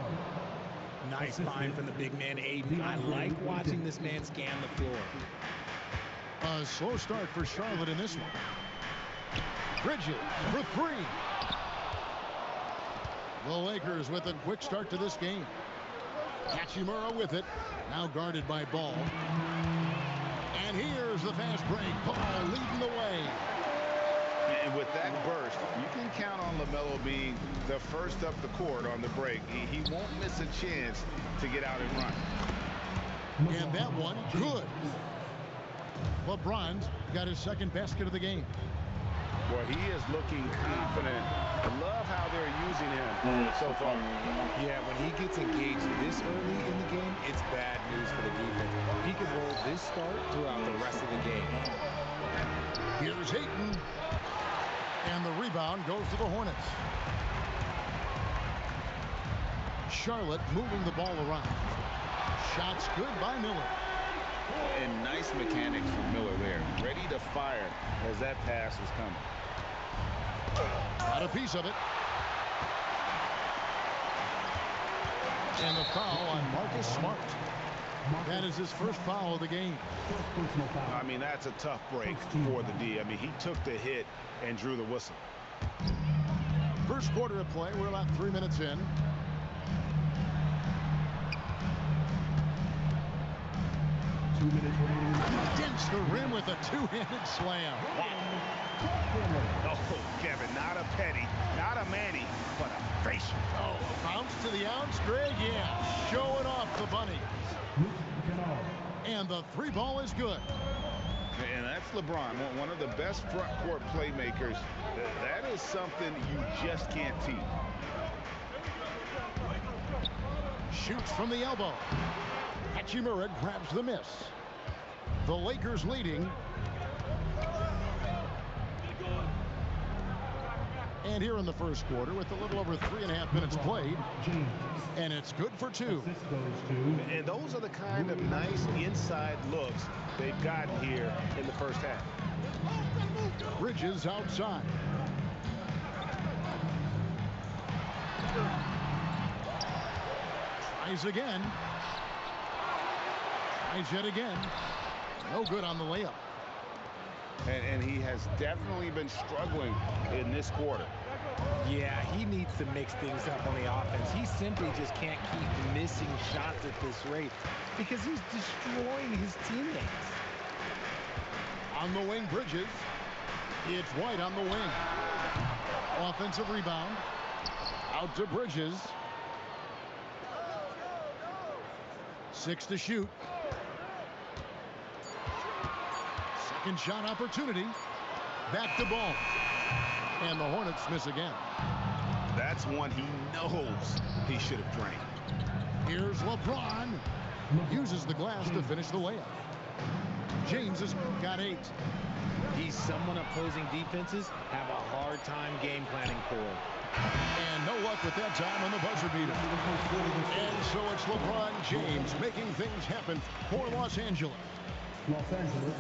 Nice find from the big man, Ayton. I like watching this man scan the floor. A slow start for Charlotte in this one. Bridges for three. The Lakers with a quick start to this game. Hachimura with it. Now guarded by Ball. And here's the fast break. Ball leading the way. And with that burst, you can count on LaMelo being the first up the court on the break. He won't miss a chance to get out and run. And that one, good. LeBron's got his second basket of the game. Boy, he is looking confident. I love how they're using him so far. Yeah, when he gets engaged this early in the game, it's bad news for the defense. He can roll this start throughout the rest of the game. Here's Ayton. And the rebound goes to the Hornets. Charlotte moving the ball around. Shots good by Miller. And nice mechanics from Miller there. Ready to fire as that pass was coming. Got a piece of it. And the foul on Marcus Smart. That is his first foul of the game. I mean, that's a tough break for the D. I mean, he took the hit and drew the whistle. First quarter of play. We're about 3 minutes in. Dents the rim with a two-handed slam. Oh, Kevin, not a Petty, not a Manny, but a facial. Oh, bounce to the outs. Greg, yeah, showing off the bunny. And the three ball is good. And that's LeBron, one of the best front court playmakers. That is something you just can't teach. Shoots from the elbow. Hachimura grabs the miss. The Lakers leading. And here in the first quarter with a little over 3.5 minutes played. And it's good for two. And those are the kind of nice inside looks they've gotten here in the first half. Bridges outside. Tries again. Tries yet again. No good on the layup. And he has definitely been struggling in this quarter. Yeah, he needs to mix things up on the offense. He simply just can't keep missing shots at this rate because he's destroying his teammates. On the wing, Bridges. It's White on the wing. Offensive rebound. Out to Bridges. 6 to shoot. Second shot opportunity. Back to Ball. And the Hornets miss again. That's one he knows he should have drained. Here's LeBron. Uses the glass to finish the layup. James has got 8. He's someone opposing defenses have a hard time game planning for. And no luck with that time on the buzzer beater. And so it's LeBron James making things happen for Los Angeles. Los Angeles,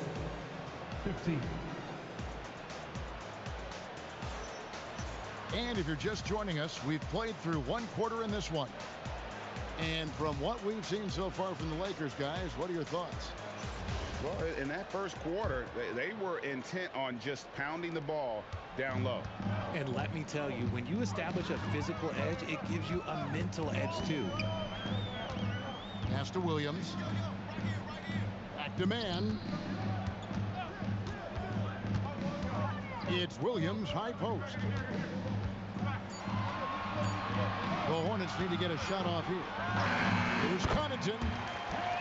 15. And if you're just joining us, we've played through one quarter in this one. And from what we've seen so far from the Lakers, guys, what are your thoughts? Well, in that first quarter, they were intent on just pounding the ball down low. And let me tell you, when you establish a physical edge, it gives you a mental edge too. Pass to Williams. Back to man. It's Williams, high post. The Hornets need to get a shot off here. Here's Connaughton.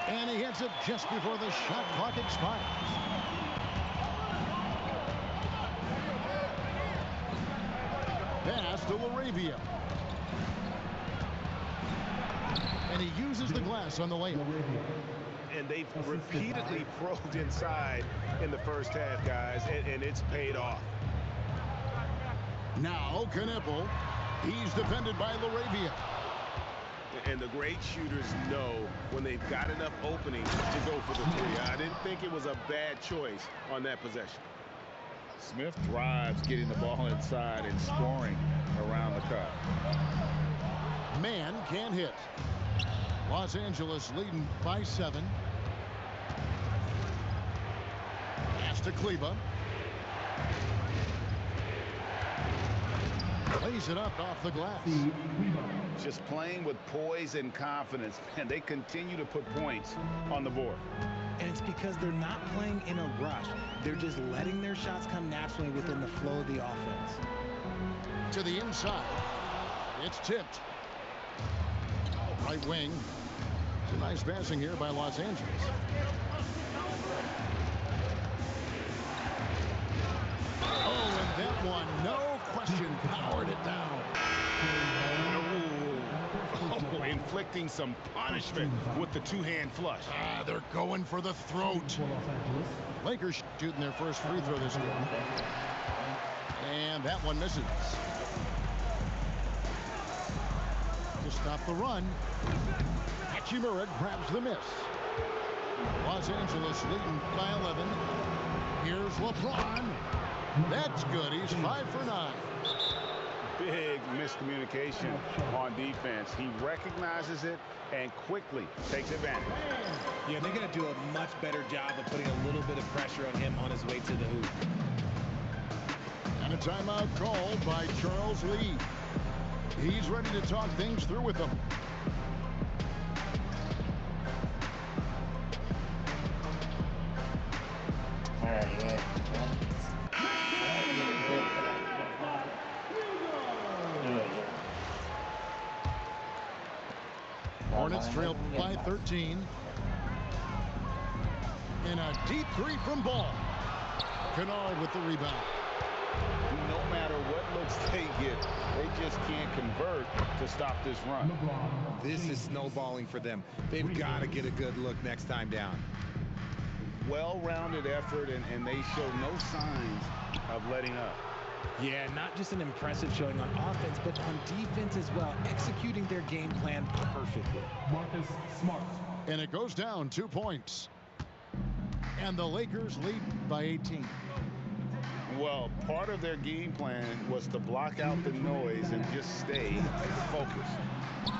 And he hits it just before the shot clock expires. to LaRavia. And he uses the glass on the layup. And they've repeatedly probed inside in the first half, guys, and it's paid off. Now Knipple. He's defended by LaRavia. And the great shooters know when they've got enough openings to go for the three. I didn't think it was a bad choice on that possession. Smith thrives getting the ball inside and scoring around the cup. Man can't hit. Los Angeles leading by 7. Pass to Kleber. Plays it up off the glass. Just playing with poise and confidence, and they continue to put points on the board. And it's because they're not playing in a rush. They're just letting their shots come naturally within the flow of the offense. To the inside. It's tipped. Right wing. It's a nice passing here by Los Angeles. Oh, and that one, no question, powered it down. Oh, inflicting some punishment with the two-hand flush. They're going for the throat. Lakers shooting their first free throw this game. And that one misses. To stop the run, Hachimura grabs the miss. Los Angeles leading by 11. Here's LeBron. That's good. He's 5 for 9. Big miscommunication on defense. He recognizes it and quickly takes advantage. Yeah, they're going to do a much better job of putting a little bit of pressure on him on his way to the hoop. And a timeout called by Charles Lee. He's ready to talk things through with them. Hornets trail by 13. And a deep three from Ball. Kennard with the rebound. No matter what looks they get, they just can't convert to stop this run. This is snowballing for them. They've got to get a good look next time down. Well-rounded effort, and they show no signs of letting up. Yeah, not just an impressive showing on offense, but on defense as well, executing their game plan perfectly. Marcus Smart. And it goes down 2 points. And the Lakers lead by 18. Well, part of their game plan was to block out the noise and just stay focused.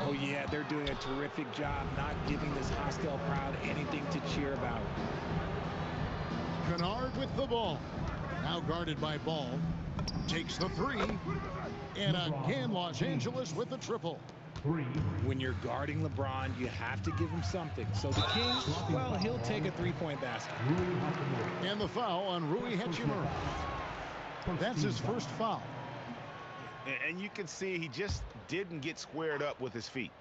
Oh, yeah, they're doing a terrific job not giving this hostile crowd anything to cheer about. Kennard with the ball. Now guarded by Ball. Takes the three. And again, Los Angeles with the triple. When you're guarding LeBron, you have to give him something. So the King, well, he'll take a three-point basket. And the foul on Rui Hachimura. That's his first foul. And you can see he just didn't get squared up with his feet.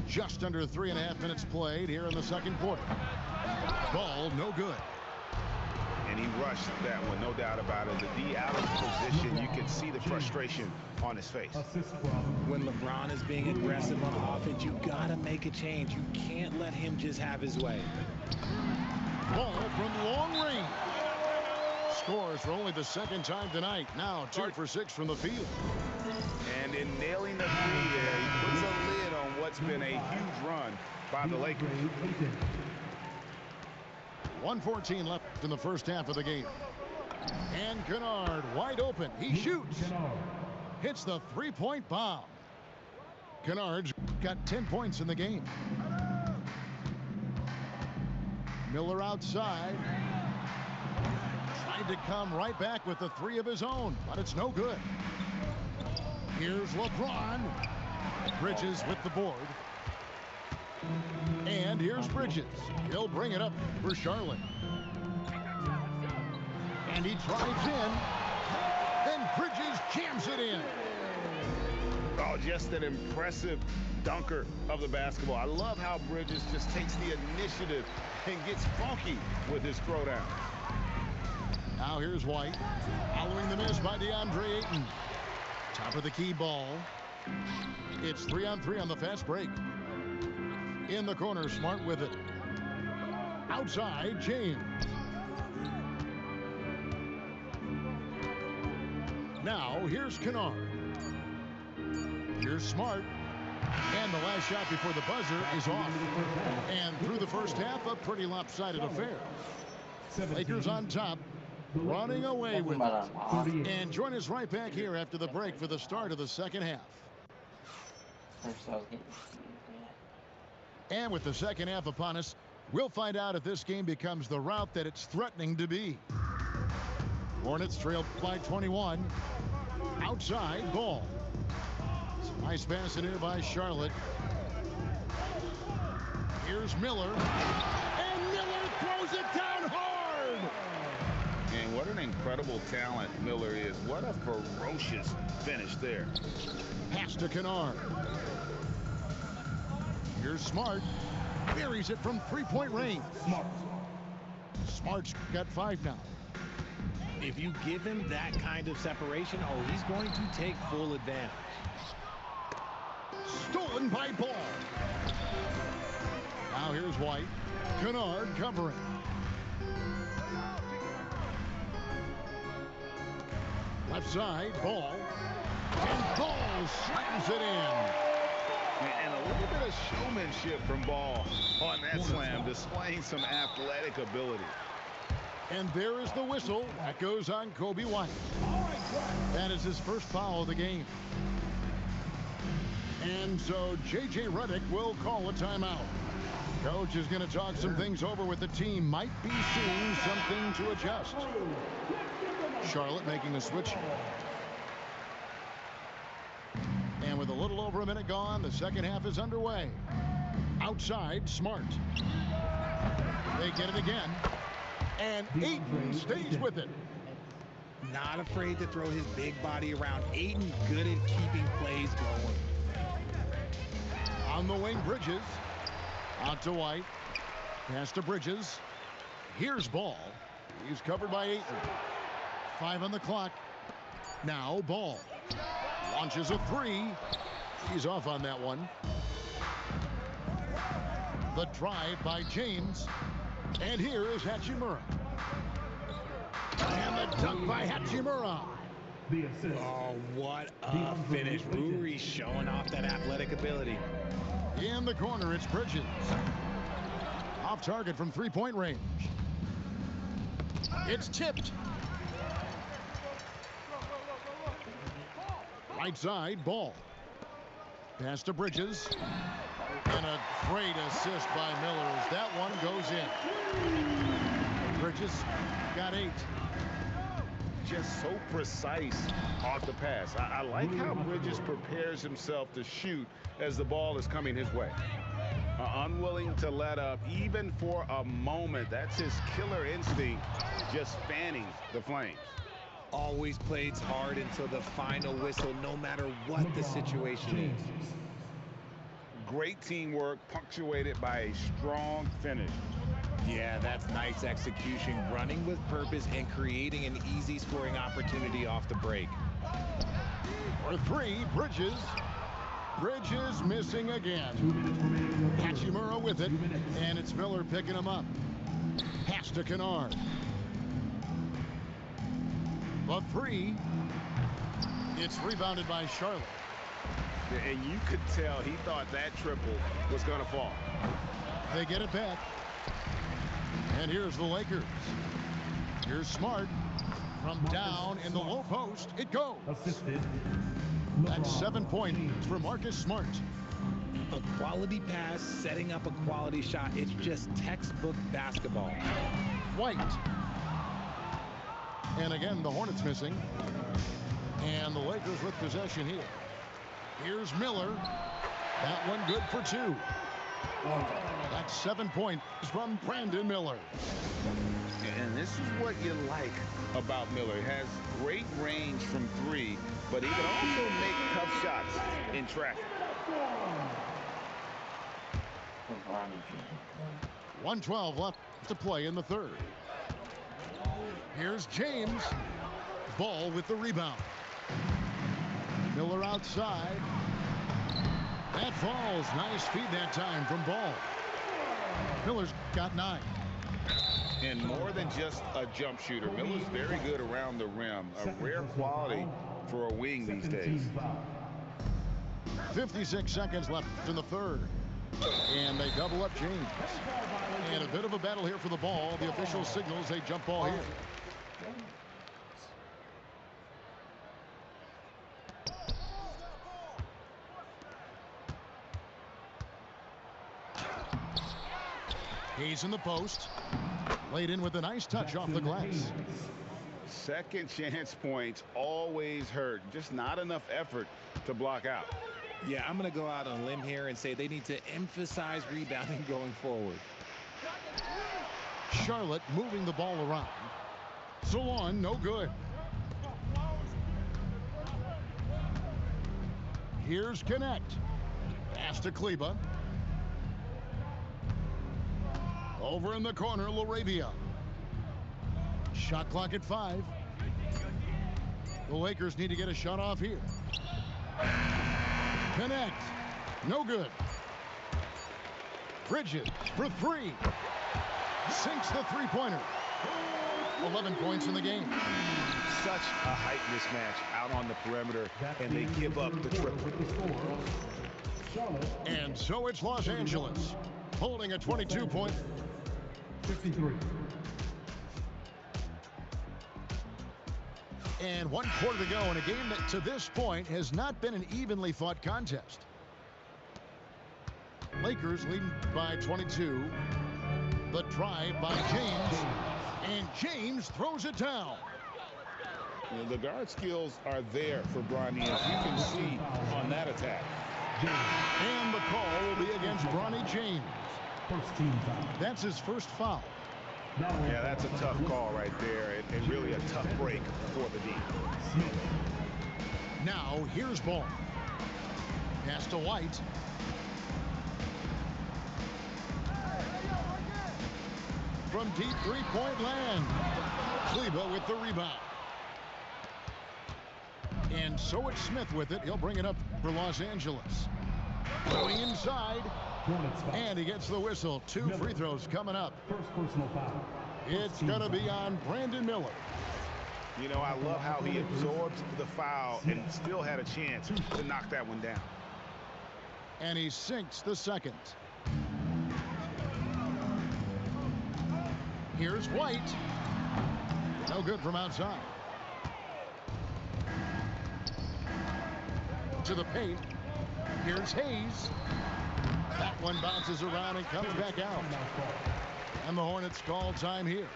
Just under 3.5 minutes played here in the second quarter. Ball no good. And he rushed that one, no doubt about it. The D out of position, you can see the frustration on his face. When LeBron is being aggressive on offense, you gotta make a change. You can't let him just have his way. Ball from long range. Scores for only the second time tonight. Now 2 for 6 from the field. And in nailing the three there, he puts a lid on what's been a huge run by the Lakers. 1:14 left in the first half of the game. And Kennard wide open. He shoots. Hits the three-point bomb. Kennard's got 10 points in the game. Miller outside. Tried to come right back with the three of his own, but it's no good. Here's LeBron. Bridges with the board. And here's Bridges. He'll bring it up for Charlotte. And he drives in. And Bridges jams it in. Oh, just an impressive dunker of the basketball. I love how Bridges just takes the initiative and gets funky with his throwdown. Now here's White. Following the miss by DeAndre Ayton. Top of the key ball. It's 3-on-3 on the fast break. In the corner, Smart with it. Outside, James. Now, here's Kennard. Here's Smart. And the last shot before the buzzer is off. And through the first half, a pretty lopsided affair. Lakers on top, running away with it. And join us right back here after the break for the start of the second half. And with the second half upon us, we'll find out if this game becomes the rout that it's threatening to be. Hornets trailed by 21. Outside, Ball. Nice pass in here by Charlotte. Here's Miller. And Miller throws it down hard. And what an incredible talent Miller is. What a ferocious finish there. Pass to Kennard. Here's Smart. Buries it from three-point range. Smart's got 5 now. If you give him that kind of separation, oh, he's going to take full advantage. Stolen by Ball. Now here's White. Kennard covering. Left side, Ball. And Ball slams it in. And a little bit of showmanship from Ball on that slam, displaying some athletic ability. And there is the whistle. That goes on Coby White. That is his first foul of the game. And so J.J. Redick will call a timeout. Coach is going to talk some things over with the team. Might be seeing something to adjust. Charlotte making a switch. And with a little over a minute gone, the second half is underway. Outside, Smart. They get it again. And Ayton stays with it. Not afraid to throw his big body around. Ayton good at keeping plays going. On the wing, Bridges. Out to White. Pass to Bridges. Here's Ball. He's covered by Ayton. 5 on the clock. Now Ball. Launches a 3. He's off on that one. The drive by James. And here is Hachimura. And the dunk by Hachimura. Oh, what a finish. Ruri's showing off that athletic ability. In the corner, it's Bridges. Off target from three-point range. It's tipped. Right side, Ball. Pass to Bridges. And a great assist by Miller as that one goes in. Bridges got 8. Just so precise off the pass. I like how Bridges prepares himself to shoot as the ball is coming his way. Unwilling to let up even for a moment. That's his killer instinct, just fanning the flames. Always plays hard until the final whistle, no matter what the situation is. Great teamwork punctuated by a strong finish. Yeah, that's nice execution, running with purpose and creating an easy scoring opportunity off the break. For 3, Bridges. Bridges missing again. Hachimura with it, and it's Miller picking him up. Pass to Kennard. The 3. It's rebounded by Charlotte. And you could tell he thought that triple was going to fall. They get it back. And here's the Lakers. Here's Smart. From down in the low post, it goes. That's 7 points for Marcus Smart. A quality pass, setting up a quality shot. It's just textbook basketball. White. And again, the Hornets missing. And the Lakers with possession here. Here's Miller. That one good for 2. That's 7 points from Brandon Miller. And this is what you like about Miller. He has great range from 3, but he can also make tough shots in traffic. 1:12 left to play in the third. Here's James. Ball with the rebound. Miller outside. That falls. Nice feed that time from Ball. Miller's got 9. And more than just a jump shooter, Miller's very good around the rim. A rare quality for a wing these days. 56 seconds left in the third. And they double up James. And a bit of a battle here for the ball. The official signals a jump ball here. He's in the post. Laid in with a nice touch off the glass. Second chance points always hurt. Just not enough effort to block out. Yeah, I'm going to go out on a limb here and say they need to emphasize rebounding going forward. Charlotte moving the ball around. Solon, no good. Here's Connect. Pass to Kleber. Over in the corner, LaRavia. Shot clock at 5. The Lakers need to get a shot off here. Connect. No good. Bridges for 3. Sinks the three-pointer. 11 points in the game. Such a height mismatch out on the perimeter, and they give up the triple. And so it's Los Angeles holding a 22-point. 53. And 1 quarter to go in a game that to this point has not been an evenly fought contest. Lakers leading by 22. The drive by James. And James throws it down. You know, the guard skills are there for Bronny, as you can see on that attack. And the call will be against Bronny James. First team foul. That's his first foul. Yeah, that's a tough call right there, and really a tough break for the D. Now here's Ball. Pass to White. From deep three-point land. Kleber with the rebound. And so it's Smith with it. He'll bring it up for Los Angeles. Going inside. And he gets the whistle. 2 free throws coming up. First personal foul. It's going to be on Brandon Miller. You know, I love how he absorbed the foul and still had a chance to knock that one down. And he sinks the second. Here's White. No good from outside. To the paint. Here's Hayes. That one bounces around and comes back out. And the Hornets call time here.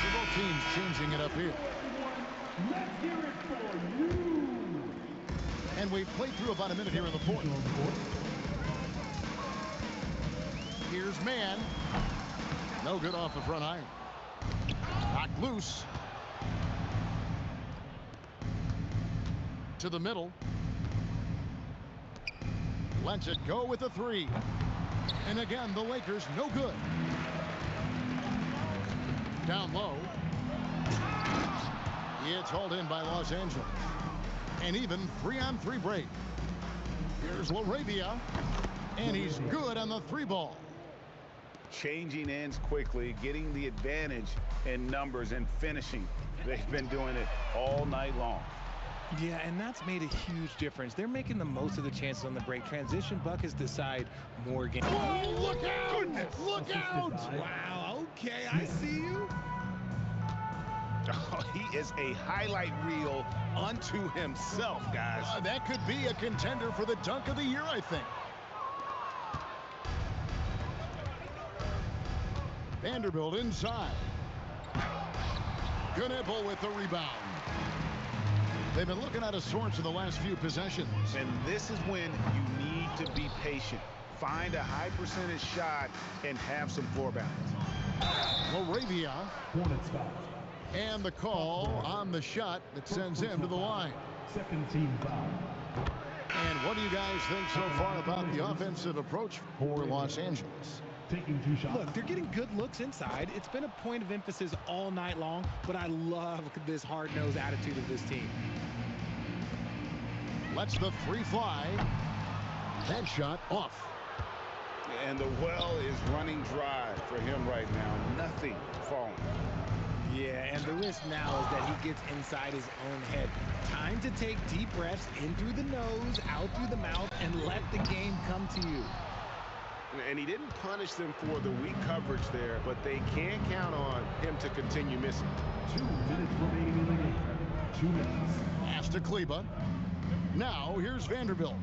So both teams changing it up here. Let's hear it for you. And we've played through about a minute here in the fourth. Here's Mann. No good off the front iron. Knocked loose. To the middle. Lets it go with the 3. And again, the Lakers no good. Down low. It's hauled in by Los Angeles. An even 3-on-3 break. Here's LaRavia. And he's good on the 3 ball. Changing ends quickly, getting the advantage in numbers and finishing. They've been doing it all night long. Yeah, and that's made a huge difference. They're making the most of the chances on the break. Transition buckets decide more games. Oh, look out! Goodness. Look out! Wow, okay, I see you. Oh, he is a highlight reel unto himself, guys. That could be a contender for the dunk of the year, I think. Vanderbilt inside. Knipple with the rebound. They've been looking at a source in the last few possessions. And this is when you need to be patient. Find a high percentage shot and have some floor balance. LaRavia. Hornets foul. And the call on the shot that sends him to the line. Second team foul. And what do you guys think so far about the offensive approach for Los Angeles? Taking 2 shots. Look, they're getting good looks inside. It's been a point of emphasis all night long, but I love this hard-nosed attitude of this team. Lets the 3 fly. That shot off. And the well is running dry for him right now. Nothing falling. Yeah, and the risk now is that he gets inside his own head. Time to take deep breaths in through the nose, out through the mouth, and let the game come to you. And he didn't punish them for the weak coverage there, but they can't count on him to continue missing. 2 minutes remaining in the game. 2 minutes. Pass to Kleber. Now here's Vanderbilt.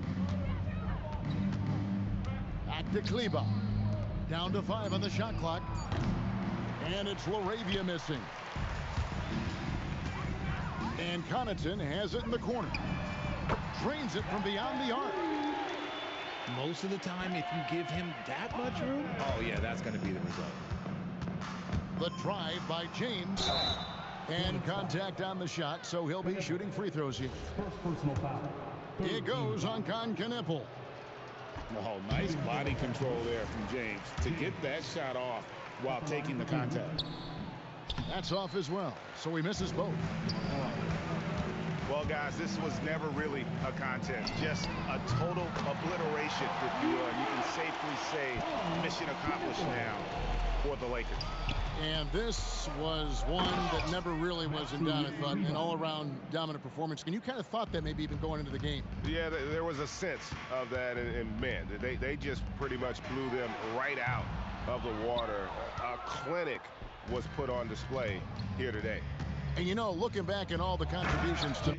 Back to Kleber. Down to 5 on the shot clock. And it's LaRavia missing. And Connaughton has it in the corner. Drains it from beyond the arc. Most of the time, if you give him that much room, oh yeah, that's going to be the result. The drive by James. And contact on the shot, so he'll be shooting free throws here. First personal foul. It goes on Concaniple. Oh, nice body control there from James to get that shot off while taking the contact. That's off as well, so he misses both. Well, guys, this was never really a contest, just a total obliteration, if you will. You can safely say mission accomplished now for the Lakers. And this was one that never really was in doubt, I thought, an all-around dominant performance. And you kind of thought that maybe even going into the game. Yeah, there was a sense of that, and man, they just pretty much blew them right out of the water. A clinic was put on display here today. And you know, looking back at all the contributions to